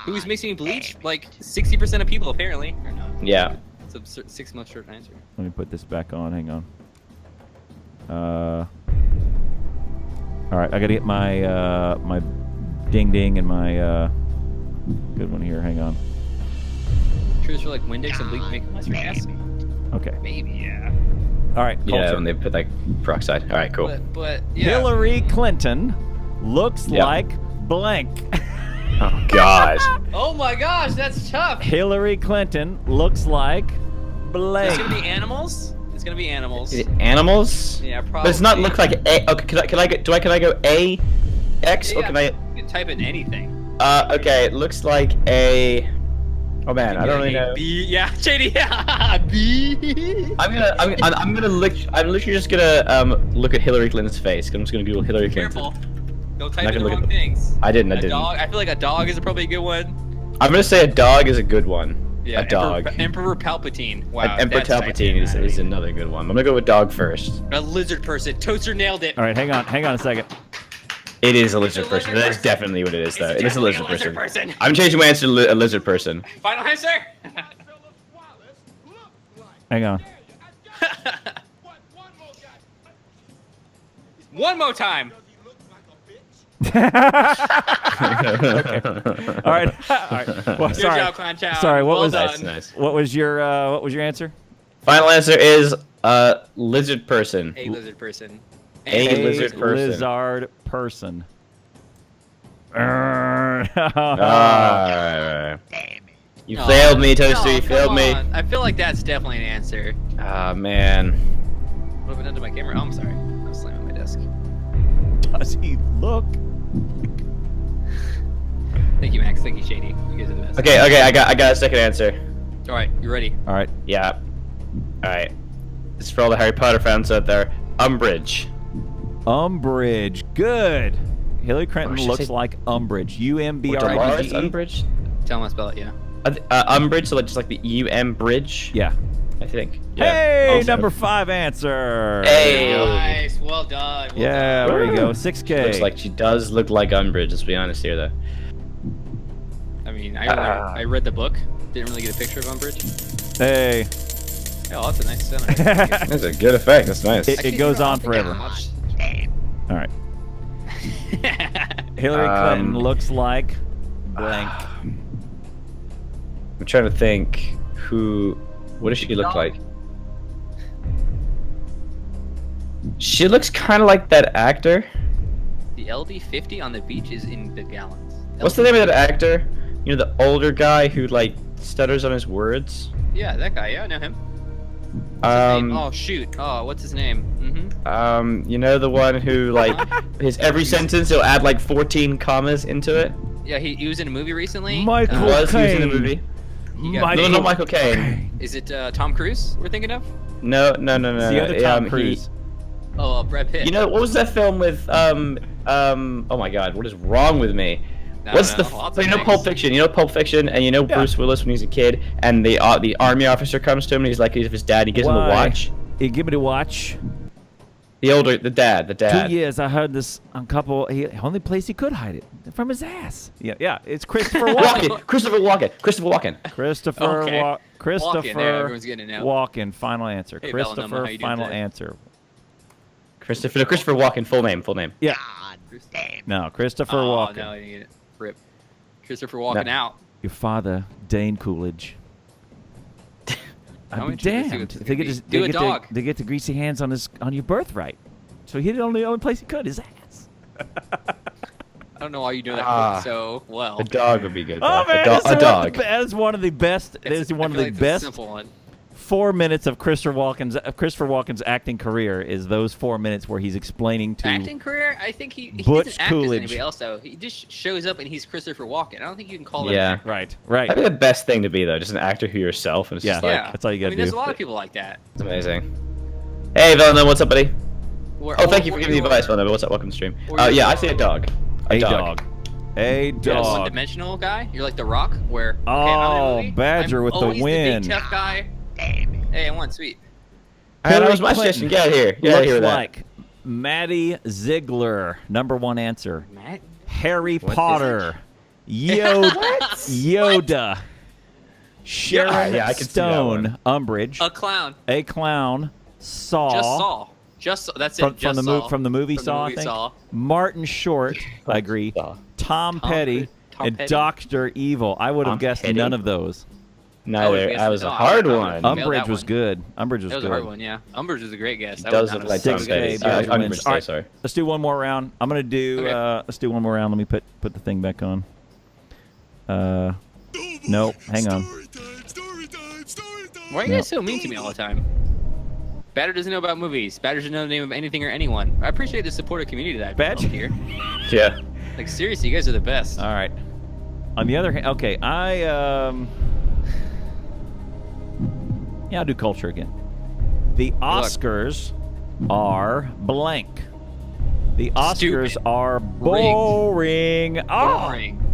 Who's mixing bleach? Like 60% of people apparently. Or not. Yeah. It's a 6 month short answer. Let me put this back on. Hang on. All right. I got to get my my ding ding and my good one here. Hang on. Sure, it's for like Windex and bleach make less gas. Okay. Maybe, yeah. All right. Yeah, culture. when they put like peroxide. All right, cool. But yeah. Hillary Clinton looks Yeah. like blank. Oh gosh. Oh my gosh, that's tough. Hillary Clinton looks like It's blank. gonna be animals. It's gonna be animals. Is it animals? Yeah, probably. But it's not look like A. Okay, can I go A, X, or Yeah, can I? You can type in anything. Okay, it looks like a. Oh man, I don't really know. B. Yeah, JD. Yeah, B. I'm literally just gonna look at Hillary Clinton's face. I'm just gonna Google Hillary Clinton. Careful. Don't I'm type not in the gonna look wrong at things. I didn't. A dog. I feel like a dog is probably a good one. I'm gonna say a dog is a good one. Yeah, a dog. Emperor Palpatine. Wow. Emperor that's tight. Palpatine is another good one. I'm gonna go with dog first. A lizard person. Toaster nailed it. All right, hang on a second. It is a lizard a person. lizard That is person. definitely what it is, though. It's It is a lizard definitely a person. lizard person. I'm changing my answer to a lizard person. Final answer. Hang on. One more time. All right. All right. Well, Good sorry. job, Clown Chow. Sorry, what well was done. Nice. What was your answer? Final answer is lizard person. A lizard person. A lizard person. Lizard person. Alright. You Aw, failed me, Toaster. no, You failed come me. on. I feel like that's definitely an answer. Ah, man. What have I done to my camera? Oh, I'm sorry. I was slamming my desk. Does he look? Thank you, Max. Thank you, Shady. You guys are the best. Okay, I got a second answer. All right, you ready? All right. Yeah. Alright. This is for all the Harry Potter fans out there. Umbridge. Umbridge. Good. Hillary Clinton should I looks say- like Umbridge. Or Dolores UMBRIDGE. Umbridge? Tell him I spell it. Yeah. Umbridge, so like just like the UM bridge. Yeah. I think. Hey, Also. number 5 answer. Hey. Nice. Well done. Well Yeah, done. there you go. 6K. Looks like she does look like Umbridge. Let's be honest here, though. I mean, I read the book. Didn't really get a picture of Umbridge. Hey. Oh, that's a nice center. That's a good effect. That's nice. It goes on forever. All right. Hillary Clinton looks like blank. I'm trying to think what does she look like? She looks kind of like that actor. The LD50 on the beach is in the gallons. What's the name of that actor? You know, the older guy who like stutters on his words. Yeah, that guy. Yeah, I know him. Oh shoot. Oh, what's his name? You know the one who like his every sentence he'll add like 14 commas into it. Yeah, he was in a movie recently. Michael He was in a Caine. movie. No, No, Michael Caine. Is it Tom Cruise we're thinking of? No. It's the other Tom He- Cruise. Oh, Brad Pitt. You know what was that film with oh my God, what is wrong with me? What's the Lots so of you know things. Pulp Fiction? You know Pulp Fiction, and you know Bruce Willis when he's a kid, and the army officer comes to him and he's like, he's his dad. He gives him a watch. He give me the watch. The dad. 2 years I heard this on couple. Only place he could hide it from his ass. Yeah. It's Christopher Walken. Christopher Walken. Christopher Okay. Christopher Walken, yeah, everyone's getting it now. Walken. Final answer. Hey, Valenoma, Christopher. how you doing Final today? answer. Christopher Walken. Full name. Yeah. No, Christopher Oh, Walken. no, you get it. Rip. Christopher walking out. Your father, Dane Coolidge. I'm I'd be interested to see damned. what's They gonna get, be. his, Do they, a get dog. they get the greasy hands on your birthright. So he hit it on the only place he could, his ass. I don't know why you do that so well. A dog would be good. Oh though. man, a dog. That is one of the best. That is one of the It's a best simple one. 4 minutes of Christopher Walken's acting career. Is those 4 minutes where he's explaining to Acting career? I think he Butch doesn't act Coolidge. as anybody else though. He just shows up and he's Christopher Walken. I don't think you can call it. Yeah. right. That'd be the best thing to be though, just an actor who yourself, and it's just like Yeah, that's all you gotta I mean, there's do. a lot of people like that. it's amazing. Hey Villanova, what's up, buddy? Where- Oh, thank you for or- giving me or- advice, Villanova. What's up? Welcome to stream. or Yeah, you're- I say a dog. A dog. A You're a dog. one-dimensional guy. You're like The Rock, where Oh, I'm in a movie, Badger I'm with the always win. The big tough guy. Hey, I won, sweet. That was my Clinton suggestion. Get out of here. Get out of here Looks with that. like Maddie Ziegler. Number one answer. Matt. Harry What is Potter. Yoda. Sharon Yeah, I can see that Stone. one. Umbridge. A clown. A clown. Saw. Just Saw. Just Saw. That's From, it. Just from, Saw. from the movie From Saw, movie I think. Saw. Martin Short. I agree. Saw. Tom Petty. Tom and Petty. Dr. Evil. I would have Tom guessed Petty? none of those. Neither. guessed That was a no, hard I one. Nailed Umbridge that was one. good. Umbridge was That was good. a hard one, yeah. Umbridge is a great guess. I does would look not like have Tom guessed Petty. it. Badger Umbridge, wins. All right. sorry. Let's do one more round. I'm gonna do. Okay. Let's do one more round. Let me put the thing back on. No, hang on. Why are you guys so mean to me all the time? Badger doesn't know about movies. Badger doesn't know the name of anything or anyone. I appreciate the supportive community that I've Badger? developed here. Yeah. Like seriously, you guys are the best. All right. On the other hand, okay, I'll do culture again. The Oscars are blank. The Oscars Stupid. are boring. Oh, Boring.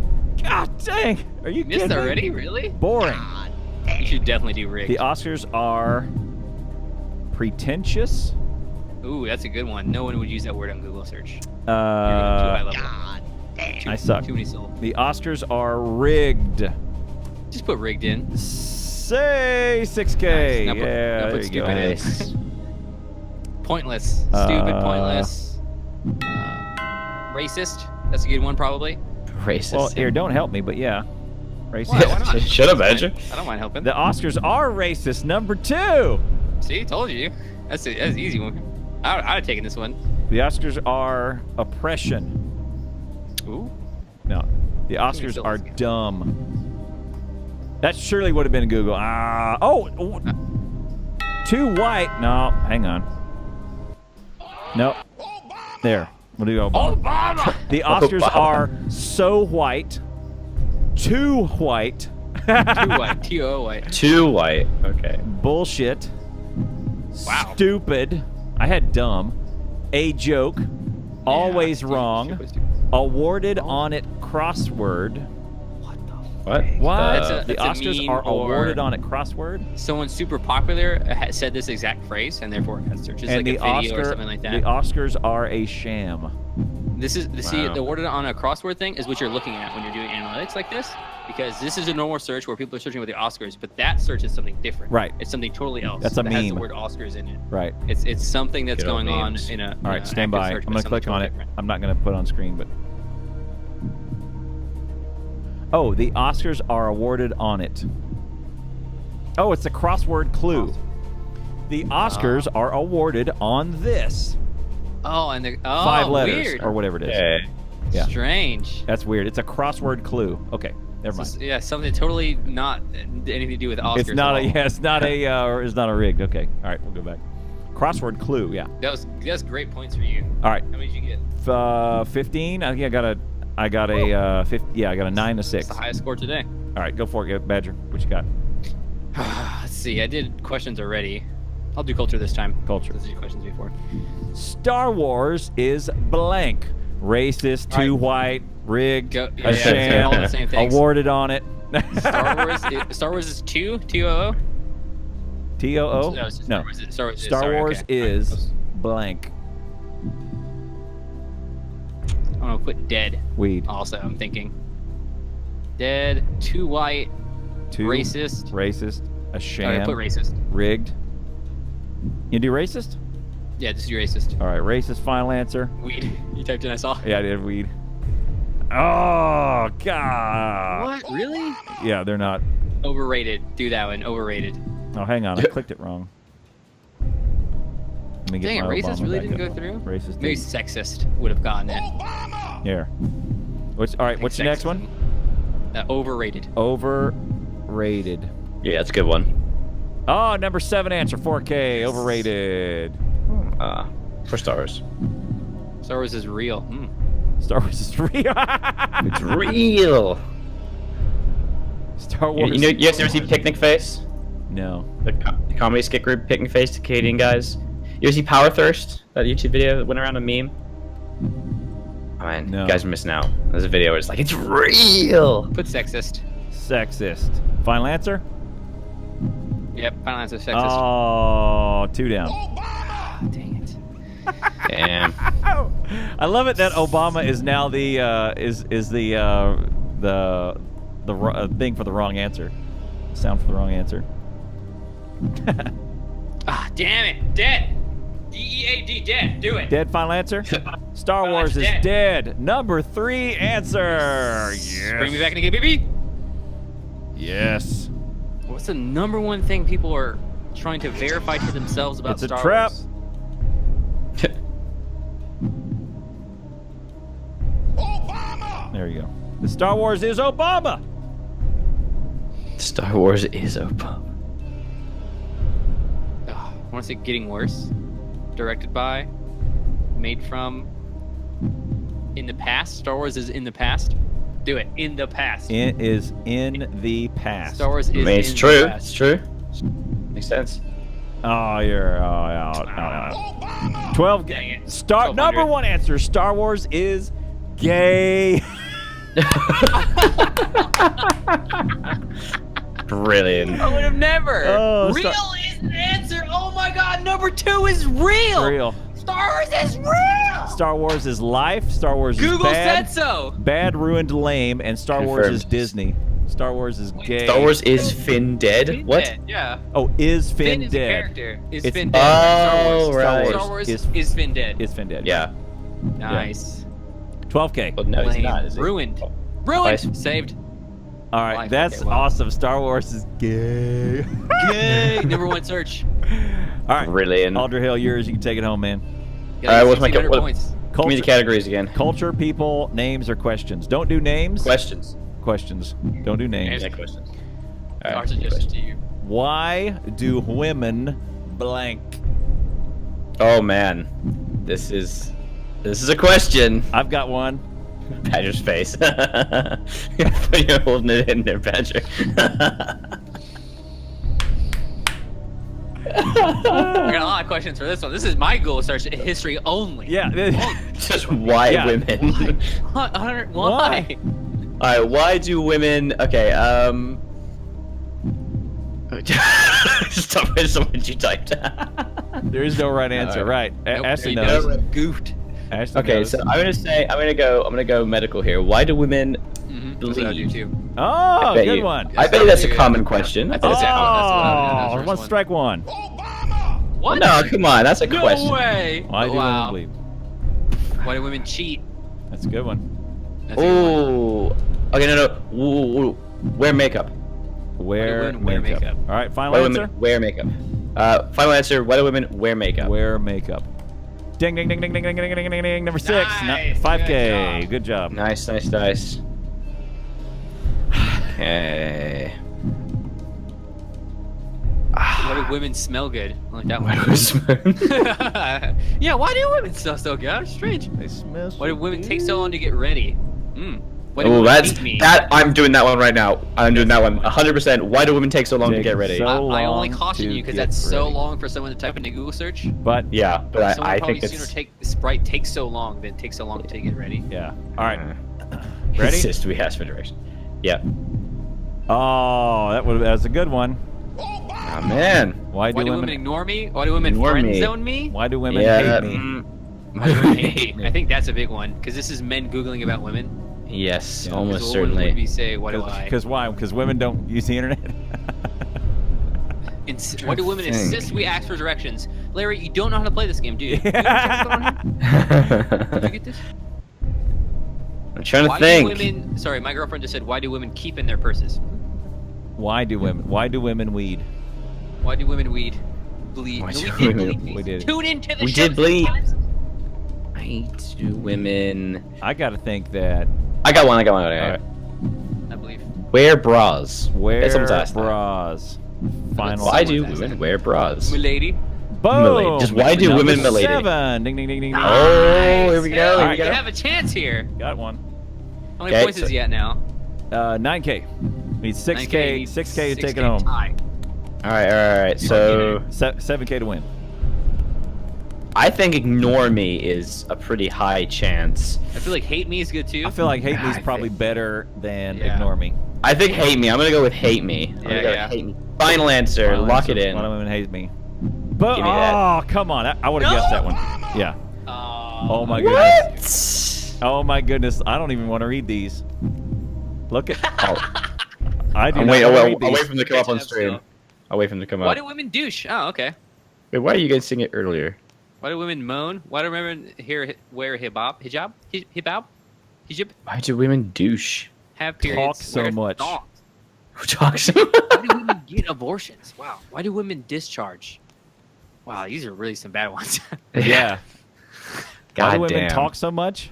God dang! Are you Missed kidding me? already? Really? Boring. You should definitely do rigged. The Oscars are pretentious. Ooh, that's a good one. No one would use that word on Google search. You're too high level. I suck. Too many syllables. The Oscars are rigged. Just put rigged in. Say 6K. Nice. Now put- Yeah, now put there you go. stupid in. Nice. Pointless. Stupid. Pointless. Racist. That's a good one, probably. Racist. Well, here, don't help me, but yeah. Racist. Why not? Shut up, Badger. I don't mind helping. The Oscars are racist. Number 2. See, told you. That's an easy one. I'd have taken this one. The Oscars are oppression. Ooh. No. The Oscars still are this guy. dumb. That surely would have been Google. Too white. No, hang on. Nope. There. We'll do Obama. The Oscars Obama. are so white. Too white. Too white. T-O white. Too white. Okay. Bullshit. Wow. Stupid. I had dumb. A joke. Always Yeah, wrong. stupid. Awarded on it crossword. What? What? That's The a Oscars meme are or- awarded on it crossword. Someone super popular said this exact phrase, and therefore it got searches And like the a video or Oscar, something like the that. Oscars are a sham. This is see the awarded on a crossword thing is what you're looking at when you're doing analytics like this, because this is a normal search where people are searching with the Oscars, but that search is something different. Right. It's something totally else. That's a that meme. has the word Oscars in it. Right. It's something that's Good old going on memes. in a. All right, stand by. Search, I'm but gonna click on it. something totally I'm not gonna put it on screen, but. Oh, the Oscars are awarded on it. Oh, it's a crossword clue. The Oscars are awarded on this. Oh, and the 5 letters weird. or whatever it is. Yeah. Yeah. Strange. That's weird. It's a crossword clue. Okay, never mind. Yeah, something totally not anything to do with Oscars. It's not at a all. it's not a rigged. Okay, all right, we'll go back. Crossword clue. Yeah. That's great points for you. All right. How many did you get? 15. I think I got a 50. Yeah, I got a 9 to 6. That's the highest score today. All right, go for it, Badger. What you got? Let's see. I did questions already. I'll do culture this time. Culture. Let's do questions before. Star Wars is blank. Racist, too white, rigged, Go, a sham, all the same things. awarded on it. Star Wars is 2 T-O-O? T-O-O? No. No. Star Wars is blank. I'm gonna put dead. Weed. Also, I'm thinking dead, too white, Too racist. Racist, a sham, Put racist. rigged. You do racist? Yeah, just do racist. All right, racist. Final answer. Weed. You typed in. I saw. Yeah, I did weed. Oh God. What? Really? Yeah, they're not. Overrated. Do that one. Overrated. Oh, hang on. I clicked it wrong. Let me get Dang it, my racist Obama really back didn't up. go through? Racist. Maybe did. sexist would have gotten it. Here. All right, what's the next one? Overrated. Overrated. Yeah, that's a good one. Oh, number 7 answer, 4K. Overrated. For Star Wars. Star Wars is real. Star Wars is real. It's real. Star Wars. You guys ever see Picnic Face? No. The comedy skit group Picnic Face, the Canadian guys. You ever see Power Thirst? That YouTube video that went around a meme? Oh man, No. you guys are missing out. There's a video where it's like, it's real! Put sexist. Sexist. Final answer? Yep, final answer sexist. Oh, 2 down. Dang it. Damn. I love it that Obama is now the thing for the wrong answer. Sound for the wrong answer. Damn it. Dead. D-E-A-D, dead. Do it. Dead final answer? Star Wars is dead. dead. Number 3 answer. Yes. Bring me back in the game, baby. Yes. What's the number one thing people are trying to verify to themselves about It's a Star trap. Wars? There you go. The Star Wars is Obama. Star Wars is Obama. I want to say Getting Worse. Directed by, made from, in the past. Star Wars is in the past. Do it. In the past. It is in the past. Star Wars is It's in true. the past. It's true. Makes sense. Oh, you're out. 12. Dang it. Star 1200. number 1 answer. Star Wars is gay. Brilliant. I would have never. Oh, real is the answer. Oh my god, number 2 is real. Real. Star Wars is real. Star Wars is life. Star Wars Google is bad. said so. Bad, ruined, lame, and Star Wars is Confirmed. Disney. Star Wars is gay. Star Wars is Finn dead? Finn What? dead, yeah. Oh, is Finn, Finn is a dead? character. Is It's- Finn dead? Oh, right. Star Wars Is- is Finn dead. Is Finn dead? Yeah. Nice. 12K. But no, he's Lame. not, is he? Ruined. Oh. Ruined. Nice. Saved. All right, Life. that's Okay, well. awesome. Star Wars is gay. Yay. Number 1 search. All right, Brilliant. Alder Hill, yours. You can take it home, man. Got All right, what's my 1,600 what- points. Give me the categories again. Culture, people, names, or questions. Don't do names. Questions. Questions. Don't do names. Yeah, questions. Our All right, suggestion to you. Why do women blank? Oh man, this is a question. I've got one. Badger's face. You're holding it in there, Badger. I got a lot of questions for this one. This is my Google search history only. Yeah. Just why Yeah. women? Why? Why? All right, why do women? Okay, Stop it! Someone you typed. There is no right answer. All right. Nope, Ashley there knows. you go. Goofed. Ashley Okay, knows. so I'm gonna go medical here. Why do women That's what I do bleed? too. Oh, bet good you- one. I bet that's a common question. I bet it's a Oh, That's one strike one. What? No, come on, that's a No question. way. Why do wow. women bleed? Why do women cheat? That's a good one. That's a good one. Oh, okay, no. Ooh, wear makeup. Wear women wear makeup? All right, final Why do answer. women wear makeup? Final answer. Why do women wear makeup? Wear makeup. Ding, ding, ding, ding, ding, ding, ding, ding, ding, ding. Number 6. Nice. 5K. Good job. Nice. Okay. Why do women smell good? I like that one. Yeah, why do women smell so good? That's strange. They smell Why do so women good. take so long to get ready? Why do Oh, women that's hate me? that. I'm doing that one right now. I'm doing that one 100%. Why do women take so long to Take get ready? so I only long caution to you because get that's so ready. long for someone to type into Google search. But Yeah, but Someone I would probably think sooner it's take Sprite takes so long than takes so long to get ready. yeah. All right. Ready? Ready? Insist we ask for direction. Yeah. Oh, that was a good one. Oh man. Why do Why do women women? ignore me? Why do women Ignore friend me. zone me? Why do women Yeah. hate me? Why do women hate me? I think that's a big one because this is men googling about women. Yes, Yeah. almost So what would we certainly. say? Why do I? Because why? Because women don't use the internet. Why do women think. insist we ask for directions? Larry, you don't know how to play this game, do you? You know what's going on here? Did you get this? I'm trying to Why think. do women? Sorry, my girlfriend just said, "Why do women keep in their purses? Why do women? Why do women weed? Why do women bleed? Why No, do we did women- bleed. we did. Tune into the We show did bleed. sometimes. Why do women? I gotta think that I got one. All right. I believe. Wear bras. wear someone's asked that. bras. Final. Why do Someone's asked women wear bras? Milady. Boom. Just why do Number women milady? 7. Ding, ding, ding, ding, ding. Oh, here we go. Hell, Here All we you go. have a chance here. Got one. How many Okay, points is so- he at now? 9K. Need 6K. 9K, 6K to take 6K it home. tie. All right. So 7K to win. I think ignore me is a pretty high chance. I feel like hate me is good too. I feel like hate me is I probably think- better than Yeah. ignore me. I think hate me. I'm gonna go with hate me. I'm gonna go Yeah. with hate me. Final answer. Final Lock answer. it in. Why do women hate me? But Give me that. oh, come on! I would have guessed that one. Yeah. Oh my goodness. What? Oh my goodness! I don't even want to read these. Look at. Oh, I do I'm not wait, wanna I'll read wait these. for them to come up on Still. stream. I'll wait for them to come Why up. do women douche? Oh, okay. Wait, why are you guys singing it earlier? Why do women moan? Why do women wear hijab? Hijab? Why do women douche? Have periods? so wear much. thongs? Who talks? Why do women get abortions? Wow. Why do women discharge? Wow, these are really some bad ones. Yeah. Why God do women damn. talk so much?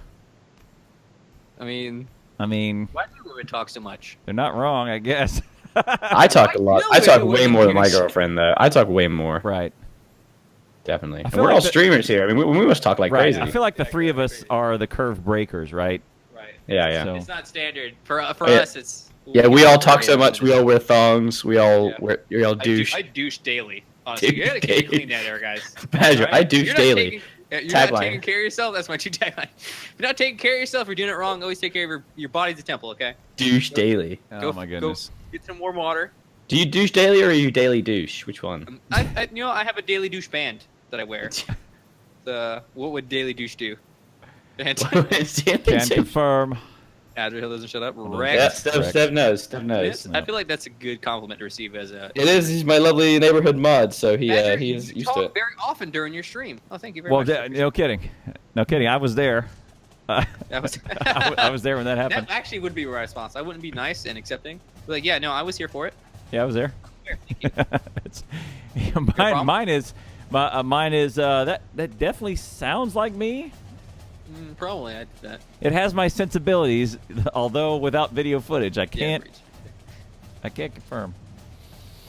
I mean, I mean, why do women talk so much? they're not wrong, I guess. I talk a lot. know I talk it way women more than my douche. girlfriend, though. I talk way more. Right. Definitely. I And feel we're like all the- streamers here. I mean, we must talk like Right. crazy. I feel like the three of us are the curve breakers, right? Right. Yeah. So- It's not standard for Yeah. us. It's Yeah, we all talk so much. We all wear thongs. We all Yeah. we all douche. I douche daily. Honestly, you gotta Douche keep it daily. clean out there, guys. Badger, Alright? I douche You're not daily. you're not Tagline. taking care of yourself. That's my two tagline. If you're not taking care of yourself, you're doing it wrong. Always take care of your body's a temple. Okay. Douche daily. Oh my goodness. Go get some warm water. Do you douche daily or are you daily douche? Which one? I I have a daily douche band that I wear. What would daily douche do? And Can confirm. Adriel doesn't shut up. Yeah, Yeah, Rex. Steph knows. Steph knows. I feel like that's a good compliment to receive as a. It is. He's my lovely neighborhood mod, so Badger, he you is used talk to it. very often during your stream. Oh, thank you very Well, much. no kidding. No kidding. I was there. That was, I was there when that happened. That actually would be my response. I wouldn't be nice and accepting. Be like, yeah, no, I was here for it. Yeah, I was there. Here, thank you. It's, problem? mine is that definitely sounds like me. Probably, I did that. It has my sensibilities, although without video footage, I Yeah, can't preach. confirm.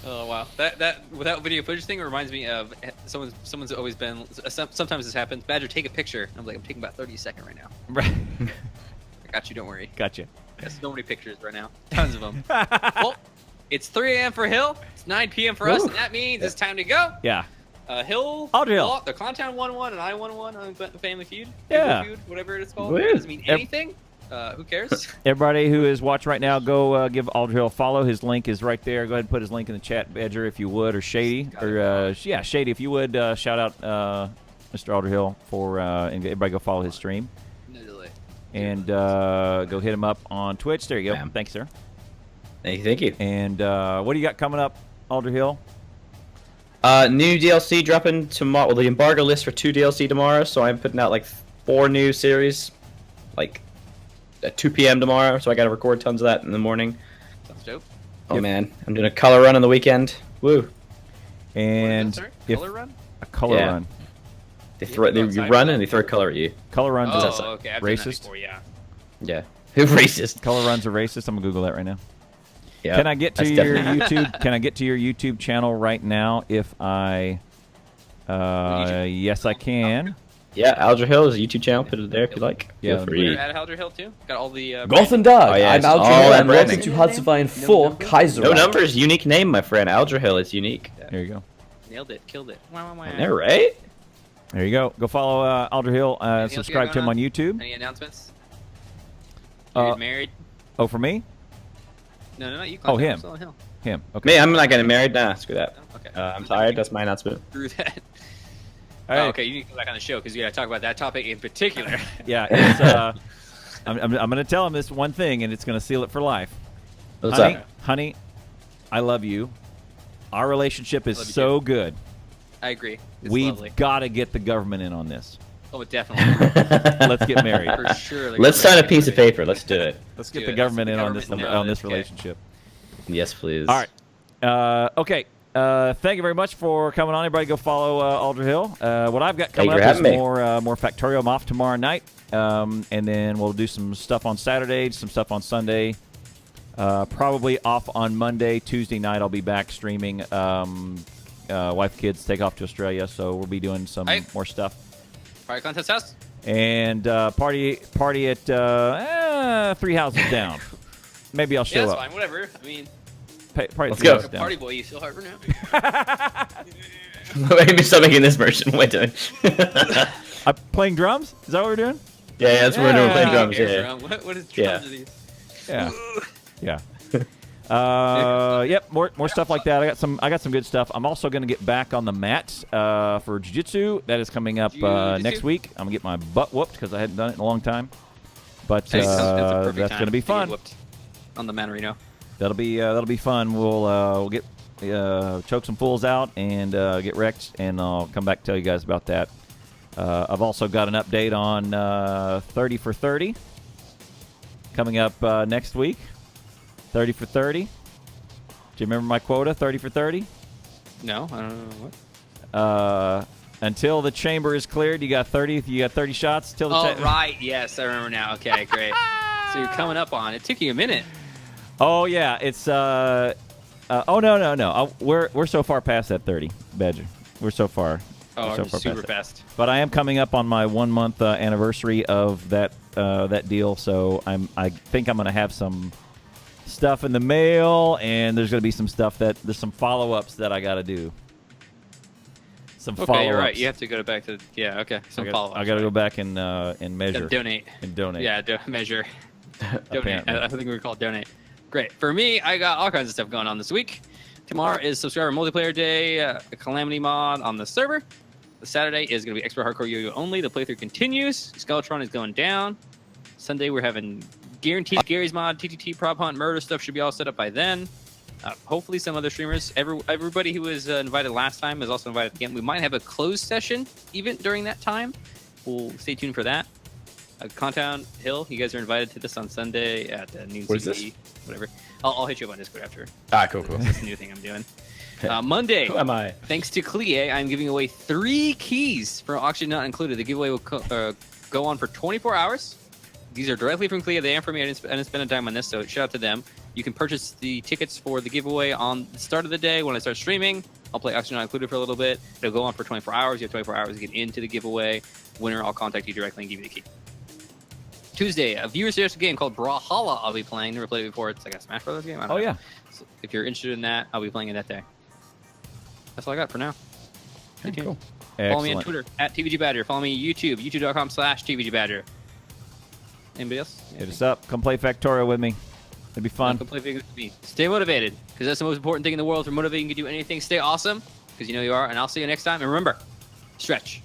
Oh wow, that without video footage thing reminds me of someone's always been. Sometimes this happens. Badger, take a picture. I'm like, I'm taking about 30-second right now. Right. I got you. Don't worry. Gotcha. I got so many pictures right now. Tons of them. Well, it's 3 a.m. for Hill. It's 9 p.m. for us, Ooh. and that means it's time to go. Yeah. Hill. Aldriel. The Clowntown 1-1 and I 1-1 on Family Feud. Yeah. Family Feud, whatever it's called. Woo. It doesn't mean Ev- anything. Who cares? Everybody who is watching right now, go give Aldriel a follow. His link is right there. Go ahead and put his link in the chat, Badger, if you would, or Shady, Got or yeah, Shady, if you would shout out Mr. Alderhill, for and everybody go follow his stream. No delay. And go hit him up on Twitch. There you go. Bam. Thanks, sir. Thank you. And what do you got coming up, Alderhill? New DLC dropping tomorrow. Well, the embargo list for 2 DLC tomorrow, so I'm putting out like 4 new series, like at 2 p.m. tomorrow. So I got to record tons of that in the morning. Sounds dope. Oh man, I'm doing a color run on the weekend. Woo! And if Color run? a color Yeah. run, You run and they throw a color at you. color runs Oh, are okay. I've done that racist. before, yeah. Yeah. Racist. Color runs are racist. I'm gonna Google that right now. Yeah. Can I get to that's your definitely- YouTube? Can I get to your YouTube channel right now? If I, yes, I can. Yeah, Aldra Hill is a YouTube channel. Put it there if you like. Yeah, Feel You're free. at Halder Hill too. Got all the. Golf and Dog. Oh, yeah, I'm it's Aldra all Hill, that and welcome branding. to Hudsified 4 Kaiser. No numbers, unique name, my friend. Aldra Hill is unique. There you go. Nailed it. Killed it. Wow, wow, wow. Isn't that right? There you go. Go follow Alderhill. Anything else you Subscribe got to him on going YouTube. Any announcements? Uh, You're getting married? Oh, for me? No, no, you. Oh, him. Hill. Him. Okay. Me, I'm not getting married. Nah, screw that. No? Okay. I'm tired. That's my announcement. Through that. All right. Oh, okay, you need to go back on the show because you got to talk about that topic in particular. Yeah. It's, I'm going to tell him this one thing, and it's going to seal it for life. What's honey, up? honey, I love you. Our relationship is Love you so good. I agree. It's We've lovely. got to get the government in on this. Oh, definitely. Let's get married. For sure. the Let's sign a government piece of is ready. paper. Let's do it. Let's get Do the it. government Let's in get on the this government in on this this, okay. relationship. Yes, please. All right. Okay. Thank you very much for coming on. Everybody go follow Alderhill. What I've got Thank coming you up for is having me. more Factorio. I'm off tomorrow night. And then we'll do some stuff on Saturday, some stuff on Sunday. Probably off on Monday. Tuesday night I'll be back streaming. Wife, kids take off to Australia, so we'll be doing some Hey. more stuff. Fire contest house? And party at 3 houses down. Maybe I'll Yeah, show that's up. fine. Whatever. I mean, Party Let's at 3 go. houses down. party boy, you still hard for now. Maybe stop making this version. Wait a minute. Playing drums? Is that what we're doing? Yeah, that's what we're doing. Playing Yeah. drums. Okay, Yeah. bro. What is Yeah. drums are these? Yeah. Yeah. Yep. More stuff like that. I got some good stuff. I'm also going to get back on the mats for jiu-jitsu. That is coming up Jiu-jitsu? next week. I'm gonna get my butt whooped because I hadn't done it in a long time. But Hey, that's a perfect that's time going to be get fun. whooped on the Manarino. That'll be fun. We'll get choke some fools out and get wrecked, and I'll come back and tell you guys about that. I've also got an update on 30 for 30 coming up next week. 30 for 30. Do you remember my quota? 30 for 30. No, I don't know what. Until the chamber is cleared, you got 30. You got 30 shots till the. Oh, right. Yes, I remember now. Okay, great. So you're coming up on it. Took you a minute. Oh yeah, it's oh no. We're so far past that 30, Badger. We're so far. Oh, we're so I'm far super past it. fast. But I am coming up on my 1 month anniversary of that deal, so I think I'm gonna have some stuff in the mail, and there's gonna be some stuff there's some follow-ups that I gotta do. Some follow-ups. Okay, you're right. You have to go back to okay. Some follow-ups. I gotta go right. back and measure Gotta donate. and donate. Yeah, measure. Donate. Apparently. I think we call it donate. Great. For me, I got all kinds of stuff going on this week. Tomorrow is subscriber multiplayer day, a calamity mod on the server. The Saturday is going to be expert hardcore yo-yo only. The playthrough continues. Skeletron is going down. Sunday we're having guaranteed Gary's mod, TTT, prop hunt, murder stuff should be all set up by then. Hopefully some other streamers. Everybody who was invited last time is also invited again. We might have a closed session even during that time. We'll stay tuned for that. Contown Hill, you guys are invited to this on Sunday at noon What is CE, whatever. I'll hit you up on Discord after. Cool. This new thing I'm doing. Monday, Who am I? thanks to Clie, I'm giving away 3 keys for auction not included. The giveaway will go on for 24 hours. These are directly from Clie. They are from me. I didn't spend a dime on this, so shout out to them. You can purchase the tickets for the giveaway on the start of the day when I start streaming. I'll play auction not included for a little bit. It'll go on for 24 hours. You have 24 hours to get into the giveaway. Winner, I'll contact you directly and give you the key. Tuesday, a viewer suggested game called Brawlhalla I'll be playing. Never played it before. It's like a Smash Brothers game. I don't Oh know. yeah. So if you're interested in that, I'll be playing it that day. That's all I got for now. Stay tuned. Cool. Follow me on Excellent. Twitter at TVGBadger. Follow me on YouTube, youtube.com/TVGBadger. Anybody else? Hit us up. Come play Factorio with me. It'd be fun. Come play Vegas with me. Stay motivated, because that's the most important thing in the world. If you're motivated, you can do anything. Stay awesome, because you know you are. And I'll see you next time. And remember, stretch.